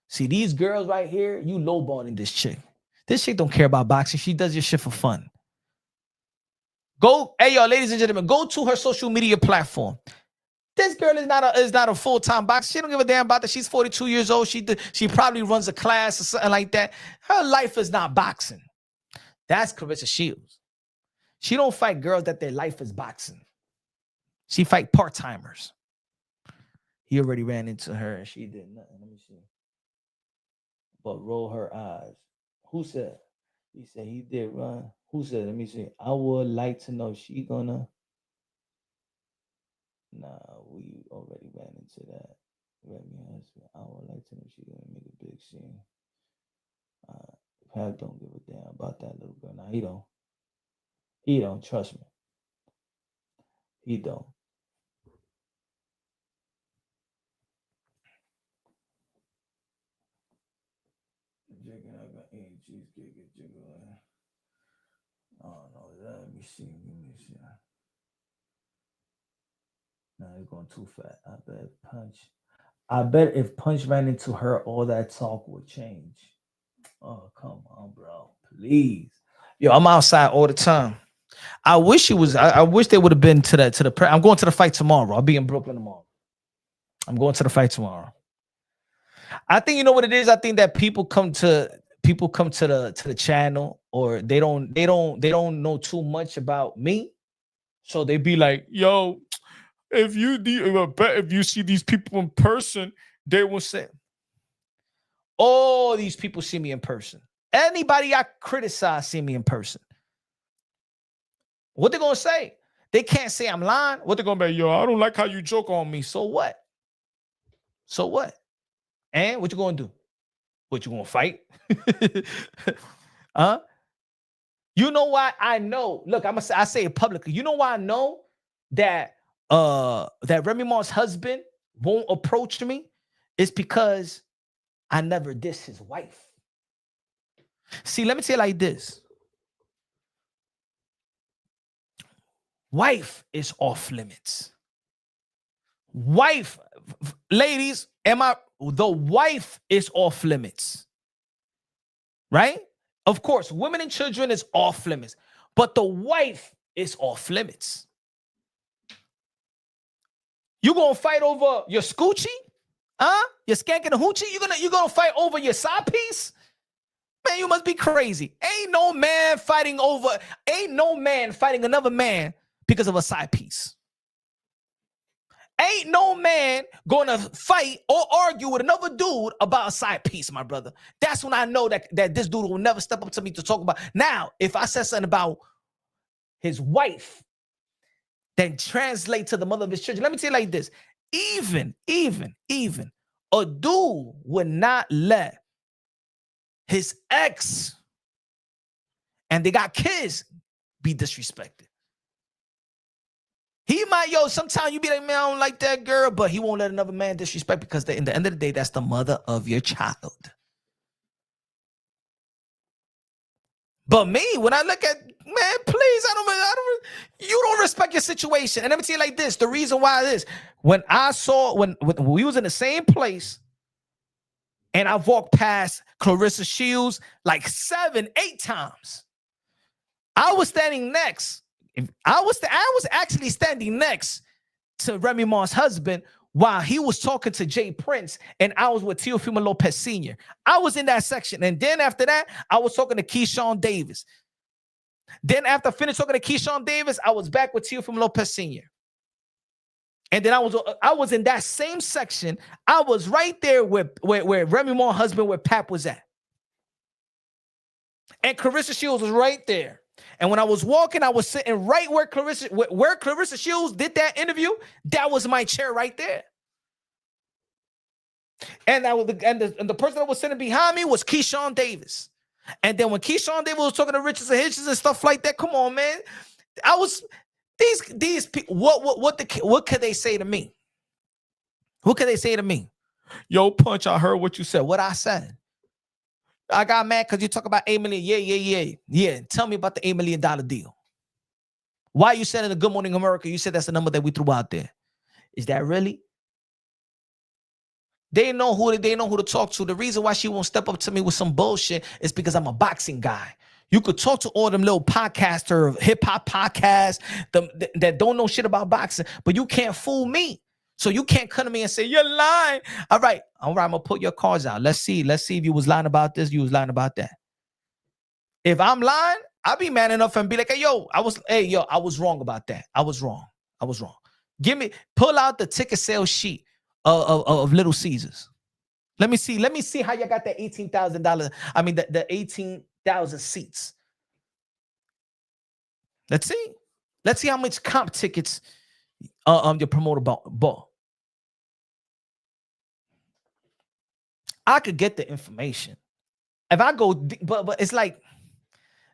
See, these girls right here, you lowballing this chick. This chick don't care about boxing. She does this shit for fun. Go, hey, y'all, ladies and gentlemen, go to her social media platform. This girl is not a full-time boxer. She don't give a damn about that. She's 42 years old. She probably runs a class or something like that. Her life is not boxing. That's Clarissa Shields. She don't fight girls that their life is boxing. She fight part-timers. He already ran into her and she did nothing. Let me see. But roll her eyes. Who said? He said he did run. Who said? Let me see. I would like to know if she gonna. Nah, we already ran into that. I would like to know if she gonna make a big scene. Pat don't give a damn about that little girl. Nah, he don't. He don't, trust me. He don't. Oh no, let me see. Nah, he's going too fat. I bet if Punch ran into her, all that talk would change. Oh, come on, bro. Please. Yo, I'm outside all the time. I wish it was. I wish they would have been to the. I'm going to the fight tomorrow. I'll be in Brooklyn tomorrow. I'm going to the fight tomorrow. I think you know what it is. I think that people come to the channel, or they don't know too much about me, so they be like, "Yo, if you see these people in person, they will say, all these people see me in person. Anybody I criticize see me in person. What they gonna say? They can't say I'm lying. What they gonna be? Yo, I don't like how you joke on me. So what? So what? And what you gonna do? What, you gonna fight? Huh? You know why I know? Look, I say it publicly. You know why I know that Remy Ma's husband won't approach me? It's because I never diss his wife. See, let me tell you like this. Wife is off limits. Wife, ladies, the wife is off limits. Right? Of course, women and children is off limits, but the wife is off limits. You gonna fight over your scoochie? Huh? Your skanking the hoochie? You gonna fight over your side piece? Man, you must be crazy. Ain't no man fighting another man because of a side piece. Ain't no man gonna fight or argue with another dude about a side piece, my brother. That's when I know that this dude will never step up to me to talk about. Now, if I said something about his wife, then translate to the mother of his children. Let me tell you like this. Even a dude would not let his ex, and they got kids, be disrespected. He might, sometimes you be like, man, I don't like that girl, but he won't let another man disrespect, because in the end of the day, that's the mother of your child. But me, when I look at, man, please, you don't respect your situation. And let me tell you like this, the reason why it is, when we was in the same place, and I walked past Clarissa Shields like 7-8 times, I was standing next. I was actually standing next to Remy Ma's husband while he was talking to Jay Prince, and I was with Teofimo Lopez Sr. I was in that section. And then after that, I was talking to Keyshawn Davis. Then after I finished talking to Keyshawn Davis, I was back with Teofimo Lopez Sr. And then I was in that same section. I was right there where Remy Ma's husband, where Pap was at. And Clarissa Shields was right there. And when I was walking, I was sitting right where Clarissa Shields did that interview. That was my chair right there. And the person that was sitting behind me was Keyshawn Davis. And then when Keyshawn Davis was talking to Richards and Hitchens and stuff like that, come on, man. I was these people. What could they say to me? What could they say to me? Yo, Punch, I heard what you said. What I said. I got mad because you talk about $8 million. Yeah. Tell me about the $8 million deal. Why you said in the Good Morning America, you said that's the number that we threw out there. Is that really? They know who to talk to. The reason why she won't step up to me with some bullshit is because I'm a boxing guy. You could talk to all them little podcaster, hip-hop podcasts that don't know shit about boxing, but you can't fool me. So you can't come to me and say, you're lying. All right, I'm going to put your cards out. Let's see if you was lying about this, you was lying about that. If I'm lying, I'll be man enough and be like, I was wrong about that. I was wrong. Pull out the ticket sales sheet of Little Caesars. Let me see how you got that $18,000. I mean, the 18,000 seats. Let's see how much comp tickets your promoter bought. I could get the information. If I go, but it's like,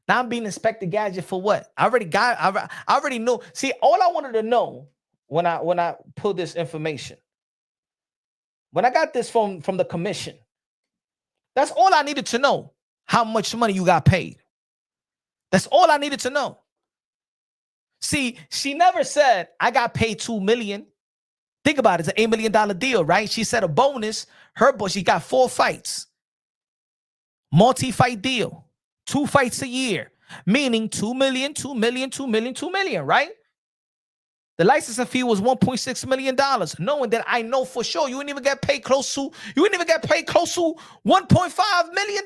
now I'm being Inspector Gadget for what? I already know. See, all I wanted to know when I pulled this information, when I got this from the commission, that's all I needed to know. How much money you got paid. That's all I needed to know. See, she never said I got paid $2 million. Think about it. It's an $8 million deal, right? She said a bonus. She got 4 fights. Multi-fight deal. 2 fights a year. Meaning $2 million, $2 million, $2 million, $2 million, right? The licensing fee was $1.6 million. Knowing that I know for sure you wouldn't even get paid close to $1.5 million.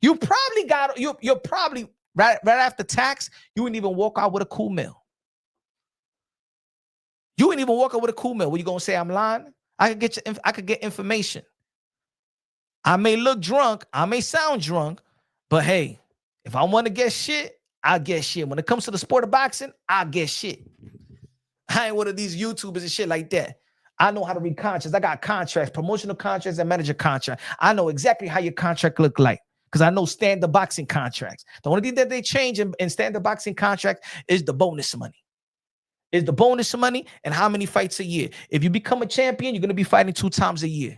You probably got, you're probably right after tax, you wouldn't even walk out with a cool meal. You wouldn't even walk out with a cool meal. What you gonna say? I'm lying? I could get information. I may look drunk, I may sound drunk, but hey, if I want to get shit, I'll get shit. When it comes to the sport of boxing, I'll get shit. I ain't one of these YouTubers and shit like that. I know how to read contracts. I got contracts, promotional contracts, and manager contracts. I know exactly how your contract look like because I know standard boxing contracts. The only thing that they change in standard boxing contract is the bonus money. Is the bonus money and how many fights a year. If you become a champion, you're going to be fighting 2 times a year.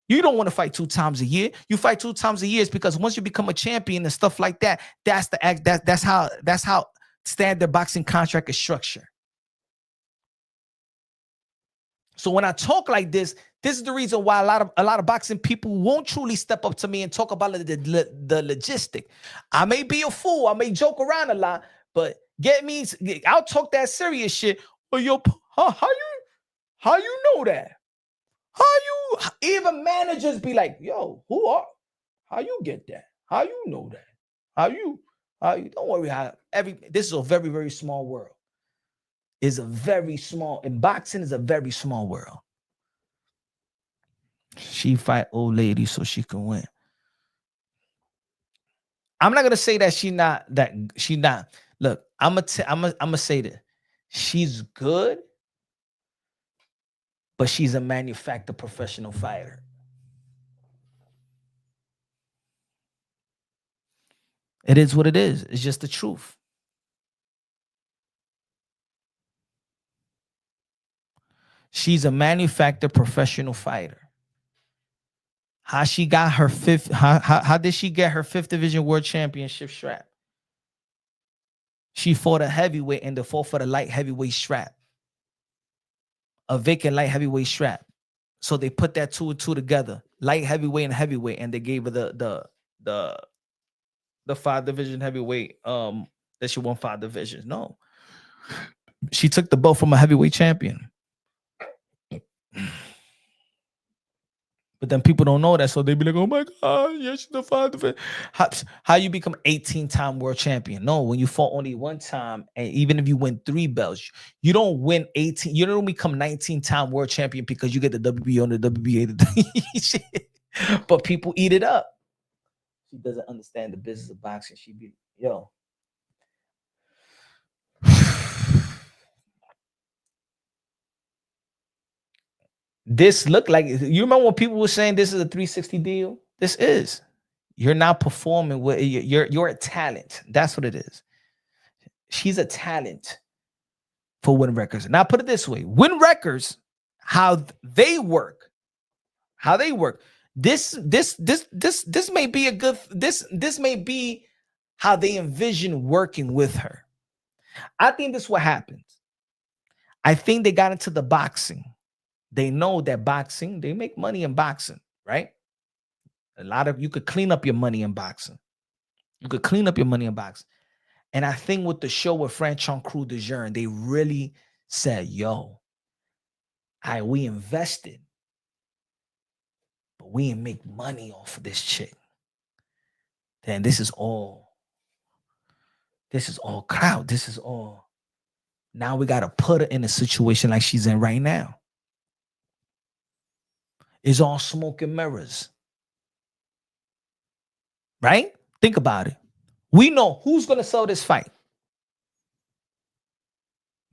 You don't want to fight 2 times a year. You fight 2 times a year because once you become a champion and stuff like that, that's how standard boxing contract is structured. So when I talk like this is the reason why a lot of boxing people won't truly step up to me and talk about the logistic. I may be a fool, I may joke around a lot, but I'll talk that serious shit. Well, how you know that? Even managers be like, yo, how you get that? How you know that? How you don't worry, this is a very, very small world. In boxing is a very small world. She fight old lady so she can win. I'm not gonna say that she not. Look, I'm gonna say that she's good, but she's a manufactured professional fighter. It is what it is. It's just the truth. She's a manufactured professional fighter. How she got her 5th? How did she get her 5th division world championship strap? She fought a heavyweight and fought for the light heavyweight strap. A vacant light heavyweight strap. So they put that 2 and 2 together, light heavyweight and heavyweight, and they gave her the 5 division heavyweight. That she won 5 divisions. No, she took the belt from a heavyweight champion. But then people don't know that, so they be like, "Oh my God, yeah, she's the 5 division." How you become 18-time world champion? No, when you fought only 1 time, and even if you win 3 belts, you don't win 18. You don't become 19-time world champion because you get the WBO and the WBA. But people eat it up. She doesn't understand the business of boxing. She be, yo, This looked like, you remember when people were saying this is a 360 deal? This is. You're not performing with, you're a talent. That's what it is. She's a talent for Win Records. Now put it this way: Win Records, how they work, This may be a good. This may be how they envision working with her. I think this is what happens. I think they got into the boxing. They know that boxing, they make money in boxing, right? A lot of, you could clean up your money in boxing. You could clean up your money in boxing. And I think with the show with Franchon Crew de Jeune, they really said, yo, we invested, but we didn't make money off of this chick. Then this is all crowd. This is all. Now we got to put her in a situation like she's in right now. It's all smoke and mirrors. Right? Think about it. We know who's going to sell this fight.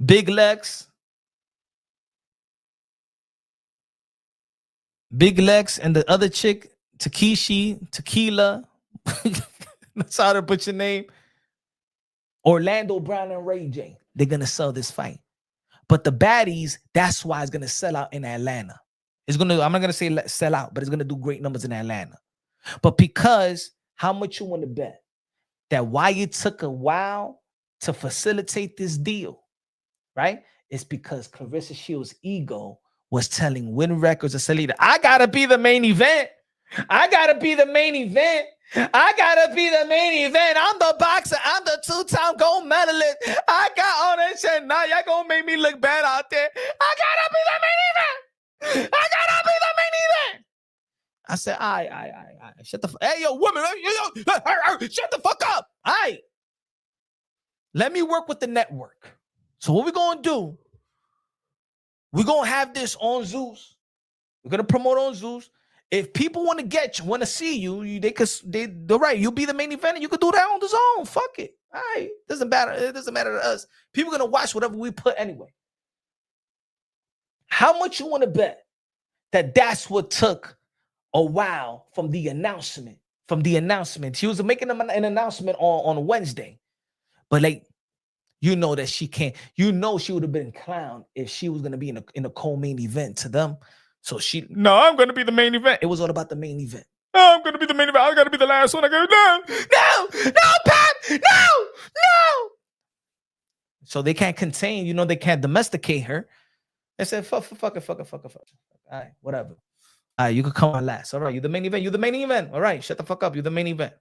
Big Lex. Big Lex and the other chick, Tequila. That's how to put your name. Orlando Brown and Ray J. They're going to sell this fight. But the baddies, that's why it's going to sell out in Atlanta. I'm not going to say sell out, but it's going to do great numbers in Atlanta. But because, how much you want to bet that why it took a while to facilitate this deal, right? It's because Clarissa Shields' ego was telling Win Records and Salida, I got to be the main event. I got to be the main event. I got to be the main event. I'm the boxer. I'm the two-time gold medalist. I got all that shit. Now y'all going to make me look bad out there. I got to be the main event. I got to be the main event. I said, I shut the fuck. Hey, yo, woman, shut the fuck up. All right. Let me work with the network. So what we're going to do, we're going to have this on Zeus. We're going to promote on Zeus. If people want to see you, they're right. You'll be the main event and you can do that on the zone. Fuck it. All right. Doesn't matter. It doesn't matter to us. People are going to watch whatever we put anyway. How much you want to bet that that's what took a while from the announcement? She was making an announcement on Wednesday. But like, you know that she can't. You know she would have been clowned if she was going to be in a co-main event to them. So I'm going to be the main event. It was all about the main event. Oh, I'm going to be the main event. I got to be the last one. I got to no, Pat, no. So they can't contain, they can't domesticate her. They said, fuck it. All right, whatever. All right, you could come on last. All right, you're the main event. All right, shut the fuck up. You're the main event.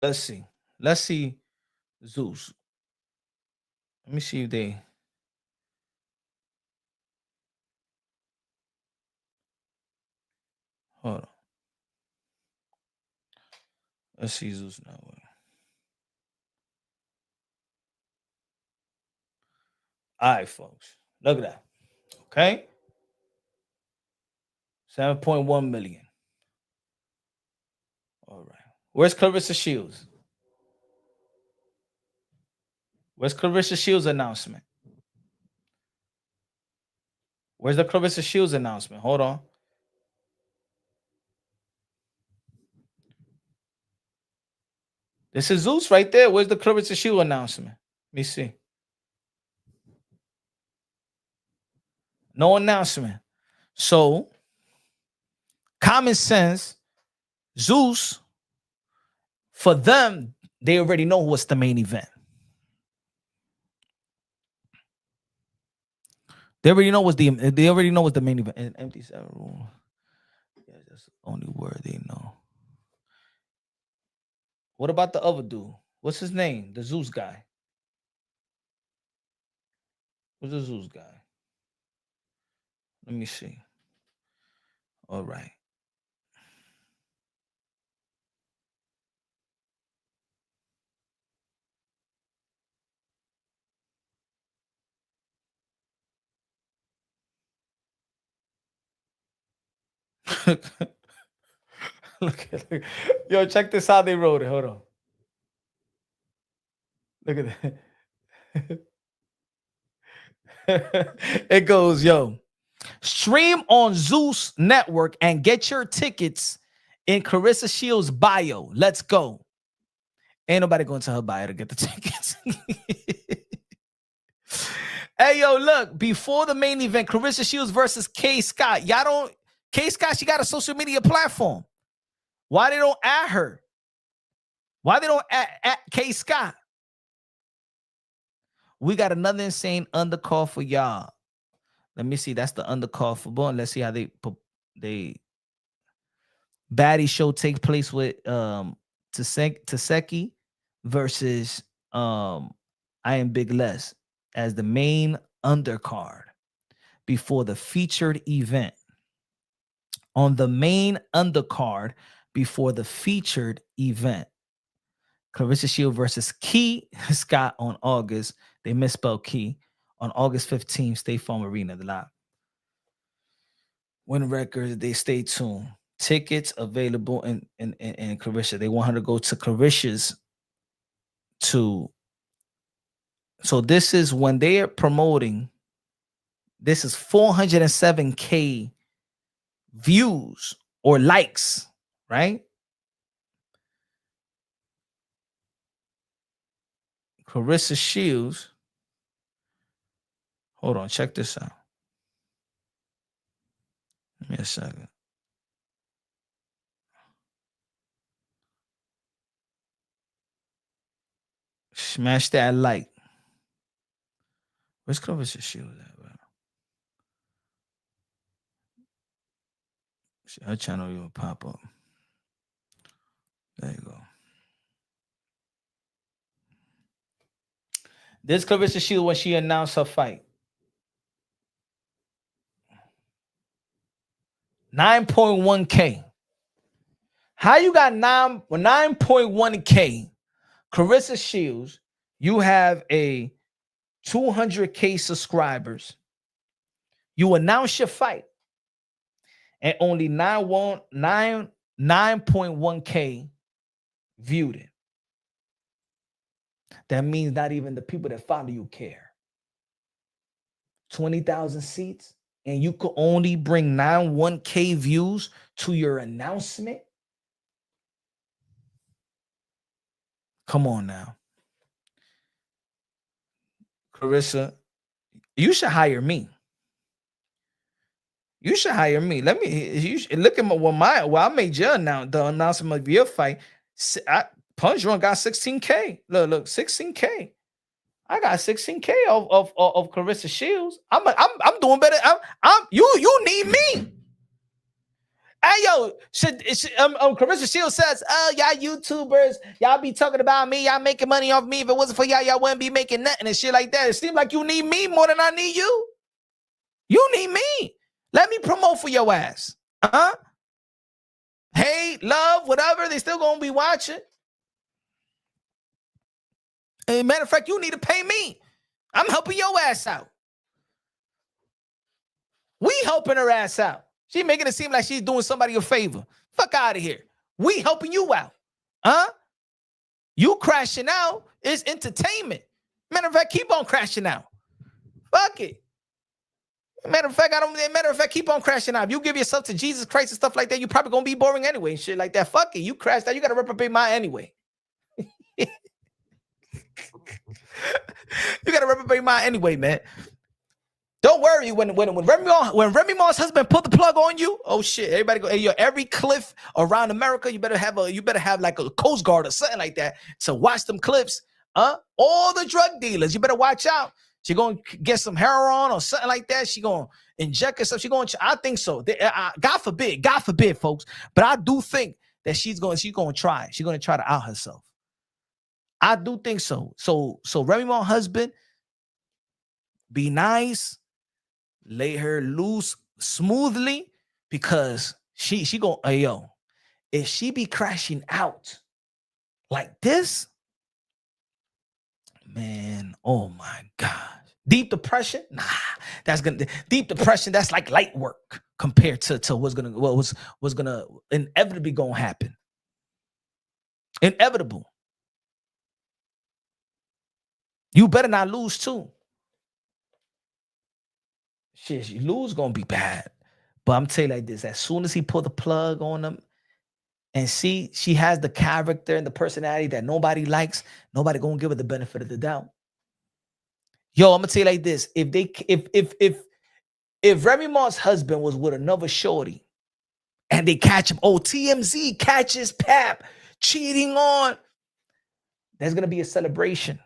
Let's see Zeus. Let me see if they. Hold on. Let's see Zeus Network. All right, folks. Look at that. Okay. 7.1 million. All right. Where's Clarissa Shields? Where's Clarissa Shields' announcement? Where's the Clarissa Shields announcement? Hold on. This is Zeus right there. Where's the Clarissa Shields announcement? Let me see. No announcement. So, common sense, Zeus, for them, they already know what's the main event. They already know what's the main event. An empty set rule. Yeah, that's the only word they know. What about the other dude? What's his name? The Zeus guy. What's the Zeus guy? Let me see. All right. Look. Yo, check this out. They wrote it. Hold on. Look at that. It goes, yo, stream on Zeus Network and get your tickets in Clarissa Shields' bio. Let's go. Ain't nobody going to her bio to get the tickets. Hey, yo, look, before the main event, Clarissa Shields versus K. Scott. Y'all don't, K. Scott, she got a social media platform. Why they don't add her? Why they don't add K. Scott? We got another insane undercard for y'all. Let me see. That's the undercard for Boy. Let's see how they baddie show takes place with Taseki versus I Am Big Les as the main undercard before the featured event. On the main undercard before the featured event, Clarissa Shields versus Key Scott on August. They misspelled Key on August 15th, State Farm Arena. The live. Win records. They stay tuned. Tickets available in Clarissa. They want her to go to Clarissa's to. So this is when they are promoting. This is 407K views or likes, right? Clarissa Shields. Hold on, check this out. Give me a second. Smash that like. Where's Clarissa Shields at, bro? See, her channel will pop up. There you go. This Clarissa Shields when she announced her fight. 9.1K. How you got 9.1K? Clarissa Shields, you have a 200K subscribers. You announce your fight, and only 9.1K viewed it. That means not even the people that follow you care. 20,000 seats, and you could only bring 9.1K views to your announcement. Come on now. Clarissa, you should hire me. You should hire me. Let me look at I made your the announcement of your fight. Punch Drunk got 16K. Look, 16K. I got 16K of Clarissa Shields. I'm doing better. You need me. Hey, yo, Clarissa Shields says, oh, y'all YouTubers, y'all be talking about me, y'all making money off me. If it wasn't for y'all wouldn't be making nothing and shit like that. It seems like you need me more than I need you. You need me. Let me promote for your ass. Hate, love, whatever, they still gonna be watching. As a matter of fact, you need to pay me. I'm helping your ass out. We helping her ass out. She making it seem like she's doing somebody a favor. Fuck out of here. We helping you out. You crashing out is entertainment. Matter of fact, keep on crashing out. Fuck it. Matter of fact, keep on crashing out. If you give yourself to Jesus Christ and stuff like that, you're probably gonna be boring anyway and shit like that. Fuck it. You crashed out. You gotta reprobate mind anyway. You gotta reprobate mind anyway, man. Don't worry when Remy Ma's husband put the plug on you. Oh shit! Everybody go. Hey, yo, every cliff around America, you better have like a Coast Guard or something like that to watch them clips. All the drug dealers, you better watch out. She gonna get some heroin or something like that. She gonna inject herself. I think so. God forbid, folks. But I do think that she's gonna try. She's gonna try to out herself. I do think so. So Remy Ma's husband, be nice. Lay her loose smoothly because she gonna, hey, yo, if she be crashing out like this, man, oh my gosh. Deep depression? Nah, deep depression, that's like light work compared to what's gonna inevitably gonna happen. Inevitable. You better not lose too. Shit, you lose gonna be bad. But I'm telling you like this: as soon as he pulled the plug on them, and she has the character and the personality that nobody likes, nobody gonna give her the benefit of the doubt. Yo, I'm gonna tell you like this: if Remy Ma's husband was with another shorty, and they catch him, TMZ catches Pap cheating on, there's gonna be a celebration.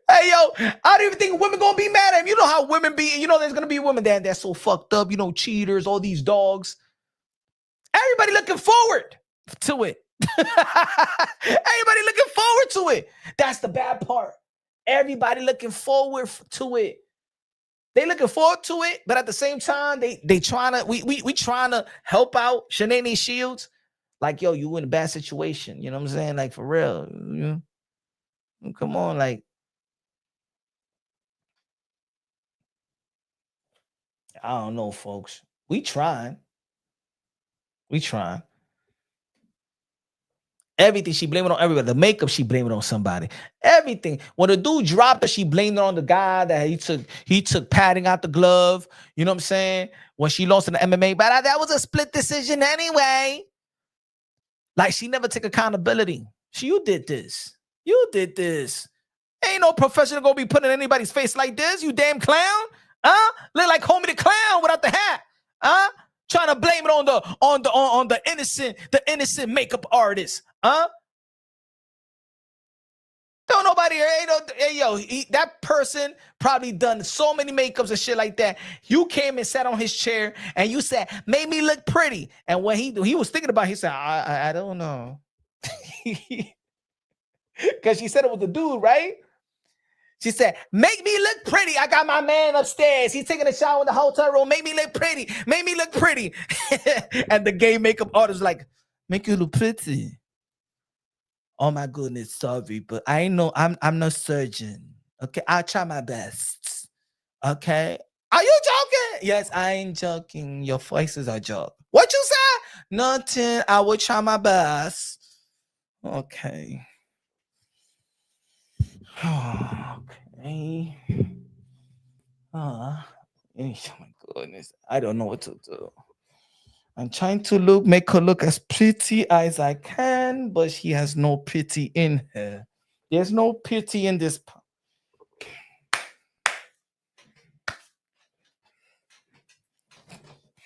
Hey, yo, I don't even think women gonna be mad at him. You know how women be, there's gonna be women that's so fucked up, cheaters, all these dogs. Everybody looking forward to it. Everybody looking forward to it. That's the bad part. Everybody looking forward to it. They looking forward to it, but at the same time, they trying to, we trying to help out Clarissa Shields. Like, yo, you in a bad situation. You know what I'm saying? Like, for real. Come on, like. I don't know, folks. We trying. Everything she blamed it on everybody. The makeup, she blamed it on somebody. Everything. When the dude dropped her, she blamed it on the guy that he took padding out the glove. You know what I'm saying? When she lost in the MMA, but that was a split decision anyway. Like, she never took accountability. You did this. Ain't no professional gonna be putting in anybody's face like this, you damn clown. Look like Homie the Clown without the hat. Trying to blame it on the innocent makeup artist. Don't nobody, that person probably done so many makeups and shit like that. You came and sat on his chair and you said, made me look pretty. And when he was thinking about it, he said, I don't know. Because she said it was the dude, right? She said, make me look pretty. I got my man upstairs. He's taking a shower in the hotel room. Make me look pretty. And the gay makeup artist like, make you look pretty. Oh my goodness, sorry, but I know I'm no surgeon. Okay, I'll try my best. Okay. Are you joking? Yes, I ain't joking. Your voices are joke. What you say? Nothing. I will try my best. Okay. Okay. Oh my goodness. I don't know what to do. I'm trying to make her look as pretty as I can, but she has no pity in her. There's no pity in this.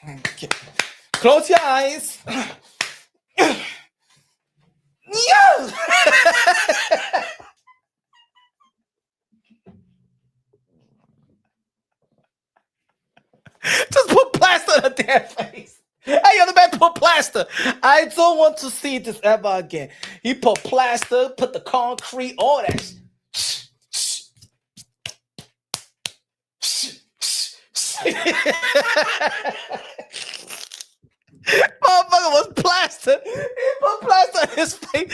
Okay. Close your eyes. Yes! Just put plaster on her damn face. Hey, yo, the man put plaster. I don't want to see this ever again. He put plaster, put the concrete, all that. Motherfucker was plaster. He put plaster on his face.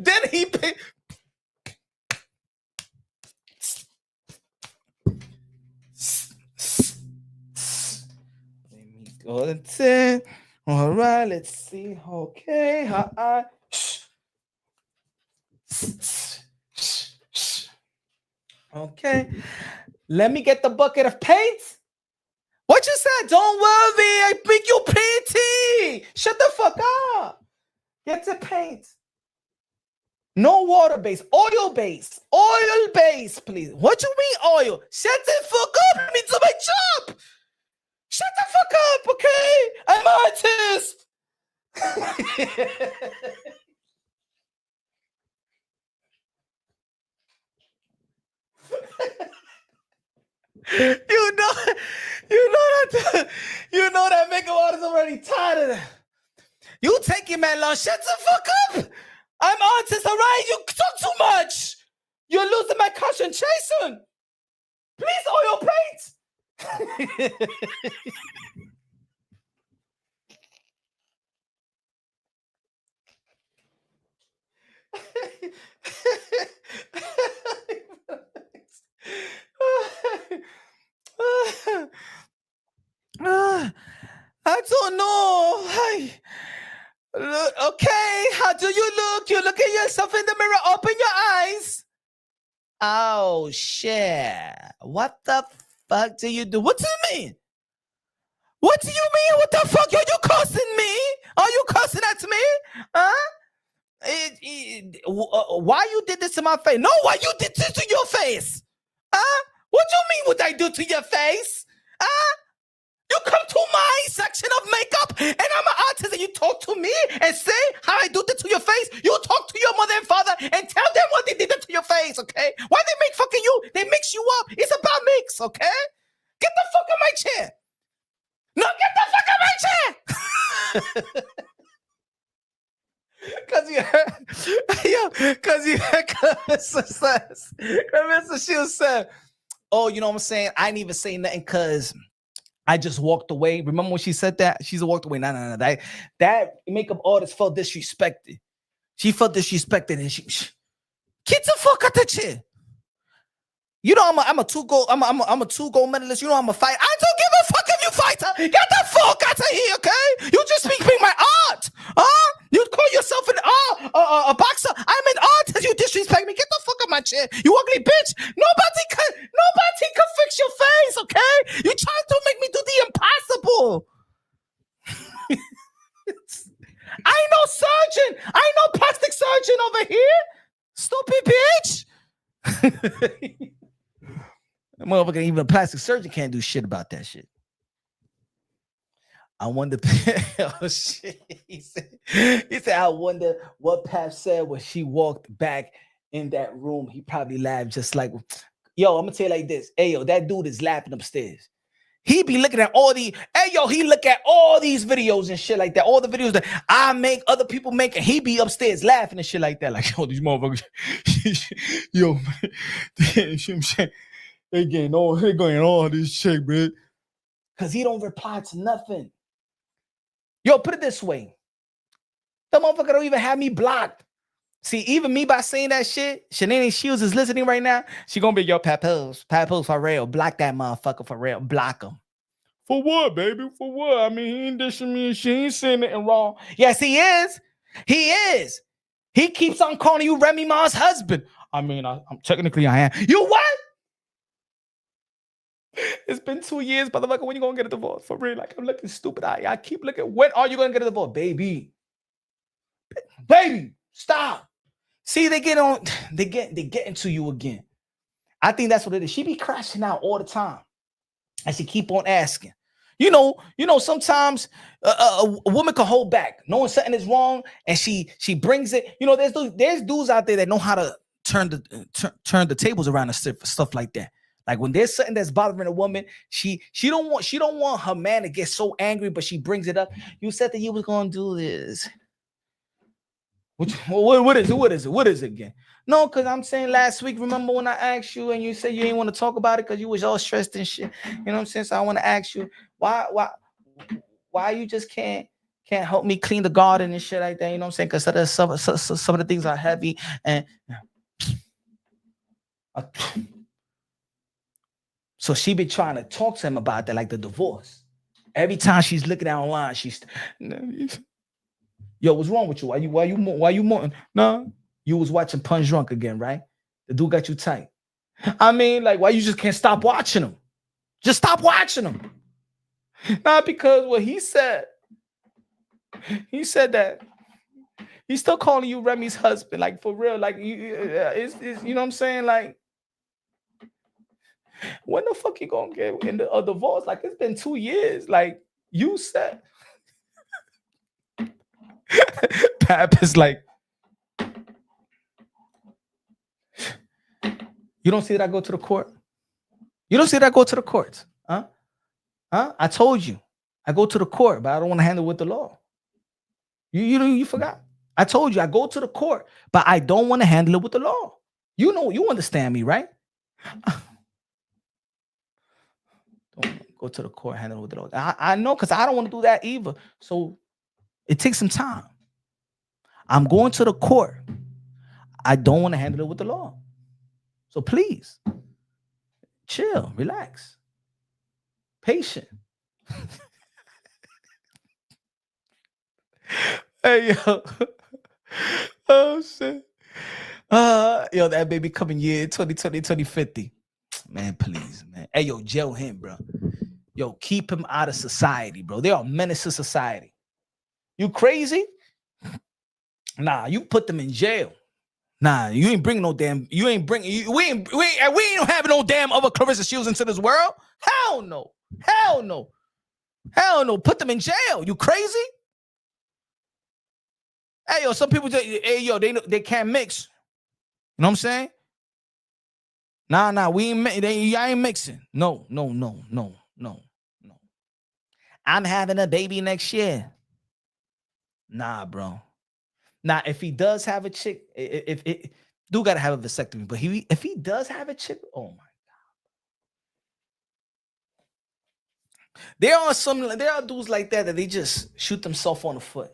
Then he picked. Go to 10. All right, let's see. Okay. Okay. Let me get the bucket of paint. What you said? Don't worry. I think you pretty. Shut the fuck up. Get the paint. No water base. Oil base. Oil base, please. What you mean oil? Shut the fuck up. Let me do my job. Shut the fuck up, okay? I'm an artist. you know that makeup artist already tired of that. You taking man long. Shut the fuck up. I'm artist, all right? You talk too much. You're losing my concentration. Please, oil paint. I don't know. Okay, how do you look? look at yourself in the mirror. Open your eyes. Oh shit! What the fuck do you do? What do you mean? What do you mean? What the fuck? Yo, you cussing me? Are you cussing at me? Huh? Why you did this to my face? No, why you did this to your face? Huh? What you mean what I do to your face? Huh? You come to my section of makeup and I'm an artist and you talk to me and say how I do this to your face. You talk to your mother and father and tell them what they did to your face, okay? Why they make fucking you? They mix you up. It's about mix, okay? Get the fuck out my chair. No, get the fuck out my chair. Cause you heard Clarissa Shields said, oh, you know what I'm saying? I didn't even say nothing because I just walked away. Remember when she said that? She's walked away. No. That makeup artist felt disrespected. She felt disrespected and she get the fuck out the chair. You know I'm a two-goal medalist. You know I'm a fighter. I don't give a fuck if you fighter. Get the fuck out of here, okay? You just speak my art. Huh? You call yourself a boxer. I'm an artist. You disrespect me. Get the fuck out my chair. You ugly bitch. Nobody can fix your face, okay? You trying to make me do the impossible. I know surgeon. I know plastic surgeon over here. Stupid bitch. Motherfucker, even a plastic surgeon can't do shit about that shit. I wonder. Oh shit! He said, I wonder what Pap said when she walked back in that room. He probably laughed just like, yo. I'm gonna tell you like this. Hey yo, that dude is laughing upstairs. He be looking at all the. Hey yo, he look at all these videos and shit like that. All the videos that I make, other people make, and he be upstairs laughing and shit like that. Like yo, these motherfuckers. Yo, man. They going all this shit, bro. Cause he don't reply to nothing. Yo, put it this way. The motherfucker don't even have me blocked. See, even me by saying that shit, Clarissa Shields is listening right now. She gonna be, yo, Papoose for real. Block that motherfucker for real. Block him. For what, baby? For what? I mean, he ain't dishing me and she ain't saying nothing wrong. Yes, he is. He is. He keeps on calling you Remy Ma's husband. I mean, I'm technically I am. You what? It's been 2 years, motherfucker. When you gonna get a divorce? For real, like I'm looking stupid. I keep looking. When are you gonna get a divorce, baby? Baby, stop. See, they get into you again. I think that's what it is. She be crashing out all the time, and she keep on asking. You know. Sometimes a woman can hold back, knowing something is wrong, and she brings it. You know, there's dudes out there that know how to turn the tables around and stuff like that. Like when there's something that's bothering a woman, she don't want her man to get so angry, but she brings it up. You said that you was gonna do this. What is it? What is it again? No, because I'm saying last week, remember when I asked you and you said you didn't want to talk about it because you was all stressed and shit. You know what I'm saying? So I want to ask you why you just can't help me clean the garden and shit like that. You know what I'm saying? Because some of the things are heavy and. So she be trying to talk to him about that, like the divorce. Every time she's looking at online, she's, yo, what's wrong with you? Why you mourning? No, you was watching Punch Drunk again, right? The dude got you tight. I mean, like, why you just can't stop watching him? Just stop watching him. Not because what he said that he's still calling you Remy's husband, like for real, like it's you know what I'm saying, like. When the fuck you gonna get in a divorce? Like it's been 2 years. Like you said, Pap is like, you don't see that I go to the court. You don't see that I go to the courts, huh? I told you I go to the court, but I don't want to handle it with the law. You forgot. I told you I go to the court, but I don't want to handle it with the law. You know, you understand me, right? Go to the court, handle it with the law. I know, because I don't want to do that either. So it takes some time. I'm going to the court. I don't want to handle it with the law. So please, chill, relax, patient. Hey, yo. Oh shit. Yo, that baby coming year 2020, 2050. Man, please, man. Hey, yo, jail him, bro. Yo, keep him out of society, bro. They are a menace to society. You crazy? Nah, you put them in jail. Nah, you ain't bringing no damn. You ain't bringing. We ain't having no damn other Clarissa Shields into this world. Hell no. Hell no. Hell no. Put them in jail. You crazy? Hey yo, some people say, hey yo, they can't mix. You know what I'm saying? Nah, we ain't. I ain't mixing. No. I'm having a baby next year. Nah, bro. Now, if he does have a chick, if do gotta have a vasectomy, but if he does have a chick, oh my, there are dudes like that they just shoot themselves on the foot.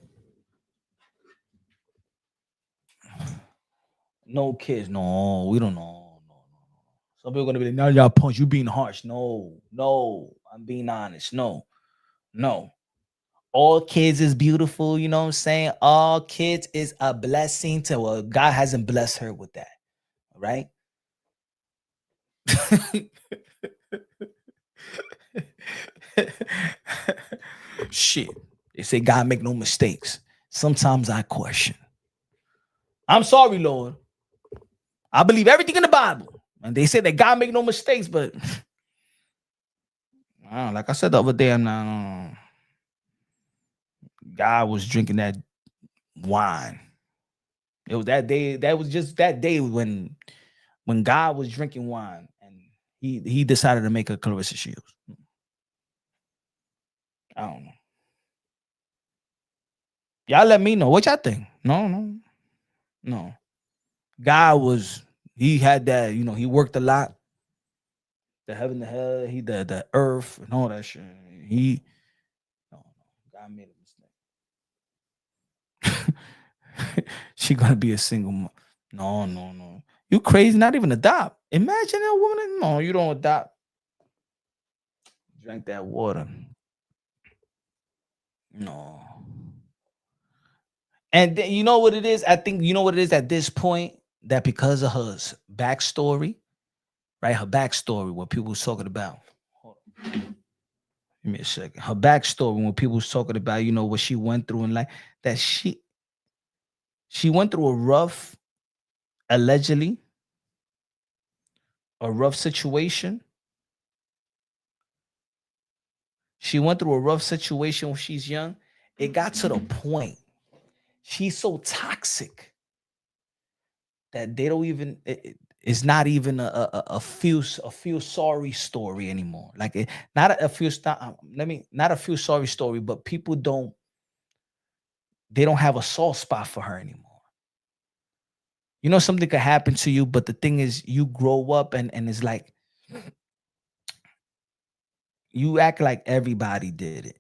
No kids, no, we don't know. No. Some people are gonna be like, now y'all punch, you being harsh. No, I'm being honest. No. All kids is beautiful, you know what I'm saying? All kids is a blessing to God hasn't blessed her with that. Right? Shit. They say God make no mistakes. Sometimes I question. I'm sorry, Lord. I believe everything in the Bible. And they say that God make no mistakes, but like I said the other day, I'm not. God was drinking that wine. It was that day. That was just that day when God was drinking wine and he decided to make a Clarissa Shields. I don't know. Y'all let me know what y'all think. No. He had that, he worked a lot. The heaven, the hell, the earth and all that shit. God made a mistake. She gonna be a single mom. No. You crazy? Not even adopt. Imagine a woman. No, you don't adopt. Drink that water. No. And then, you know what it is? I think you know what it is at this point, that because of her backstory, right? Her backstory, what people was talking about. Hold on. Give me a second. Her backstory, when people was talking about, what she went through in life, that she went through allegedly, a rough situation. She went through a rough situation when she's young. It got to the point. She's so toxic that they don't even. It's not even a feel sorry story anymore. Like not a feel. Not a feel sorry story, but people don't. They don't have a soft spot for her anymore. Something could happen to you, but the thing is, you grow up and it's like you act like everybody did it.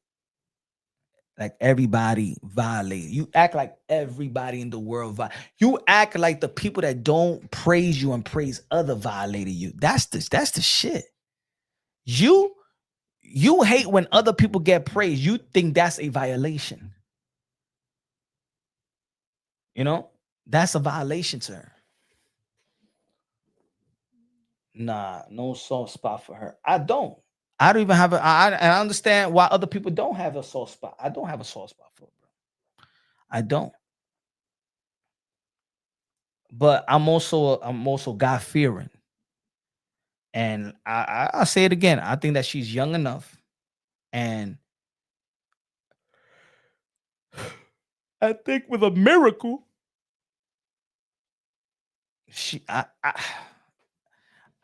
Like everybody violated. You act like everybody in the world you act like the people that don't praise you and praise other violated you. That's the shit. You hate when other people get praised. You think that's a violation. That's a violation to her. Nah, no soft spot for her. I don't even have I understand why other people don't have a soft spot. I don't have a soft spot for her, bro. I don't. But I'm also God fearing. And I say it again. I think that she's young enough, and I think with a miracle, I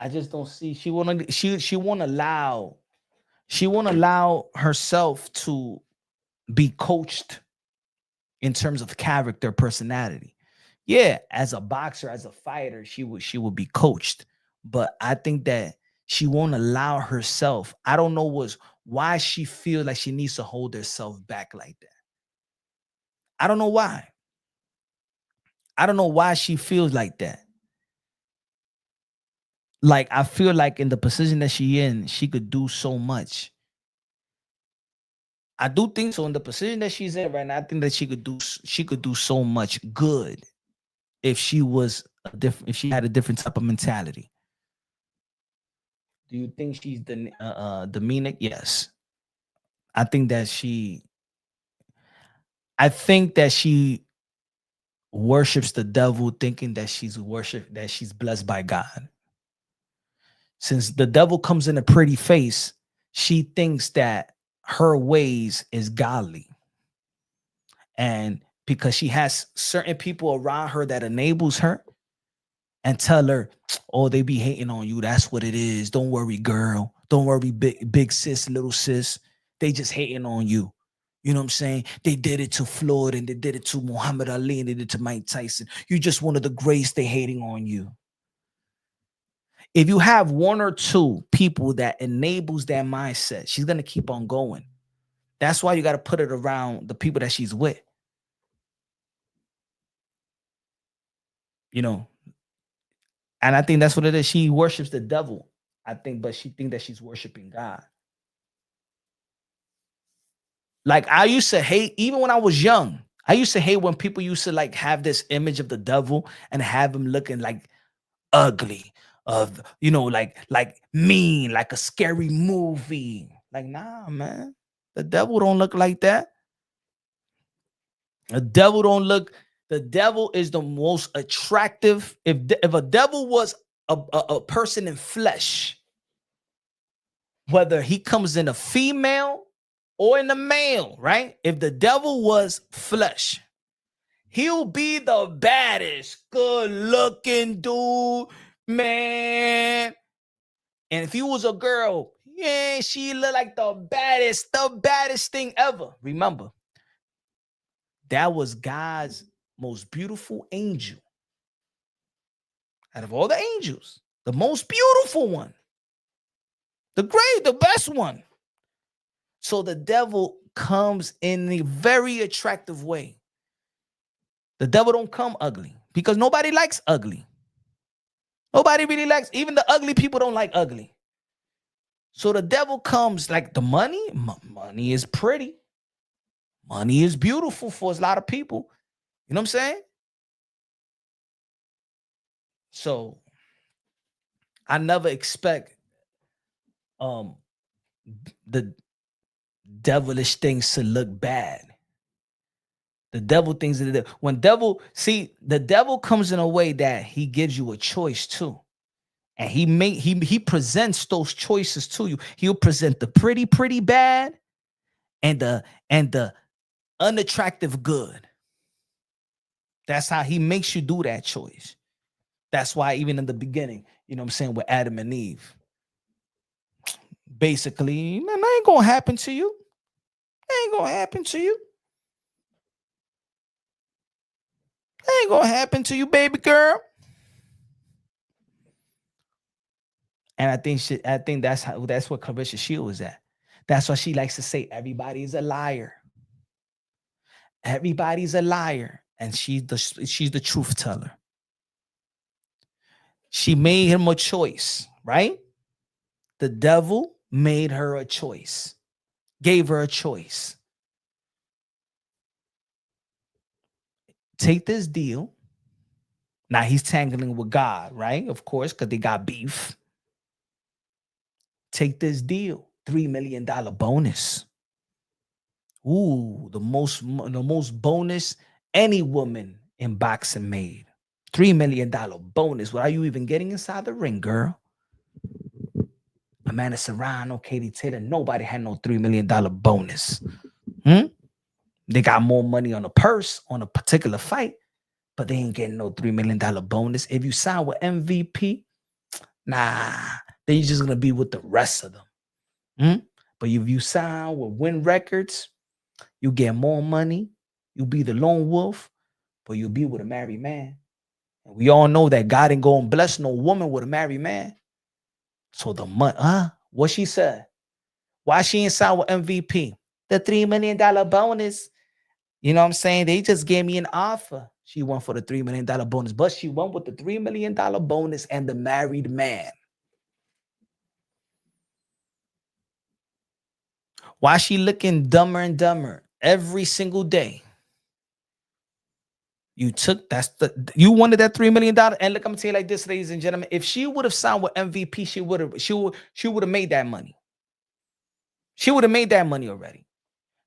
just don't see she won't allow herself to be coached in terms of character, personality. Yeah, as a boxer, as a fighter, she would be coached, but I think that she won't allow herself. I don't know why she feels like she needs to hold herself back like that. I don't know why. I don't know why she feels like that. Like, I feel like in the position that she in, she could do so much. I do think so. In the position that she's in right now, I think that she could do so much good. if she was a different, if she had a different type of mentality? Do you think she's demonic? Yes. I think that she I think that she worships the devil, thinking that she's blessed by God. Since the devil comes in a pretty face, she thinks that her ways is godly. And because she has certain people around her that enables her and tell her, oh, they be hating on you. That's what it is. Don't worry, girl. Don't worry, big sis, little sis. They just hating on you. You know what I'm saying? They did it to Floyd and they did it to Muhammad Ali and they did it to Mike Tyson. You're just one of the greats. They hating on you. If you have one or two people that enables that mindset, she's going to keep on going. That's why you got to put it around the people that she's with. You know, and I think that's what it is. She worships the devil, I think, but she think that she's worshiping God. Like I used to hate, even when I was young, I used to hate when people used to like have this image of the devil and have him looking like ugly, of like mean, like a scary movie. Like, nah, man. The devil don't look like that. The devil don't look. The devil is the most attractive. If a devil was a person in flesh, whether he comes in a female or in a male, right? If the devil was flesh, he'll be the baddest, good-looking dude, man. And if he was a girl, yeah, she looked like the baddest thing ever. Remember, that was God's most beautiful angel. Out of all the angels, the most beautiful one, the best one. So the devil comes in a very attractive way. The devil don't come ugly because nobody likes ugly. Nobody really likes, even the ugly people don't like ugly. So the devil comes like the money. Money is pretty. Money is beautiful for a lot of people. You know what I'm saying? So I never expect the devilish things to look bad. The devil thinks that the devil comes in a way that he gives you a choice too. And he presents those choices to you. He'll present the pretty bad and the unattractive good. That's how he makes you do that choice. That's why even in the beginning, you know what I'm saying, with Adam and Eve, basically, man, that ain't gonna happen to you. That ain't gonna happen to you. That ain't gonna happen to you, baby girl. And I think that's what Clarissa Shields is at. That's why she likes to say everybody's a liar. Everybody's a liar. And she's the truth teller. She made him a choice, right? The devil made her a choice, gave her a choice. Take this deal. Now he's tangling with God, right? Of course, because they got beef. Take this deal. $3 million bonus. Ooh, the most bonus any woman in boxing made. $3 million bonus. What are you even getting inside the ring, girl? Amanda Serrano, Katie Taylor, nobody had no $3 million bonus. They got more money on the purse on a particular fight, but they ain't getting no $3 million bonus. If you sign with MVP, nah, then you're just gonna be with the rest of them. But if you sign with Win Records, you get more money. You'll be the lone wolf, but you'll be with a married man. And we all know that God ain't gonna bless no woman with a married man. So the money, what she said? Why she ain't signed with MVP? The $3 million bonus. You know what I'm saying? They just gave me an offer. She went for the $3 million bonus, but she went with the $3 million bonus and the married man. Why she looking dumber and dumber every single day? You took you wanted that $3 million. And look, I'm gonna tell you like this, ladies and gentlemen. If she would have signed with MVP, she would have made that money. She would have made that money already.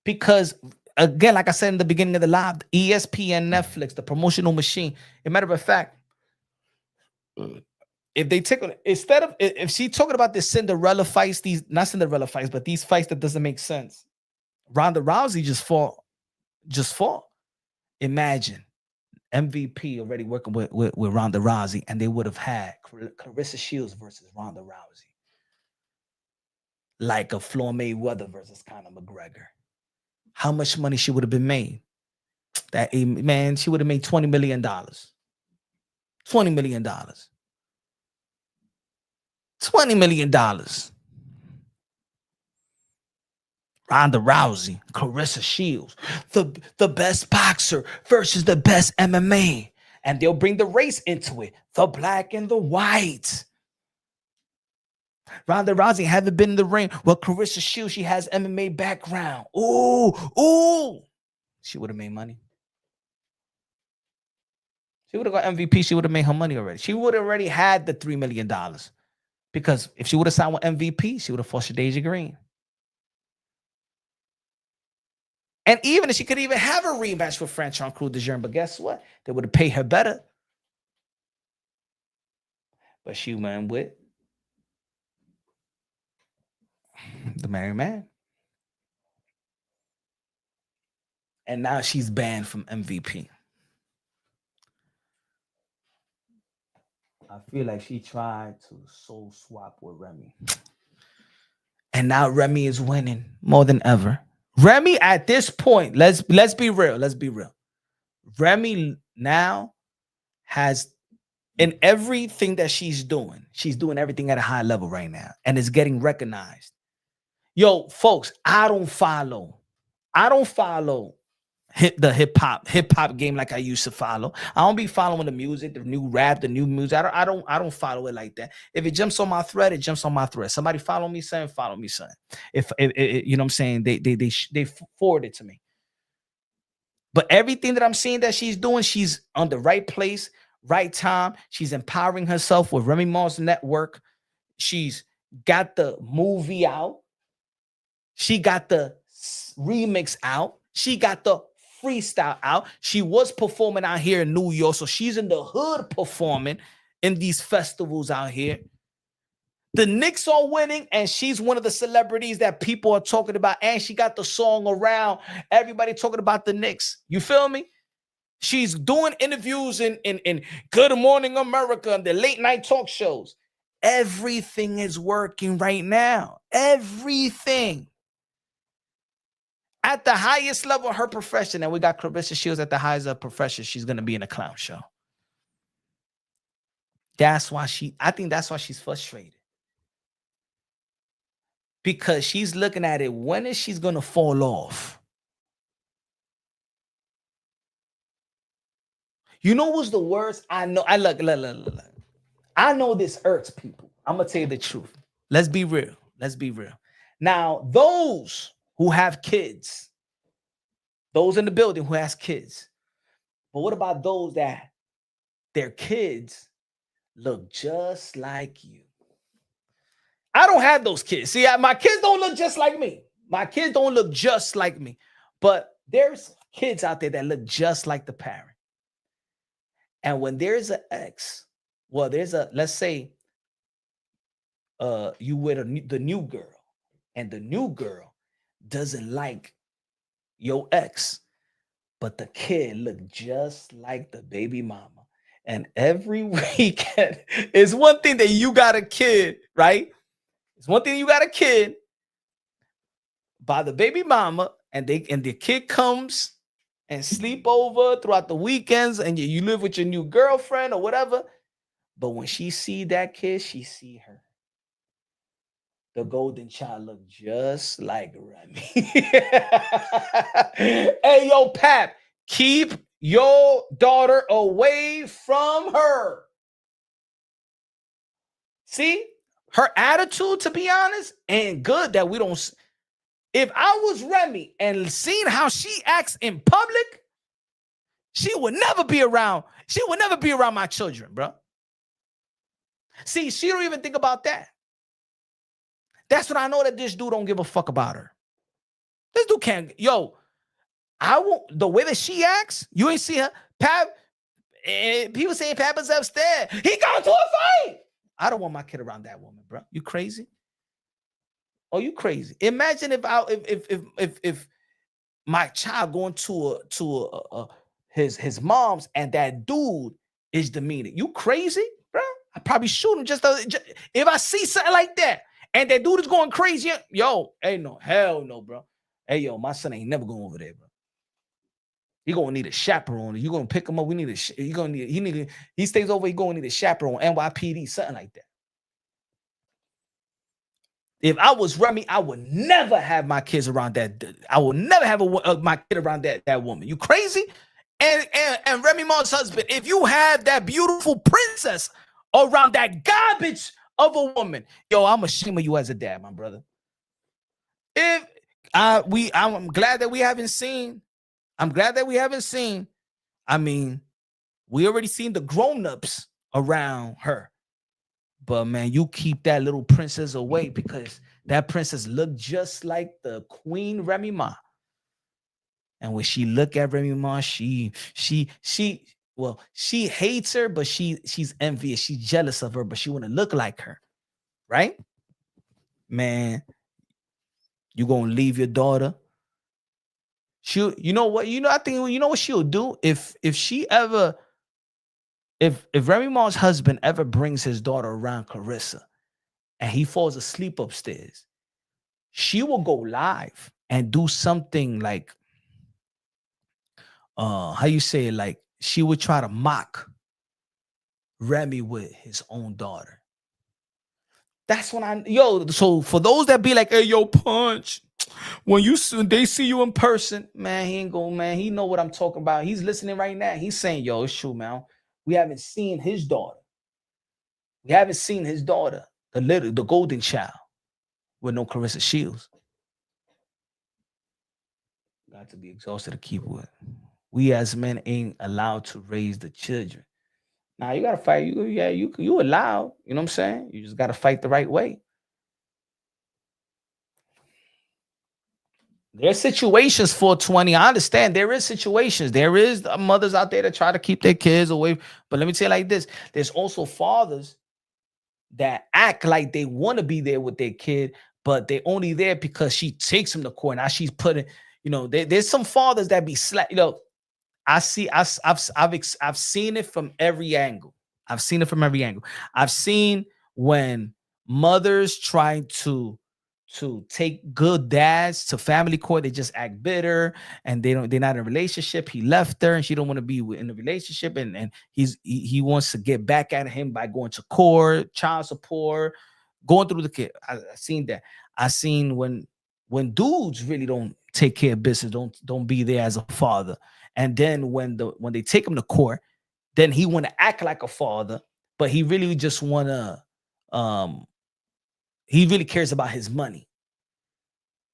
Because again, like I said in the beginning of the live, ESPN, Netflix, the promotional machine. As a matter of fact, if they take on instead of if she talking about this Cinderella fights, these not Cinderella fights, but these fights that doesn't make sense. Ronda Rousey just fought. Imagine MVP already working with Ronda Rousey, and they would have had Clarissa Shields versus Ronda Rousey, like a Floyd Mayweather versus Conor McGregor. How much money she would have been made? That man, she would have made $20 million. $20 million. $20 million. Ronda Rousey, Clarissa Shields, the best boxer versus the best MMA. And they'll bring the race into it. The black and the white. Ronda Rousey haven't been in the ring. Well, Clarissa Shields, she has MMA background. Ooh. She would have made money. She would have got MVP. She would have made her money already. She would have already had the $3 million. Because if she would have signed with MVP, she would have fought Shadeja Green. And even if she could even have a rematch with Franchon Cruz de Jean, but guess what? They would have paid her better. But she went with the married man. And now she's banned from MVP. I feel like she tried to soul swap with Remy. And now Remy is winning more than ever. Remy at this point, let's be real. Let's be real. Remy now has, in everything that she's doing everything at a high level right now. And it's getting recognized. Yo, folks, I don't follow the hip hop game like I used to follow. I don't be following the music, the new rap, the new music. I don't follow it like that. If it jumps on my thread, it jumps on my thread. Somebody follow me, son. If you know what I'm saying, they forward it to me. But everything that I'm seeing that she's doing, she's on the right place, right time. She's empowering herself with Remy Ma's network. She's got the movie out. She got the remix out. She got the freestyle out. She was performing out here in New York, so she's in the hood performing in these festivals out here. The Knicks are winning, and she's one of the celebrities that people are talking about, and she got the song around. Everybody talking about the Knicks. You feel me? She's doing interviews in Good Morning America and the late night talk shows. Everything is working right now. Everything. At the highest level of her profession, and we got Clarissa Shields at the highest of profession, she's going to be in a clown show. I think that's why she's frustrated. Because she's looking at it, when is she going to fall off? You know what's the worst? I know. Look. I know this irks people. I'm going to tell you the truth. Let's be real. Now, those who have kids, those in the building who has kids, but what about those that their kids look just like you? I don't have those kids. See, my kids don't look just like me. But there's kids out there that look just like the parent. And when there's an ex, well, let's say you with the new girl, and the new girl doesn't like your ex, but the kid look just like the baby mama. And every weekend is one thing that you got a kid, right? It's one thing you got a kid by the baby mama, and the kid comes and sleep over throughout the weekends, and you live with your new girlfriend or whatever. But when she see that kid, she see her. The golden child look just like Remy. Hey, yo, Pap, keep your daughter away from her. See, her attitude, to be honest, ain't good that we don't. If I was Remy and seen how she acts in public, She would never be around. She would never be around my children, bro. See, she don't even think about that. That's when I know that this dude don't give a fuck about her. This dude can't. Yo, I won't. The way that she acts, you ain't see her. People saying Papa's upstairs. He going to a fight. I don't want my kid around that woman, bro. You crazy? Oh, you crazy? Imagine if my child going to his mom's and that dude is demeaning. You crazy, bro? I probably shoot him just if I see something like that and that dude is going crazy. Yo, hey, no, hell no, bro. Hey, yo, my son ain't never going over there, bro. You're gonna need a chaperone. You're gonna pick him up. He stays over, he gonna need a chaperone, NYPD, something like that. If I was Remy, I would never have my kids around that. I will never have my kid around that woman. You crazy? And Remy Ma's husband, if you have that beautiful princess around that garbage of a woman, yo, I'm ashamed of you as a dad, my brother. I'm glad that we haven't seen. I'm glad that we haven't seen. I mean, we already seen the grown-ups around her. But man, you keep that little princess away because that princess looked just like the Queen Remy Ma. And when she look at Remy Ma, she hates her, but she's envious. She's jealous of her, but she want to look like her. Right? Man, you gonna leave your daughter. You know what she'll do if Remy Ma's husband ever brings his daughter around Clarissa and he falls asleep upstairs, she will go live and do something like how you say it, like she would try to mock Remy with his own daughter. That's when so for those that be like, hey, yo, Punch, when they see you in person, man, he ain't going, man. He know what I'm talking about. He's listening right now. He's saying, yo, it's true, man. We haven't seen his daughter. We haven't seen his daughter, the golden child, with no Clarissa Shields. Got to be exhausted to keep with. We as men ain't allowed to raise the children. Now you gotta fight. You allowed. You know what I'm saying? You just gotta fight the right way. There's situations for 20. I understand there is situations. There is mothers out there that try to keep their kids away. But let me tell you like this. There's also fathers that act like they want to be there with their kid, but they're only there because she takes them to court. Now she's putting, there's some fathers that be slack. I've seen it from every angle. I've seen when mothers try to take good dads to family court, they just act bitter and they're not in a relationship. He left her and she don't want to be in a relationship, and he wants to get back at him by going to court, child support, going through the kid. I've seen that. I've seen when dudes really don't take care of business, don't be there as a father. And then when they take him to court, then he want to act like a father, but he really just want to he really cares about his money.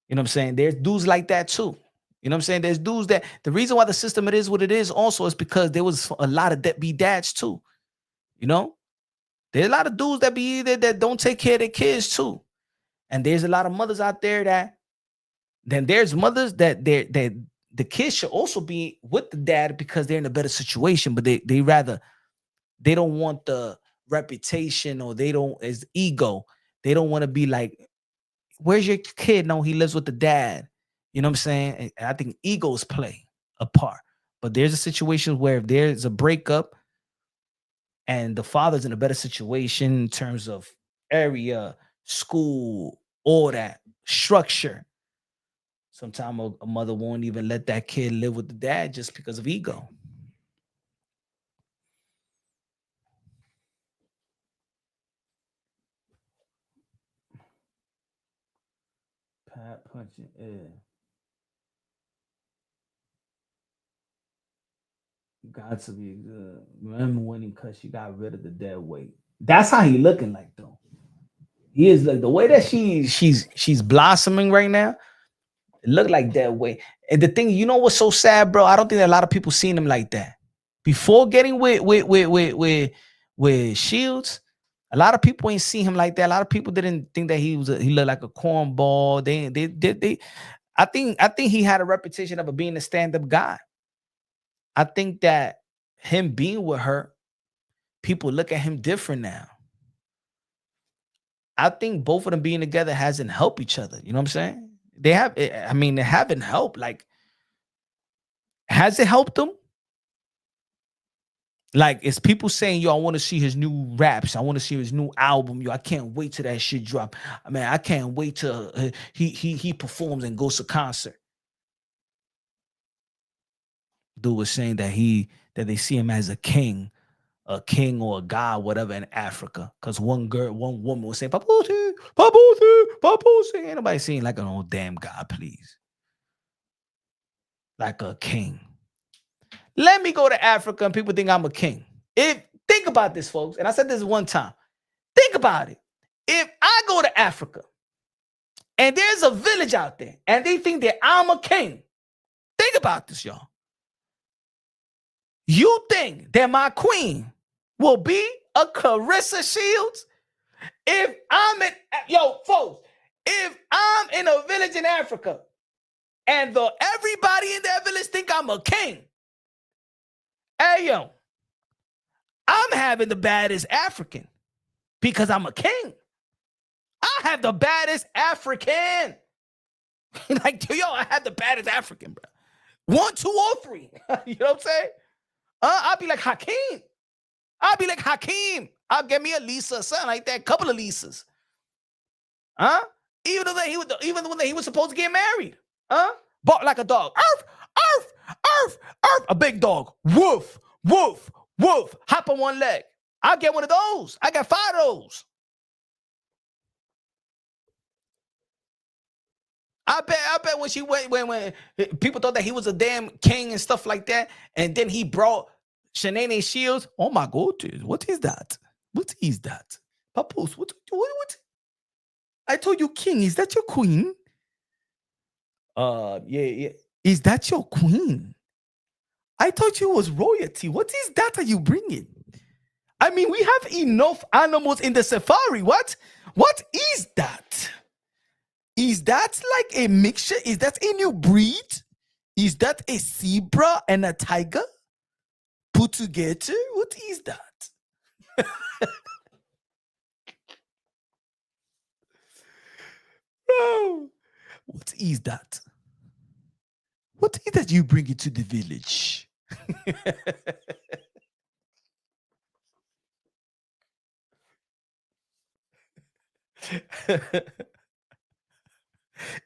You know what I'm saying? There's dudes like that too. You know what I'm saying? There's dudes that the reason why the system it is what it is also is because there was a lot of deadbeat dads too. There's a lot of dudes that don't take care of their kids too. And there's a lot of mothers out there then there's mothers that the kids should also be with the dad because they're in a better situation, but they don't want the reputation, or it's ego. They don't want to be like, where's your kid? No, he lives with the dad. You know what I'm saying? And I think egos play a part. But there's a situation where if there's a breakup and the father's in a better situation in terms of area, school, all that structure, sometimes a mother won't even let that kid live with the dad just because of ego. Pat punching air. Got to be good. Remember when because she got rid of the dead weight. That's how he looking like though. He is like the way that she's blossoming right now. It looked like that way. And the thing, you know what's so sad, bro? I don't think that a lot of people seen him like that. Before getting with Shields, a lot of people ain't seen him like that. A lot of people didn't think that he looked like a cornball. I think he had a reputation of being a stand-up guy. I think that him being with her, people look at him different now. I think both of them being together hasn't helped each other. You know what I'm saying? They haven't helped. Like, has it helped them? Like, it's people saying, yo, I want to see his new raps. I want to see his new album. Yo, I can't wait till that shit drop. I mean, I can't wait till he performs and goes to concert. Dude was saying that they see him as a king or a god, whatever, in Africa. Because one woman was saying, Papusi, Papusi, Papusi. Ain't nobody saying like an old damn god, please. Like a king. Let me go to Africa and people think I'm a king. Think about this, folks. And I said this one time. Think about it. If I go to Africa and there's a village out there and they think that I'm a king, think about this, y'all. You think that my queen will be a Clarissa Shields? If I'm in a village in Africa and everybody in that village think I'm a king, hey, yo, I'm having the baddest African because I'm a king. I have the baddest African. Like, yo, I have the baddest African, bro. 1, 2, or 3. You know what I'm saying? I'll be like Hakeem. I'll get me a Lisa, something like that. Couple of Lisas. Even when he was supposed to get married. Bark like a dog. Arf, arf, arf, arf. A big dog. Woof, woof, woof. Hop on one leg. I'll get one of those. I got 5 of those. I bet when she went, when people thought that he was a damn king and stuff like that, and then he brought Shanae Shields. Oh my God, what is that? What is that? Papoose, what? I told you, king. Is that your queen? Yeah. Is that your queen? I thought you was royalty. What is that? Are you bringing? I mean, we have enough animals in the safari. What is that? Is that like a mixture? Is that a new breed? Is that a zebra and a tiger put together? What is that? Bro, what is that? What is that you bring it to the village?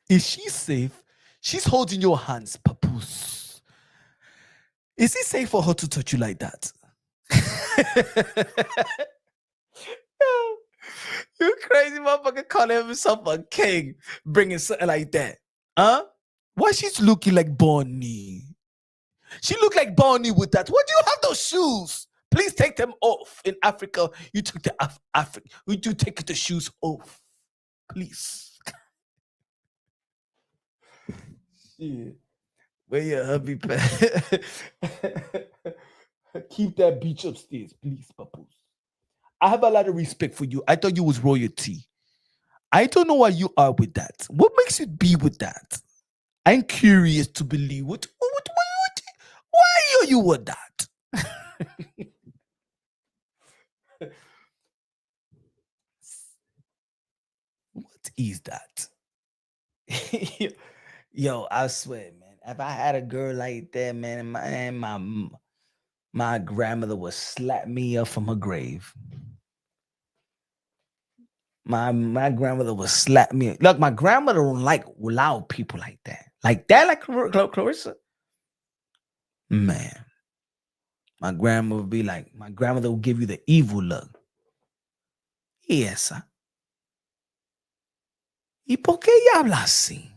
Is she safe? She's holding your hands, Papoose. Is it safe for her to touch you like that? You crazy motherfucker calling himself a king, bringing something like that. Why she's looking like Bonnie? She look like Bonnie with that. Why do you have those shoes? Please take them off. In Africa, you took the Africa. We do take the shoes off. Please. Shit. Where your hubby pet? Keep that beach upstairs, please, Papoose. I have a lot of respect for you. I thought you was royalty. I don't know why you are with that. What makes you be with that? I'm curious to believe why are you with that? What is that? Yo, I swear, man. If I had a girl like that, man, my grandmother would slap me up from her grave. My grandmother would slap me. Look, my grandmother don't like loud people like that. Like Clarissa. Man. My grandmother would be like, my grandmother will give you the evil look. Yes. ¿Y por qué ella habla así?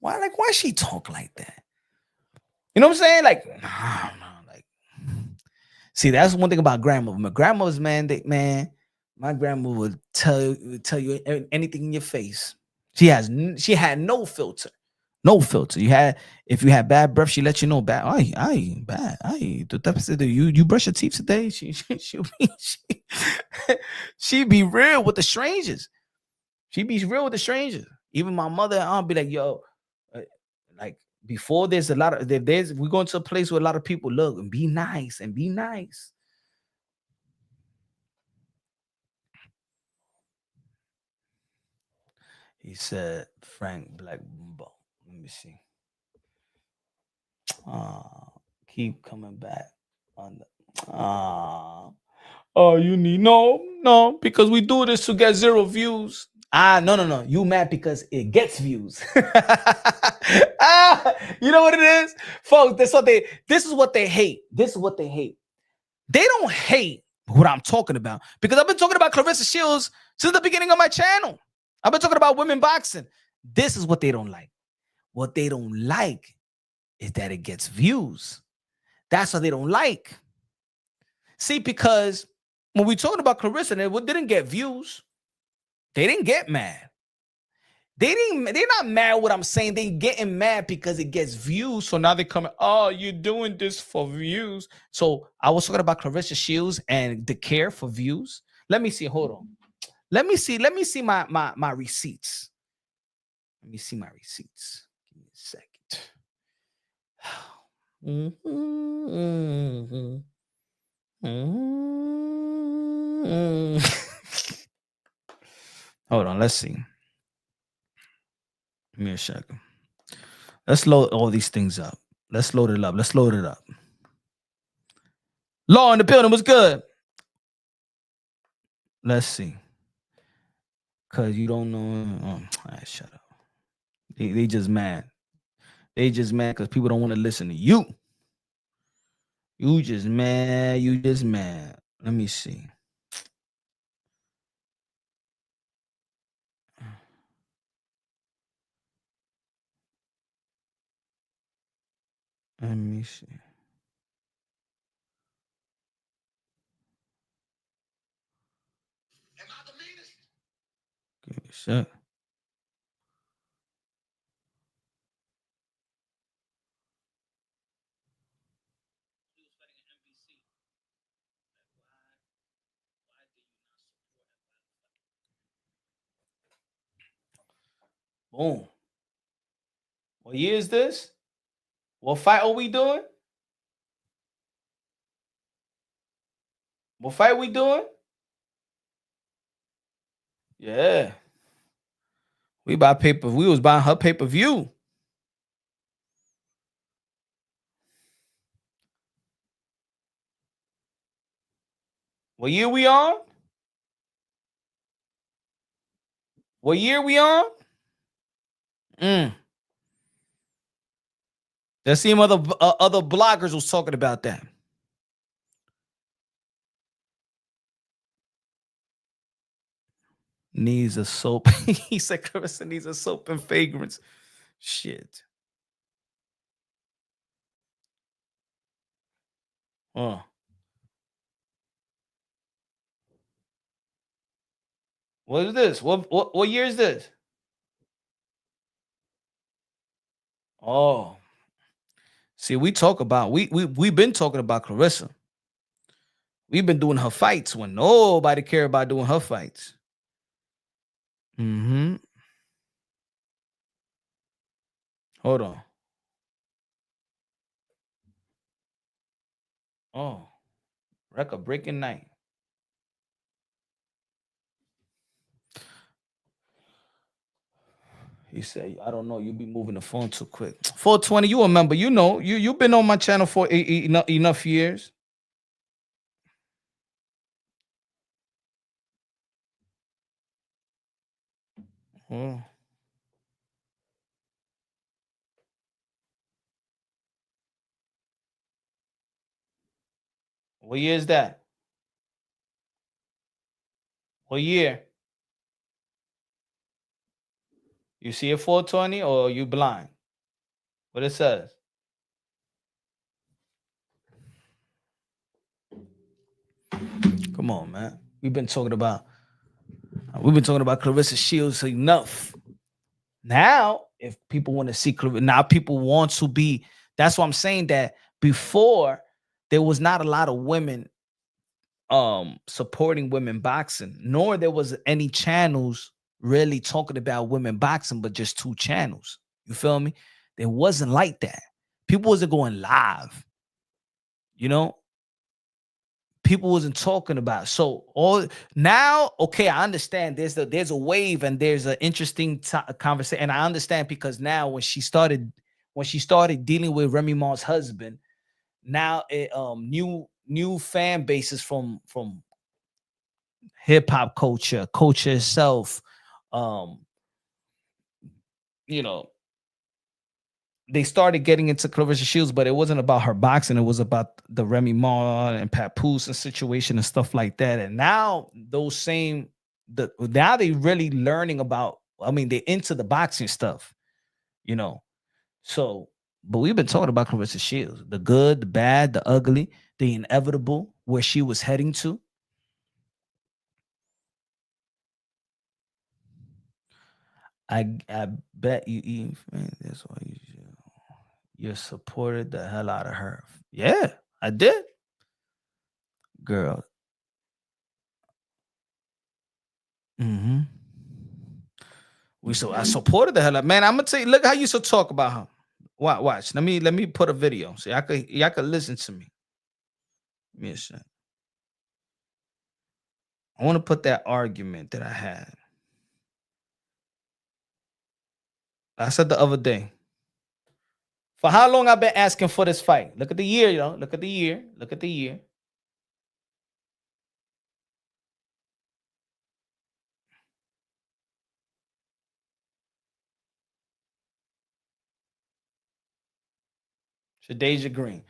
Why she talk like that? You know what I'm saying? Like, no. Like, see, that's one thing about grandmother. My grandmother's my grandma would tell you anything in your face. She had no filter. No filter. If you had bad breath, she let you know bad. I ain't bad. You brush your teeth today. She be real with the strangers. She be real with the strangers. Even my mother and aunt be like, yo, like before there's a lot of we go into a place where a lot of people look and be nice and be nice. He said Frank Black. Let me see. Keep coming back on the you need no, because we do this to get 0 views. No. You mad because it gets views. You know what it is? Folks, this is what they hate. This is what they hate. They don't hate what I'm talking about because I've been talking about Clarissa Shields since the beginning of my channel. I've been talking about women boxing. This is what they don't like. What they don't like is that it gets views. That's what they don't like. See, because when we talking about Clarissa, they didn't get views. They didn't get mad. They're not mad what I'm saying. They getting mad because it gets views. So now they come, oh, you're doing this for views. So I was talking about Clarissa Shields and the care for views. Let me see. Hold on. Let me see my receipts. Let me see my receipts. Give me a second. Hold on, let's see. Give me a second. Let's load all these things up. Let's load it up. Law in the building was good. Let's see. Cause you don't know. All right, shut up. They just mad. They just mad because people don't want to listen to you. You just mad. Let me see. Give me a sec. Boom. What year is this? What fight are we doing? What fight we doing? Yeah. We was buying her pay-per-view. What year we on? What year we on? There's some other bloggers was talking about that. Needs a soap. He said Clarissa needs a soap and fragrance. Shit. What is this? What year is this? Oh. See, we've been talking about Clarissa. We've been doing her fights when nobody cared about doing her fights. Hold on. Oh, record breaking night. He said, I don't know, you be moving the phone too quick. 420, you remember, you've been on my channel for enough years. Oh. What year is that? What year? You see a 420 or you blind? What it says? Come on, man. We've been talking about Clarissa Shields enough. Now if people want to see now, people want to be. That's why I'm saying that before there was not a lot of women supporting women boxing, nor there was any channels really talking about women boxing, but just 2 channels. You feel me? It wasn't like that. People wasn't going live. You know, people wasn't talking about. So all now, okay, I understand. There's a wave and there's an interesting conversation, and I understand because now when she started dealing with Remy Ma's husband, now it new fan bases from hip hop culture itself, you know, they started getting into Clarissa Shields, but it wasn't about her boxing. It was about the Remy Ma and Papoose and situation and stuff like that. And now now they really learning about, I mean, they're into the boxing stuff, you know. So, but we've been talking about Clarissa Shields, the good, the bad, the ugly, the inevitable, where she was heading to. I bet you even that's why you supported the hell out of her. Yeah, I did. Girl. Mm-hmm. I supported the hell out. Man, I'm gonna tell you, look how you used to talk about her. Watch. Let me put a video so y'all could listen to me. Give me a second. I want to put that argument that I had. I said the other day. For how long I've been asking for this fight? Look at the year, yo. Look at the year. Look at the year. Shadeja Green.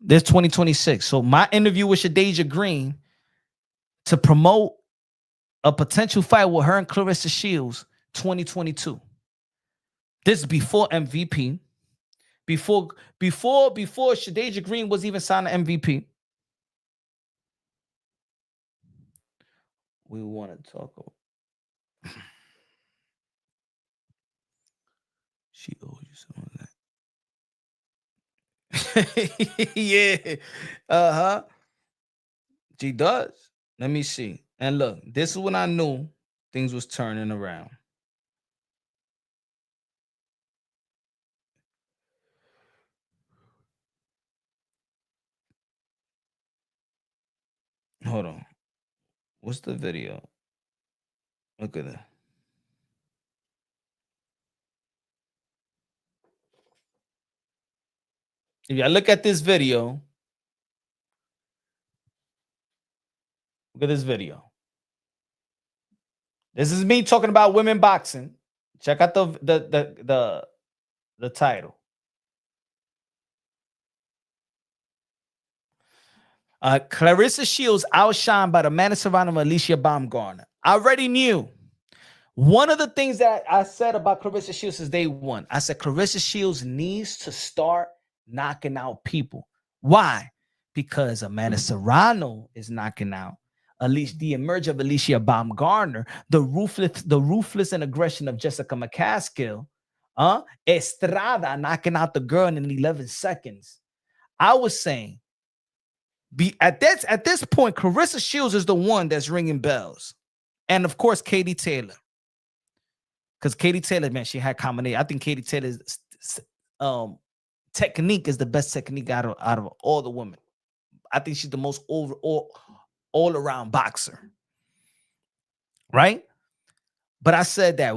This 2026. So my interview with Shadeja Green to promote a potential fight with her and Clarissa Shields, 2022. This is before MVP. Before Shadeja Green was even signed to MVP. We want to talk about. She owes you some of that. Yeah. Uh-huh. She does. Let me see. And look, this is when I knew things was turning around. Hold on. What's the video? Look at that. If y'all look at this video, look at this video. This is me talking about women boxing. Check out the title. Clarissa Shields outshined by the man of Serrano, Alicia Baumgartner. I already knew. One of the things that I said about Clarissa Shields since day one, I said Clarissa Shields needs to start knocking out people. Why? Because Amanda Serrano is knocking out. At least the emerge of Alicia Baumgartner, the ruthless and aggression of Jessica McCaskill, Estrada knocking out the girl in 11 seconds. I was saying, at this point, Clarissa Shields is the one that's ringing bells, and of course, Katie Taylor. Because Katie Taylor, man, she had combination. I think Katie Taylor's technique is the best technique out of all the women. I think she's the most all around boxer, right? But I said that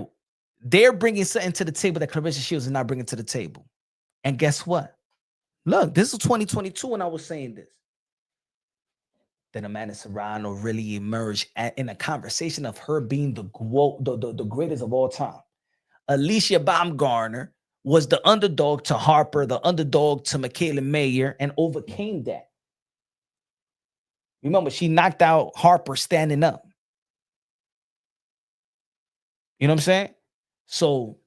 they're bringing something to the table that Clarissa Shields is not bringing to the table. And guess what? Look, this is 2022 when I was saying this. Then Amanda Serrano really emerged in a conversation of her being the greatest of all time. Alicia Baumgartner was the underdog to Harper, the underdog to Michaela Mayer, and overcame that. Remember, she knocked out Harper standing up. You know what I'm saying? So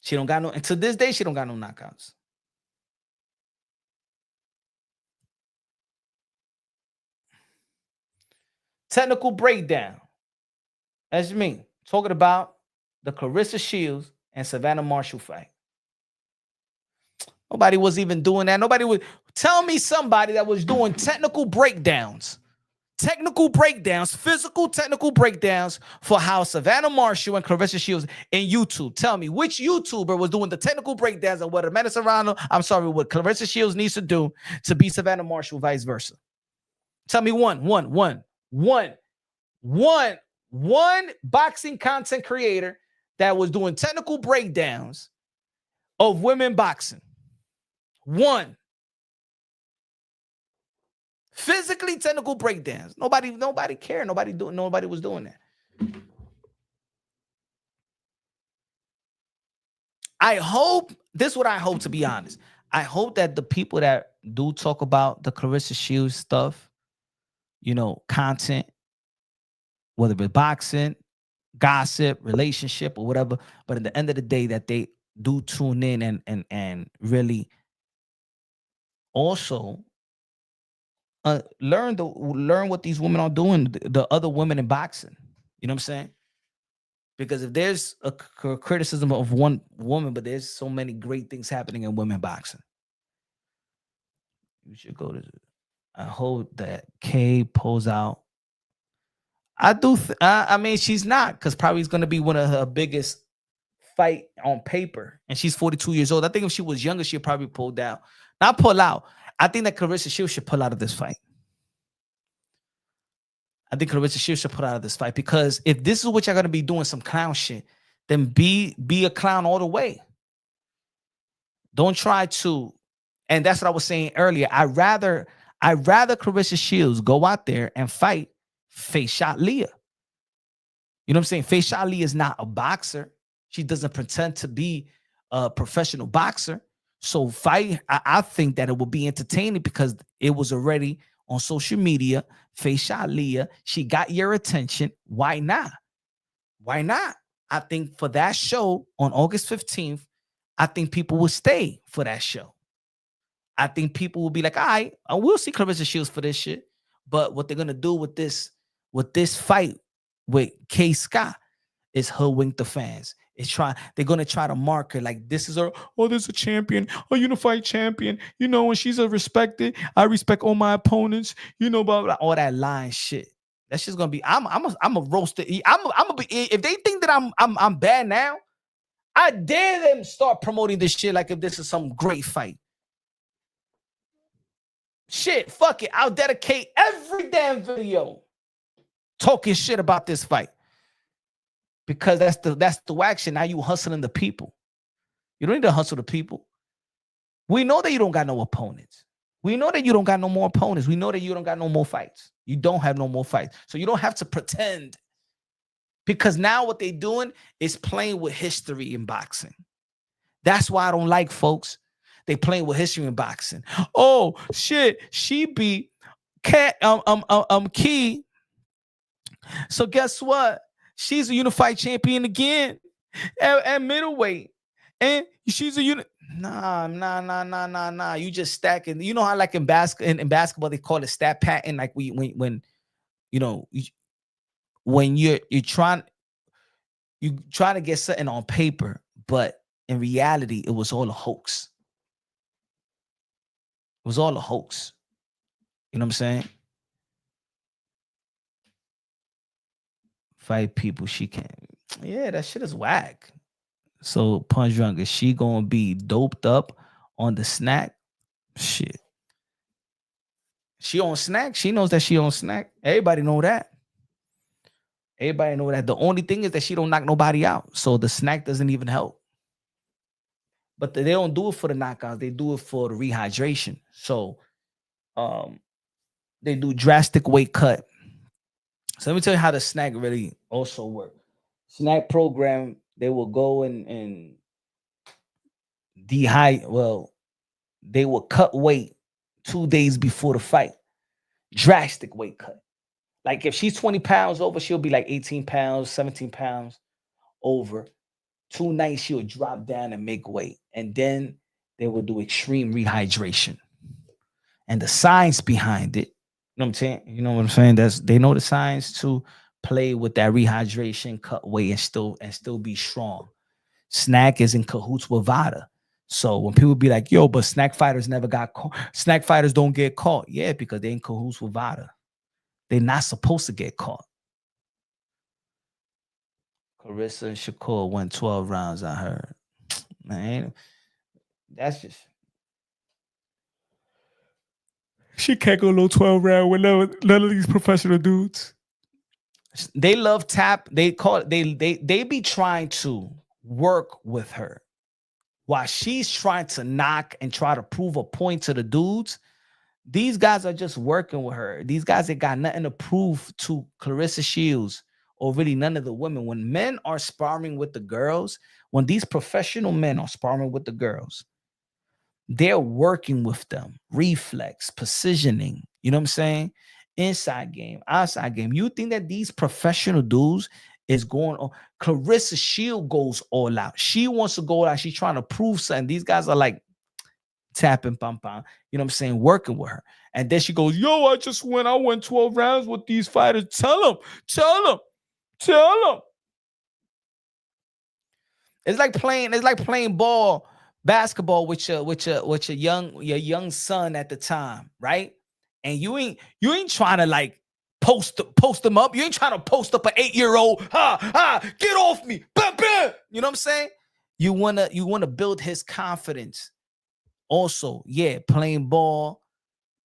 she don't got no, and to this day, she don't got no knockouts. Technical breakdown. That's me talking about the Clarissa Shields and Savannah Marshall fight. Nobody was even doing that. Nobody would tell me somebody that was doing technical breakdowns, physical technical breakdowns for how Savannah Marshall and Clarissa Shields in YouTube. Tell me which YouTuber was doing the technical breakdowns of what Amanda Serrano, what Clarissa Shields needs to do to be Savannah Marshall, vice versa. Tell me one boxing content creator that was doing technical breakdowns of women boxing. One. Physically technical breakdowns. Nobody cared. Nobody was doing that. This is what I hope, to be honest. I hope that the people that do talk about the Clarissa Shields stuff, content, whether it's boxing, gossip, relationship, or whatever, but at the end of the day, that they do tune in and really also learn what these women are doing, the other women in boxing. You know what I'm saying? Because if there's a criticism of one woman, but there's so many great things happening in women boxing. You should go to. I hope that Kay pulls out. I do. I mean, she's not, because probably it's going to be one of her biggest fight on paper, and she's 42 years old. I think if she was younger, she'd probably pull down. Not pull out. I think that Clarissa Shields should pull out of this fight. Because if this is what you're going to be doing, some clown shit, then be a clown all the way. Don't try to. And that's what I was saying earlier. I'd rather Clarissa Shields go out there and fight Face Shot Leah. You know what I'm saying? Face Shot Leah is not a boxer. She doesn't pretend to be a professional boxer. So fight, I think that it will be entertaining because it was already on social media. Face Shot Leah, she got your attention. Why not? I think for that show on August 15th, I think people will stay for that show. I think people will be like, all right, I will see Clarissa Shields for this shit. But what they're gonna do with this fight with K Scott is hoodwink the fans. They're gonna try to mark her like this is this is a champion, a unified champion, and she's a respected. I respect all my opponents, blah, blah, all that lying shit. That's just gonna be. I'm a roaster. I'm a be. If they think that I'm bad now, I dare them start promoting this shit like if this is some great fight. Shit, fuck it. I'll dedicate every damn video talking shit about this fight. Because that's the action. Now you hustling the people. You don't need to hustle the people. We know that you don't got no opponents. We know that you don't got no more opponents. We know that you don't got no more fights. You don't have no more fights. So you don't have to pretend. Because now what they're doing is playing with history in boxing. That's why I don't like folks. They playing with history in boxing. Oh shit, she beat Key. So guess what? She's a unified champion again at middleweight. And she's a Nah. You just stacking. You know how like in basketball they call it stat pattern. Like when you're trying to get something on paper, but in reality, it was all a hoax. It was all a hoax. You know what I'm saying? Fight people she can't. Yeah, that shit is whack. So Punch Drunk, is she gonna be doped up on the snack? Shit. She on snack. She knows that she on snack. Everybody know that. Everybody know that. The only thing is that she don't knock nobody out. So the snack doesn't even help. But they don't do it for the knockouts. They do it for the rehydration. So they do drastic weight cut. So let me tell you how the snack really also work. Snack program, they will go and they will cut weight 2 days before the fight. Drastic weight cut. Like if she's 20 pounds over, she'll be like 18 pounds, 17 pounds over. 2 nights she'll drop down and make weight. And then they will do extreme rehydration. And the science behind it, know what I'm saying? You know what I'm saying? They know the science to play with that rehydration, cut weight, and still be strong. Snack is in cahoots with Vada. So when people be like, yo, but snack fighters never got caught. Snack fighters don't get caught. Yeah, because they in cahoots with Vada. They're not supposed to get caught. Clarissa and Shakur won 12 rounds, I heard. Man, that's just. She can't go no 12 round with none of these professional dudes. They love tap. They call it, they be trying to work with her while she's trying to knock and try to prove a point to the dudes. These guys are just working with her. These guys that got nothing to prove to Clarissa Shields or really none of the women. When men are sparring with the girls, when these professional men are sparring with the girls, they're working with them. Reflex, positioning, you know what I'm saying? Inside game, outside game. You think that these professional dudes is going on? Clarissa Shield goes all out. She wants to go out. She's trying to prove something. These guys are like tapping, pam, pam, you know what I'm saying? Working with her. And then she goes, yo, I won 12 rounds with these fighters. Tell them. It's like playing basketball with your young son at the time, right? And you ain't trying to like post them up. You ain't trying to post up an 8-year-old. Get off me. Bah, bah. You know what I'm saying? You wanna build his confidence. Also, yeah, playing ball,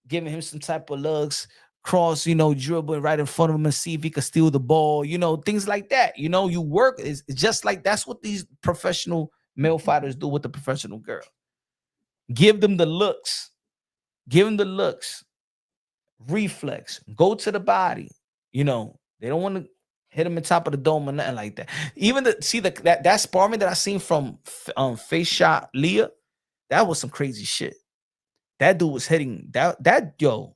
giving him some type of looks, cross, dribbling right in front of him and see if he could steal the ball, things like that. You work is just like that's what these professional male fighters do with the professional girl. Give them the looks. Reflex. Go to the body. They don't want to hit him in top of the dome or nothing like that. Even that sparring that I seen from Face Shot Leah, that was some crazy shit. That dude was hitting that yo.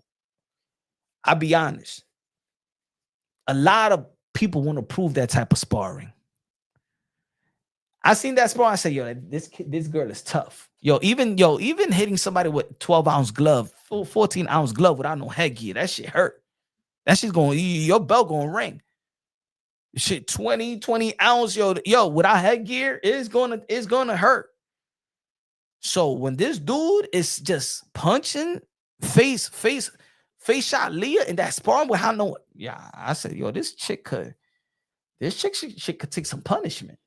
I'll be honest. A lot of people want to prove that type of sparring. I seen that sparring. I said, yo, this girl is tough. Even hitting somebody with 12-ounce glove, 14-ounce glove without no headgear, that shit hurt. That shit's going, your belt going to ring. Shit, 20 ounce, yo, without headgear, it's gonna hurt. So when this dude is just punching face shot Leah in that sparring with I said, yo, this chick could take some punishment.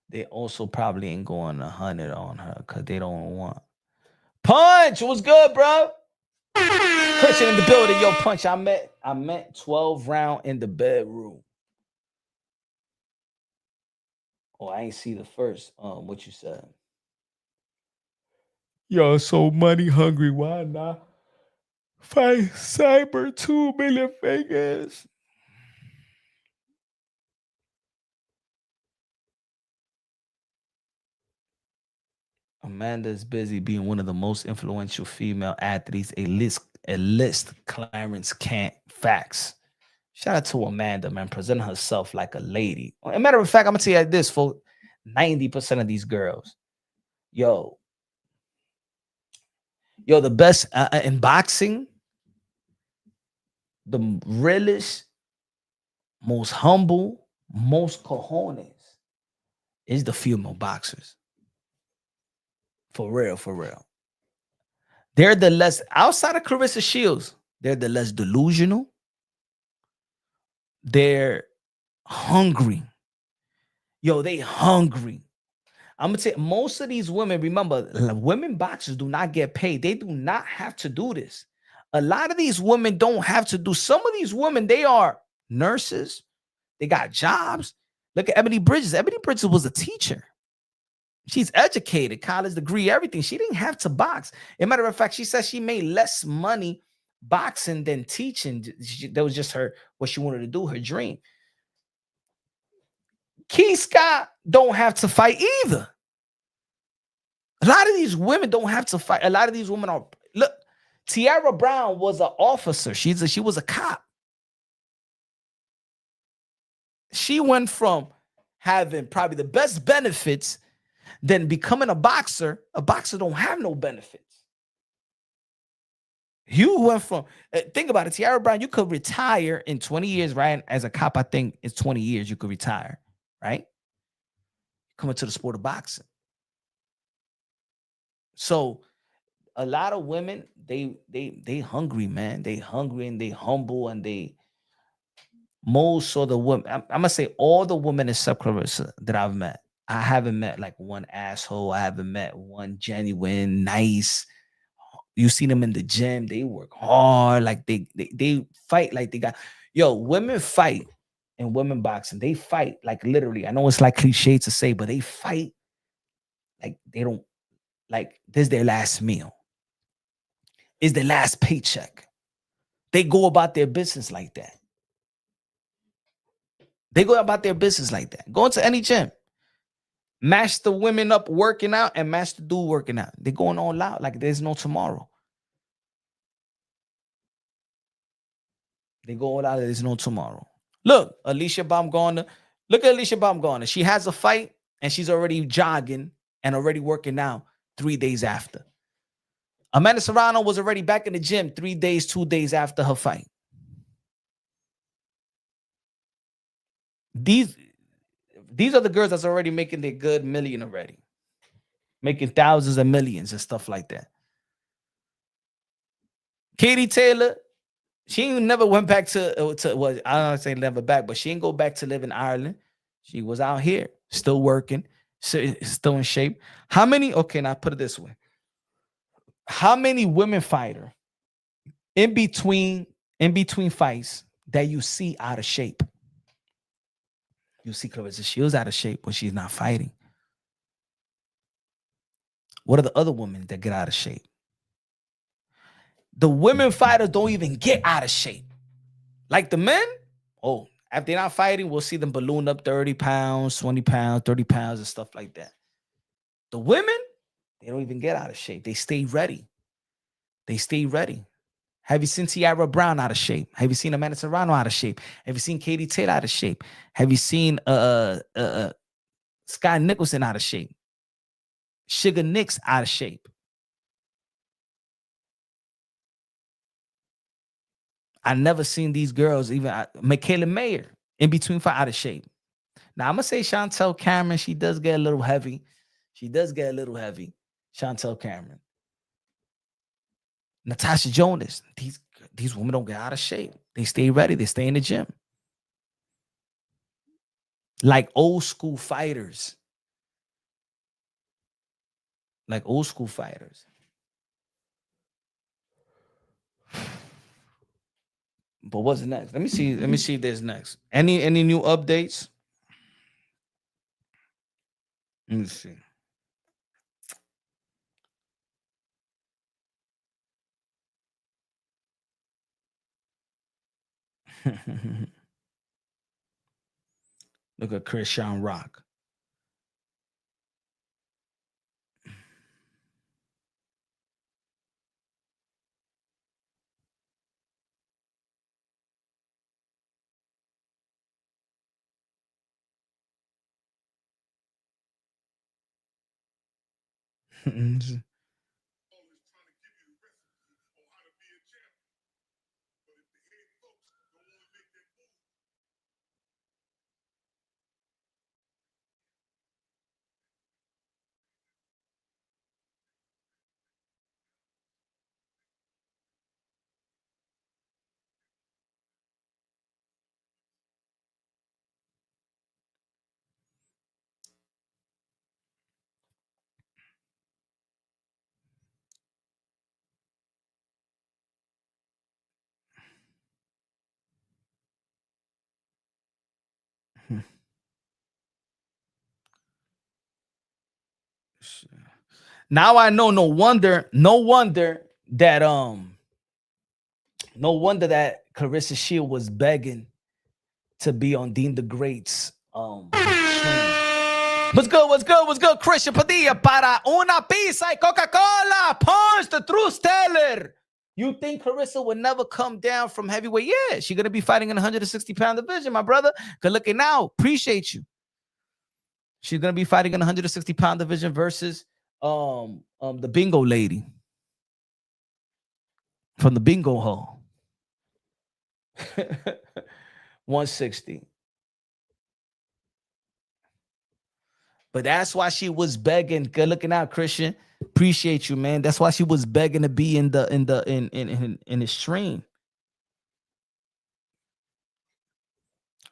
They also probably ain't going 100 on her because they don't want. Punch, what's good, bro? Christian in the building, yo, Punch. I meant 12 round in the bedroom. Oh, I ain't see the first. What you said? Yo, so money hungry. Why not fight Cyber 2 million figures? Amanda's busy being one of the most influential female athletes. A list Clarence can't. Facts. Shout out to Amanda, man, presenting herself like a lady. As a matter of fact, I'm gonna tell you this, for 90% of these girls, yo, the best in boxing, the realest, most humble, most cojones is the female boxers. For real. They're the less, outside of Clarissa Shields, they're the less delusional. They're hungry. Yo, they hungry. I'm gonna say most of these women, remember, women boxers do not get paid. They do not have to do this. A lot of these women don't have to do. Some of these women, they are nurses. They got jobs. Look at Ebony Bridges. Ebony Bridges was a teacher. She's educated, college degree, everything. She didn't have to box. As a matter of fact, she said she made less money boxing than teaching. That was just what she wanted to do, her dream. Key Scott don't have to fight either. A lot of these women don't have to fight. A lot of these women are, look, Tiara Brown was an officer. She was a cop. She went from having probably the best benefits then becoming a boxer don't have no benefits. You went from, think about it, Tiara Brown, you could retire in 20 years, right? As a cop, I think it's 20 years you could retire, right? Coming to the sport of boxing. So a lot of women, they hungry, man. They hungry and they humble and they, most of the women, I'm gonna say all the women except Clarissa that I've met, I haven't met like one asshole. I haven't met one genuine, nice. You see them in the gym, they work hard, like they fight like they got, yo, women fight in women boxing. They fight like literally. I know it's like cliche to say, but they fight like they don't, like this is their last meal. Is their last paycheck. They go about their business like that. They go about their business like that. Go into any gym. Match the women up working out and match the dude working out. They're going all out like there's no tomorrow. They go all out like there's no tomorrow. Look, Alicia Baumgartner. Look at Alicia Baumgartner. She has a fight and she's already jogging and already working out 3 days after. Amanda Serrano was already back in the gym 3 days, 2 days after her fight. These are the girls that's already making their good million already. Making thousands of millions and stuff like that. Katie Taylor, she never went back to well, I don't say never back, but she didn't go back to live in Ireland. She was out here, still working, still in shape. How many, okay, now put it this way. How many women fighter in between fights that you see out of shape? You see Clarissa Shields out of shape when she's not fighting. What are the other women that get out of shape? The women fighters don't even get out of shape. Like the men, oh, if they're not fighting, we'll see them balloon up 30 pounds, 20 pounds, 30 pounds and stuff like that. The women, they don't even get out of shape. They stay ready. They stay ready. Have you seen Tiara Brown out of shape? Have you seen Amanda Serrano out of shape? Have you seen Katie Taylor out of shape? Have you seen Sky Nicholson out of shape? Sugar Nicks out of shape? I never seen these girls, even Michaela Mayer, in between fight out of shape. Now, I'm going to say Chantel Cameron, she does get a little heavy. She does get a little heavy. Chantel Cameron. Natasha Jonas, these women don't get out of shape. They stay ready. They stay in the gym. Like old school fighters. Like old school fighters. But what's next? Let me see if there's next. Any new updates? Let me see. Look at Christian Rock. Now I know. No wonder that Clarissa Shields was begging to be on Dean the Great's train. What's good? Christian Padilla para una pizza y Coca-Cola. Punch the truth teller. You think Clarissa would never come down from heavyweight? Yeah, she's gonna be fighting in 160-pound division, my brother. Good looking out. Appreciate you. She's gonna be fighting in the 160-pound division versus the bingo lady from the bingo hall. 160. But that's why she was begging. Good looking out, Christian. Appreciate you, man. That's why she was begging to be in the stream.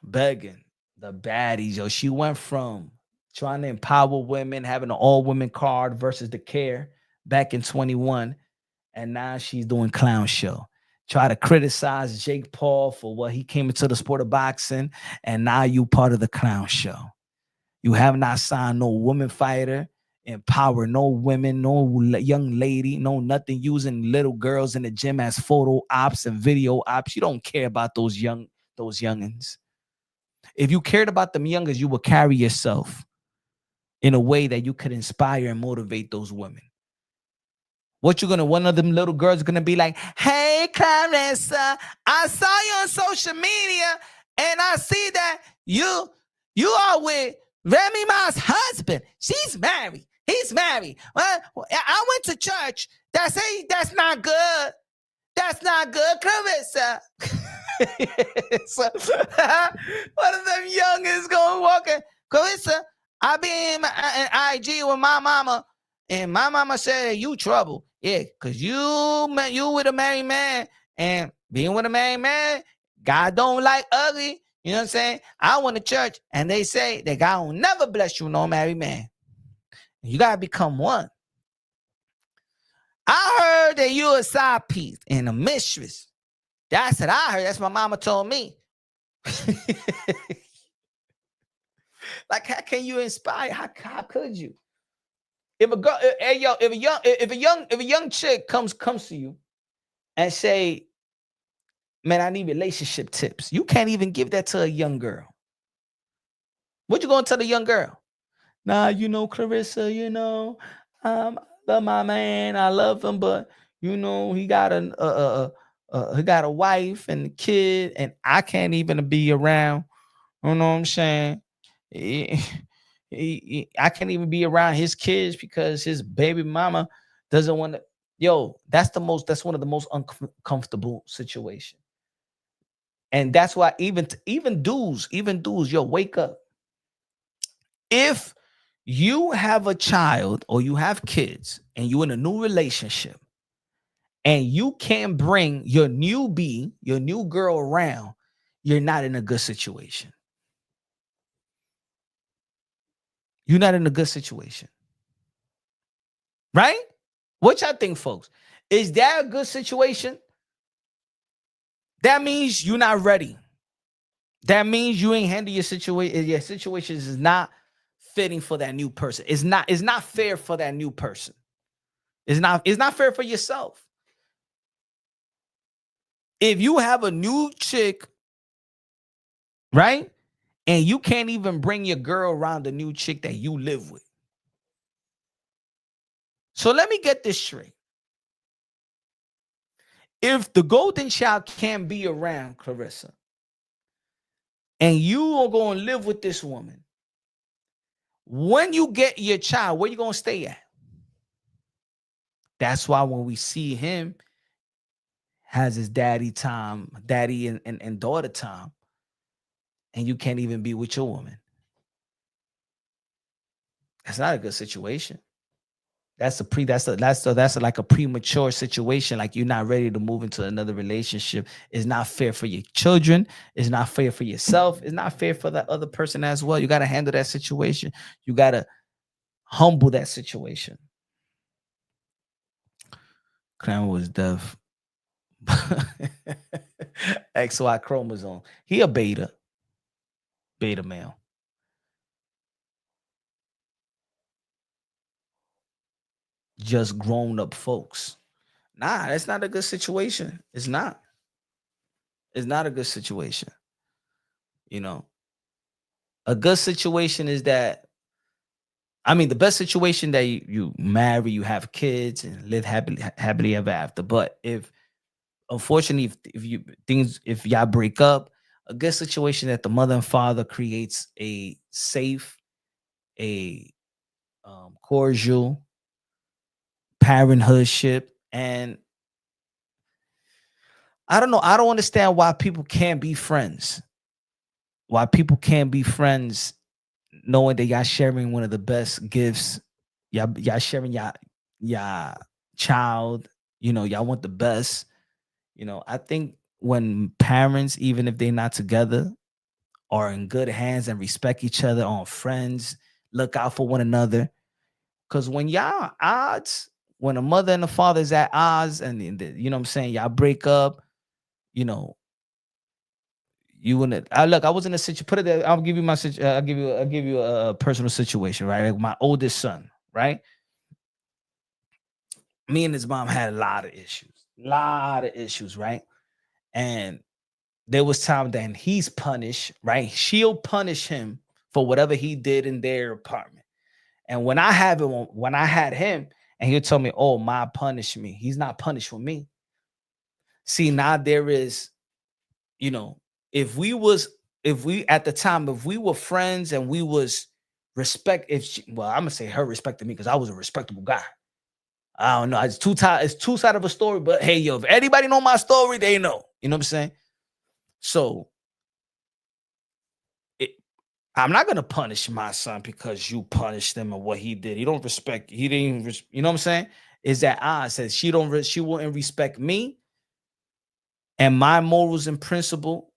Begging. The baddies, yo. She went from trying to empower women, having an all-women card versus the care back in 21. And now she's doing clown show. Try to criticize Jake Paul for what he came into the sport of boxing. And now you part of the clown show. You have not signed no woman fighter, empower no women, no young lady, no nothing, using little girls in the gym as photo ops and video ops. You don't care about those youngins. If you cared about them youngins, you would carry yourself in a way that you could inspire and motivate those women. One of them little girls gonna be like, hey, Clarissa, I saw you on social media and I see that you are with Remy Ma's husband. She's married. He's married. Well, I went to church. That's not good. That's not good, Clarissa. So, one of them youngins going walking. Clarissa, I be in IG with my mama, and my mama said you trouble. Yeah, because you with a married man, and being with a married man, God don't like ugly. You know what I'm saying? I went to church, and they say that God will never bless you with no married man. You got to become one. I heard that you're a side piece and a mistress. That's what I heard. That's what my mama told me. Like, how can you inspire? How could you? If a girl, if a young chick comes to you and say, man, I need relationship tips. You can't even give that to a young girl. What you gonna tell the young girl? Nah, Clarissa, I love my man. I love him, but he got a wife and a kid, and I can't even be around. You know what I'm saying? I can't even be around his kids because his baby mama doesn't want to. Yo, that's one of the most uncomfortable situations. And that's why even dudes, yo, wake up. If you have a child or you have kids and you're in a new relationship and you can't bring your new girl around, you're not in a good situation. You're not in a good situation. Right? What y'all think, folks? Is that a good situation? That means you're not ready. That means you ain't handle your situation. Your situation is not fitting for that new person. It's not fair for that new person. It's not fair for yourself. If you have a new chick, right? And you can't even bring your girl around the new chick that you live with. So let me get this straight. If the golden child can't be around Clarissa, and you are going to live with this woman, when you get your child, where you going to stay at? That's why when we see him has his daddy and daughter time, and you can't even be with your woman. That's not a good situation. That's like a premature situation. Like, you're not ready to move into another relationship. It's not fair for your children. It's not fair for yourself. It's not fair for that other person as well. You got to handle that situation. You got to humble that situation. Cram was deaf. XY chromosome. He a beta male. Just grown up folks. Nah, that's not a good situation. It's not. It's not a good situation. A good situation is that, the best situation that you marry, you have kids, and live happily ever after. But unfortunately, if y'all break up, a good situation that the mother and father creates a safe, a cordial parenthoodship. And I don't know. I don't understand why people can't be friends. Why people can't be friends knowing that y'all sharing one of the best gifts. Y'all sharing y'all child. You know, y'all want the best. You know, I think when parents, even if they're not together, are in good hands and respect each other, on friends, look out for one another. Because when y'all odds, when a mother and a father is at odds, and you know what I'm saying, y'all break up, you know, you in a, look, I was in a situation. Put it there. I'll give you my I'll give you a personal situation, right? Like my oldest son, right? Me and his mom had a lot of issues, right? And there was time that he's punished, right? She'll punish him for whatever he did in their apartment. And when I had him, and he'll tell me, "Oh, Ma punished me." He's not punished with me. See, now there is, you know, if we at the time, if we were friends and we was I'm gonna say her respected me because I was a respectable guy. I don't know. It's two sides of a story, but hey, yo, if anybody know my story, they know. You know what I'm saying? So I'm not gonna punish my son because you punished him or what he did. He don't respect. He didn't. You know what I'm saying? Is that I said she wouldn't respect me and my morals and principle.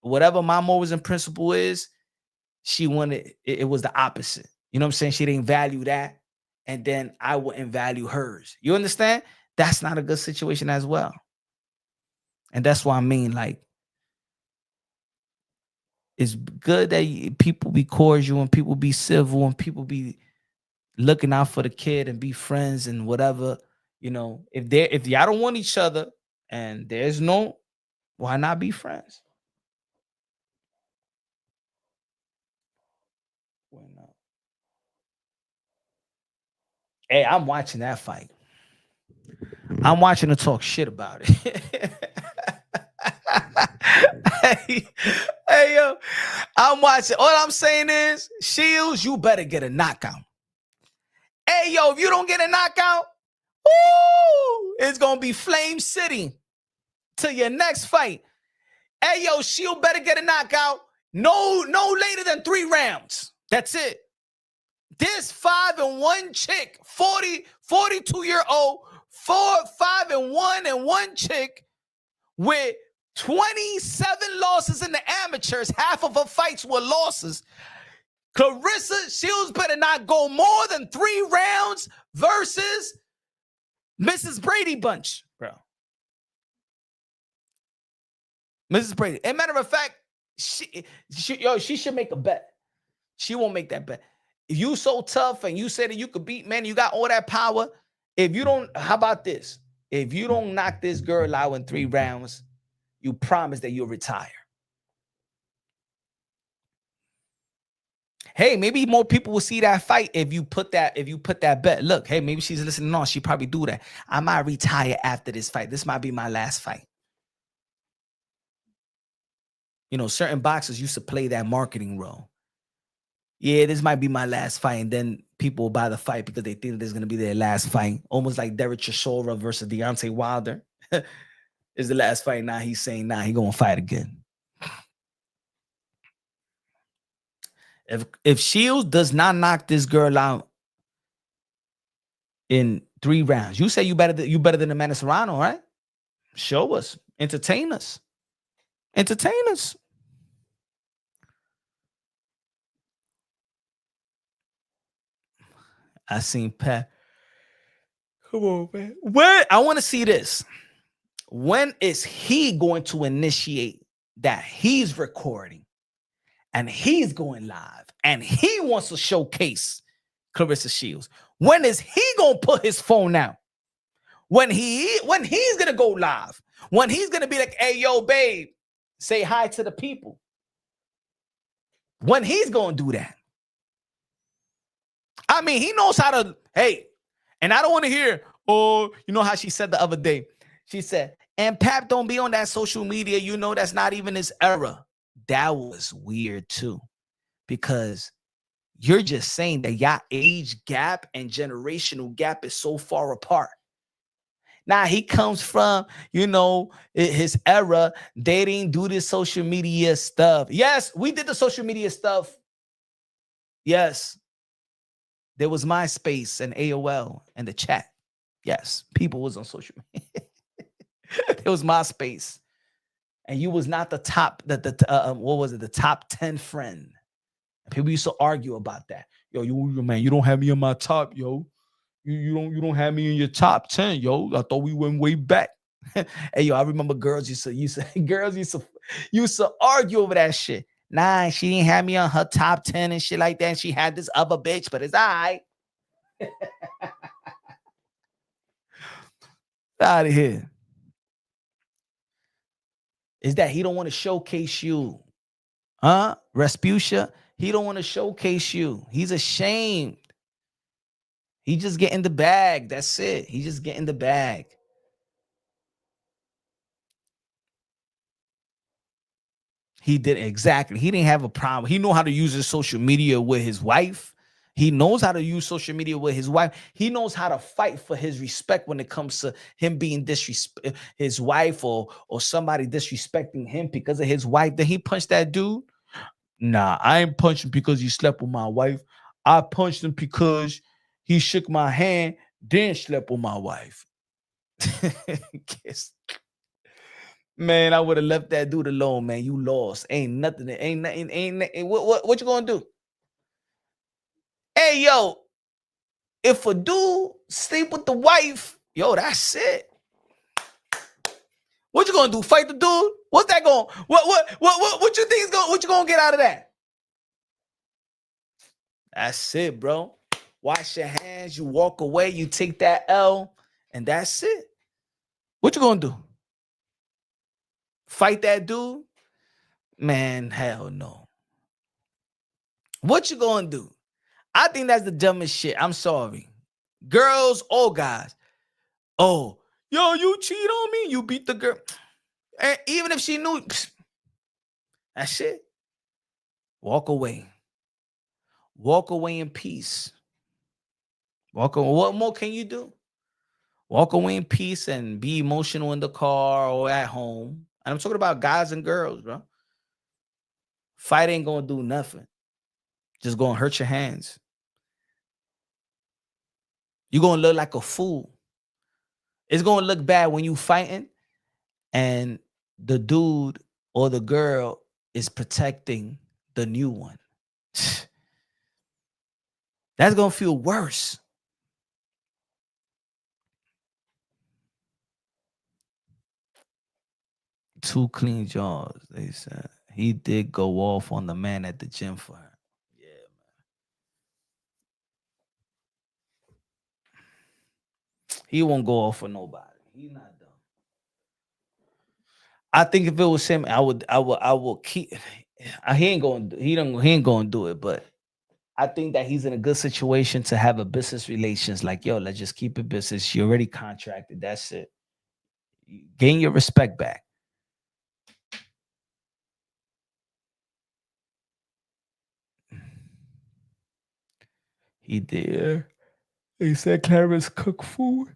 Whatever my morals and principle is, she wanted. It was the opposite. You know what I'm saying? She didn't value that, and then I wouldn't value hers. You understand? That's not a good situation as well. And that's why I mean, like, it's good that people be cordial and people be civil and people be looking out for the kid and be friends and whatever. You know, if y'all don't want each other and there's no, why not be friends? Why not? Hey, I'm watching that fight. I'm watching her talk shit about it. hey, yo, I'm watching. All I'm saying is, Shields, you better get a knockout. Hey, yo, if you don't get a knockout, woo, it's gonna be Flame City to your next fight. Hey, yo, Shield better get a knockout. No later than 3 rounds. That's it. This 5-1 chick, 42-year-old, 5-1 and 1 chick with 27 losses in the amateurs. Half of her fights were losses. Clarissa Shields better not go more than 3 rounds versus Mrs. Brady Bunch, bro. Mrs. Brady. As a matter of fact, she should make a bet. She won't make that bet. If you so tough and you say that you could beat, man, you got all that power. If you don't, how about this? If you don't knock this girl out in 3 rounds, you promise that you'll retire. Hey, maybe more people will see that fight if you put that bet. Look, hey, maybe she's listening on. She probably do that. I might retire after this fight. This might be my last fight. You know, certain boxers used to play that marketing role. Yeah, this might be my last fight. And then people will buy the fight because they think this is going to be their last fight. Almost like Derek Chisora versus Deontay Wilder. Is the last fight. Now he's saying, nah, he's going to fight again. If Shields does not knock this girl out in 3 rounds, you say you better than Amanda Serrano, right? Show us. Entertain us. Entertain us. I seen Pat. Come on, man. When I want to see this. When is he going to initiate that he's recording and he's going live and he wants to showcase Clarissa Shields? When is he going to put his phone out? When he's going to go live? When he's going to be like, hey, yo, babe, say hi to the people? When he's going to do that? I mean, he knows how to, hey, and I don't want to hear, oh, you know how she said the other day? She said, and Pap don't be on that social media. You know, that's not even his era. That was weird too, because You're just saying that y'all age gap and generational gap is so far apart. Now he comes from, his era. They didn't do this social media stuff. Yes, we did the social media stuff. Yes. There was MySpace and AOL and the chat. Yes, people was on social media. There was MySpace. And you was not the top, what was it? The top 10 friend. People used to argue about that. Yo, man, you don't have me in my top, yo. You don't have me in your top 10, yo. I thought we went way back. Hey, yo, I remember girls used to argue over that shit. Nah, she didn't have me on her top 10 and shit like that. And she had this other bitch, but it's all right. Out of here. Is that he don't want to showcase you. Huh? Respucia, he don't want to showcase you. He's ashamed. He just getting the bag. That's it. He just getting the bag. He did exactly. He didn't have a problem. He know how to use his social media with his wife. He knows how to use social media with his wife. He knows how to fight for his respect when it comes to him being his wife or somebody disrespecting him because of his wife. Then he punched that dude. Nah, I ain't punching because he slept with my wife. I punched him because he shook my hand, then slept with my wife. Man, I would have left that dude alone, man. You lost. Ain't nothing. What you gonna do? Hey, yo, if a dude sleep with the wife, yo, that's it. What you gonna do? Fight the dude? What's that going? What you think is going? What you gonna get out of that? That's it, bro. Wash your hands. You walk away. You take that L, and that's it. What you gonna do? Fight that dude? Man, hell no. What you gonna do? I think that's the dumbest shit. I'm sorry. Girls or guys. Oh, yo, you cheat on me. You beat the girl. And even if she knew, that's it. Walk away. Walk away in peace. Walk away. What more can you do? Walk away in peace and be emotional in the car or at home. And I'm talking about guys and girls, bro. Fight ain't gonna do nothing. Just gonna hurt your hands. You're gonna look like a fool. It's gonna look bad when you fighting and the dude or the girl is protecting the new one. That's gonna feel worse. Two clean jaws, they said. He did go off on the man at the gym for her. Yeah, man. He won't go off for nobody. He's not dumb. I think if it was him, I would keep. He ain't gonna do it, but I think that he's in a good situation to have a business relations. Like, yo, let's just keep it business. You already contracted. That's it. Gain your respect back. He did. He said Clarissa cook food.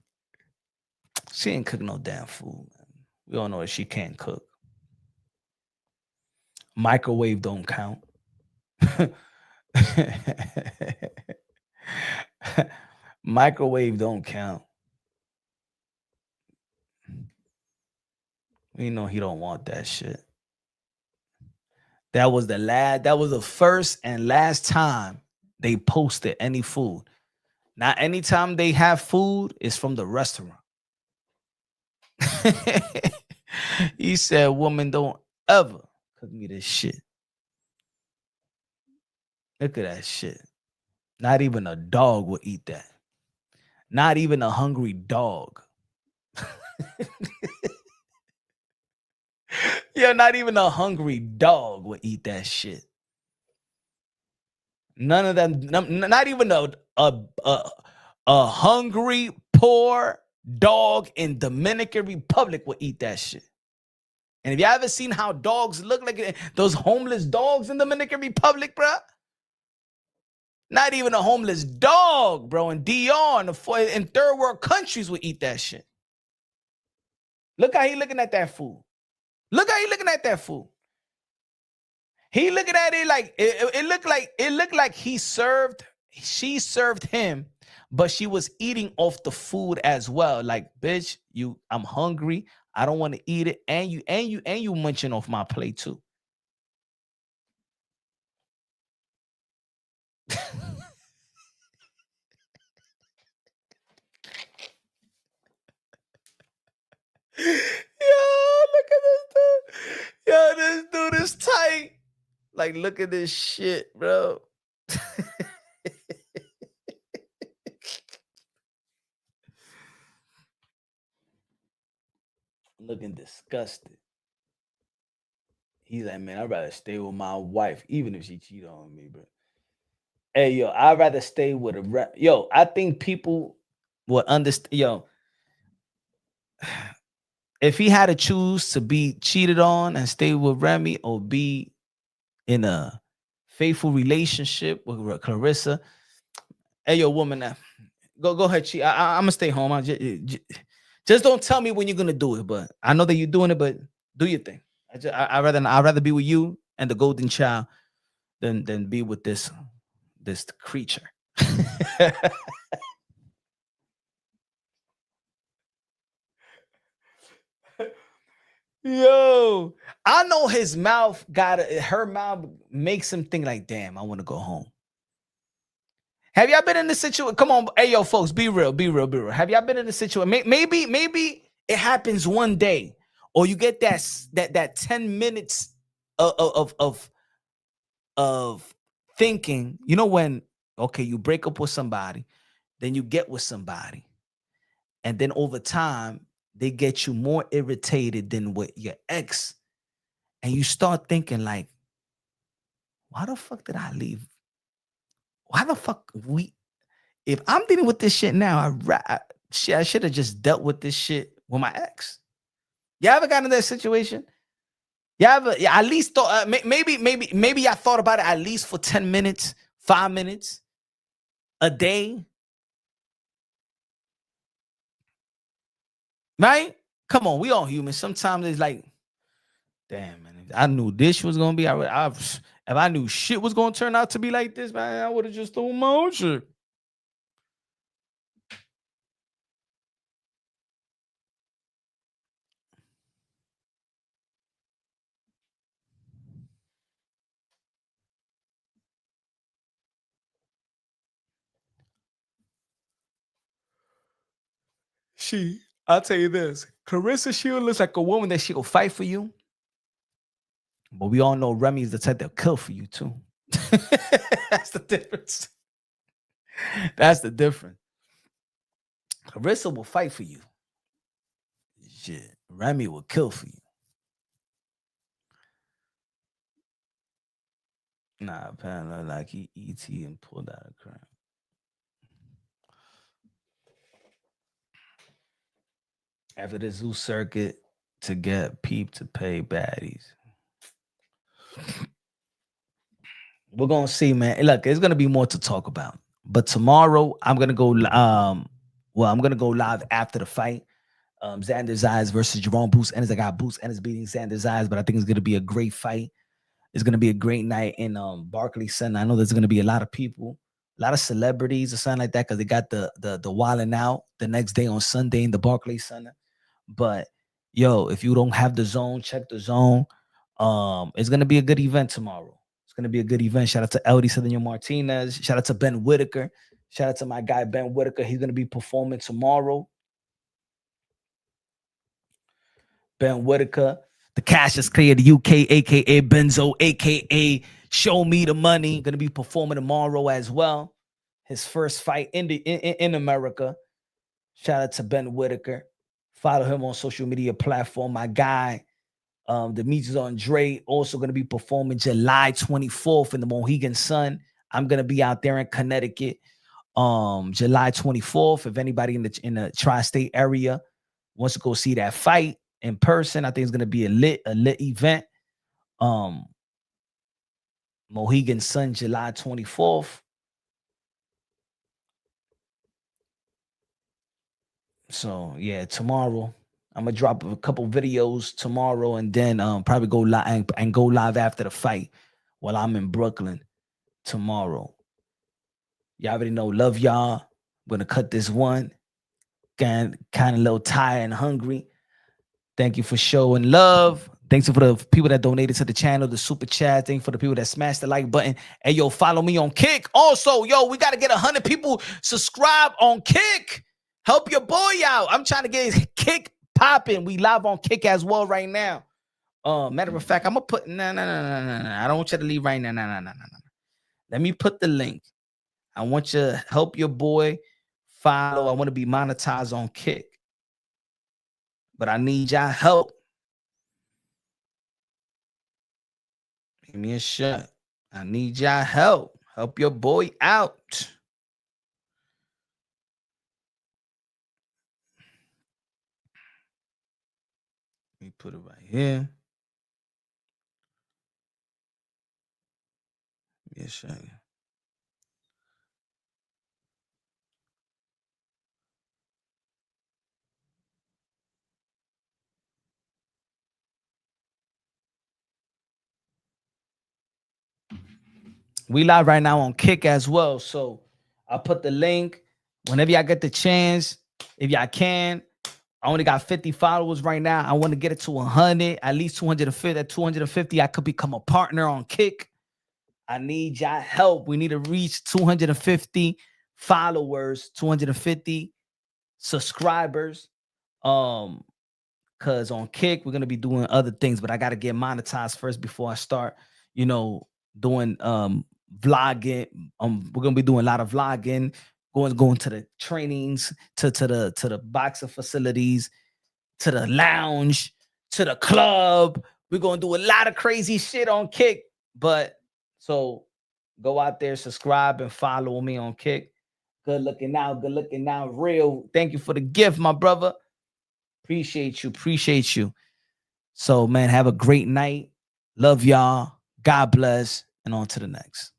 She ain't cook no damn food, man. We all know that she can't cook. Microwave don't count. Microwave don't count. We know he don't want that shit. That was the first and last time they posted any food. Now, anytime they have food, it's from the restaurant. He said, woman, don't ever cook me this shit. Look at that shit. Not even a dog will eat that. Not even a hungry dog. Yeah, not even a hungry dog would eat that shit. None of them, not even a hungry, poor dog in Dominican Republic would eat that shit. And if you ever seen how dogs look like, those homeless dogs in Dominican Republic, bruh, Not even a homeless dog, bro, in DR in third world countries would eat that shit. Look how he looking at that food. Look how he looking at that food. He looking at it like it looked like she served him, but she was eating off the food as well. Like, bitch, I'm hungry. I don't want to eat it. And you munching off my plate too. Yo, look at this dude. Yo, this dude is tight. Like, look at this shit, bro. Looking disgusted. He's like, man, I'd rather stay with my wife, even if she cheated on me, bro. Hey, yo, I'd rather stay with a rep. Yo, I think people would understand. Yo, if he had to choose to be cheated on and stay with Remy or be in a faithful relationship with Clarissa, hey, yo, woman, go ahead, cheat. I'm gonna stay home. Just don't tell me when you're gonna do it. But I know that you're doing it. But do your thing. I'd rather be with you and the golden child than be with this creature. Yo, I know his mouth her mouth makes him think like, damn, I want to go home. Have y'all been in this situation? Come on, hey, yo, folks, be real. Have y'all been in a situation? Maybe it happens one day, or you get that 10 minutes of thinking. You know when, okay, you break up with somebody, then you get with somebody, and then over time they get you more irritated than with your ex, and you start thinking like, why the fuck did I leave? Why the fuck if I'm dealing with this shit now, I should have just dealt with this shit with my ex. You ever got in that situation? At least thought, maybe I thought about it at least for 10 minutes, 5 minutes, a day. Right? Come on, we all human. Sometimes it's like, damn, man, if I knew this was gonna be, if I knew shit was gonna turn out to be like this, man, I would have just thrown my own shit. I'll tell you this. Clarissa Shields looks like a woman that she'll fight for you. But we all know Remy is the type that'll kill for you too. That's the difference. That's the difference. Clarissa will fight for you. Shit. Remy will kill for you. Nah, apparently like he E.T. and pulled out a crap. After the Zeus circuit to get Peep to pay baddies. We're gonna see, man. Look, there's gonna be more to talk about. But tomorrow I'm gonna go I'm gonna go live after the fight. Xander's Eyes versus Jerome Boots Ennis. I got Boots Ennis beating Xander's Eyes, but I think it's gonna be a great fight. It's gonna be a great night in Barclays Center. I know there's gonna be a lot of people, a lot of celebrities or something like that, because they got the Wildin' Out the next day on Sunday in the Barclays Center. But yo, if you don't have the zone, check the zone. It's gonna be a good event tomorrow. It's gonna be a good event. Shout out to LD Cedric Martinez. Shout out to Ben Whitaker. Shout out to my guy Ben Whitaker. He's gonna be performing tomorrow. Ben Whitaker, the Cash is Clear, the UK, aka Benzo, aka Show Me the Money, gonna be performing tomorrow as well. His first fight in America. Shout out to Ben Whitaker. Follow him on social media platform. My guy, Demetrius Andre, also going to be performing July 24th in the Mohegan Sun. I'm going to be out there in Connecticut July 24th. If anybody in the tri-state area wants to go see that fight in person, I think it's going to be a lit event. Mohegan Sun, July 24th. So yeah, tomorrow I'm gonna drop a couple videos tomorrow, and then probably go live and go live after the fight while I'm in Brooklyn tomorrow. Y'all already know. Love y'all. I'm gonna cut this one. Kind of a little tired and hungry. Thank you for showing love. Thanks for the people that donated to the channel, the super chat. Thank you for the people that smashed the like button. And yo, follow me on Kick. Also, yo, we got to get 100 people subscribe on Kick. Help your boy out. I'm trying to get Kick popping. We live on Kick as well right now. Matter of fact, I'm gonna put no. I don't want you to leave right now. No. Let me put the link. I want you to help your boy follow. I want to be monetized on Kick, but I need y'all help. Give me a shot. I need y'all help. Help your boy out. Let me put it right here. Give me a shot. We live right now on Kick as well. So I'll put the link whenever y'all get the chance. If y'all can. I only got 50 followers right now. I want to get it to 100, at least 250. At 250, I could become a partner on Kick. I need y'all help. We need to reach 250 followers, 250 subscribers. Because on Kick, we're going to be doing other things, but I got to get monetized first before I start, doing vlogging. We're going to be doing a lot of vlogging, going to the trainings, to the boxing facilities, to the lounge, to the club. We're going to do a lot of crazy shit on Kick. But so go out there, subscribe, and follow me on Kick. Good looking out, real. Thank you for the gift, my brother. Appreciate you. So, man, have a great night. Love y'all. God bless. And on to the next.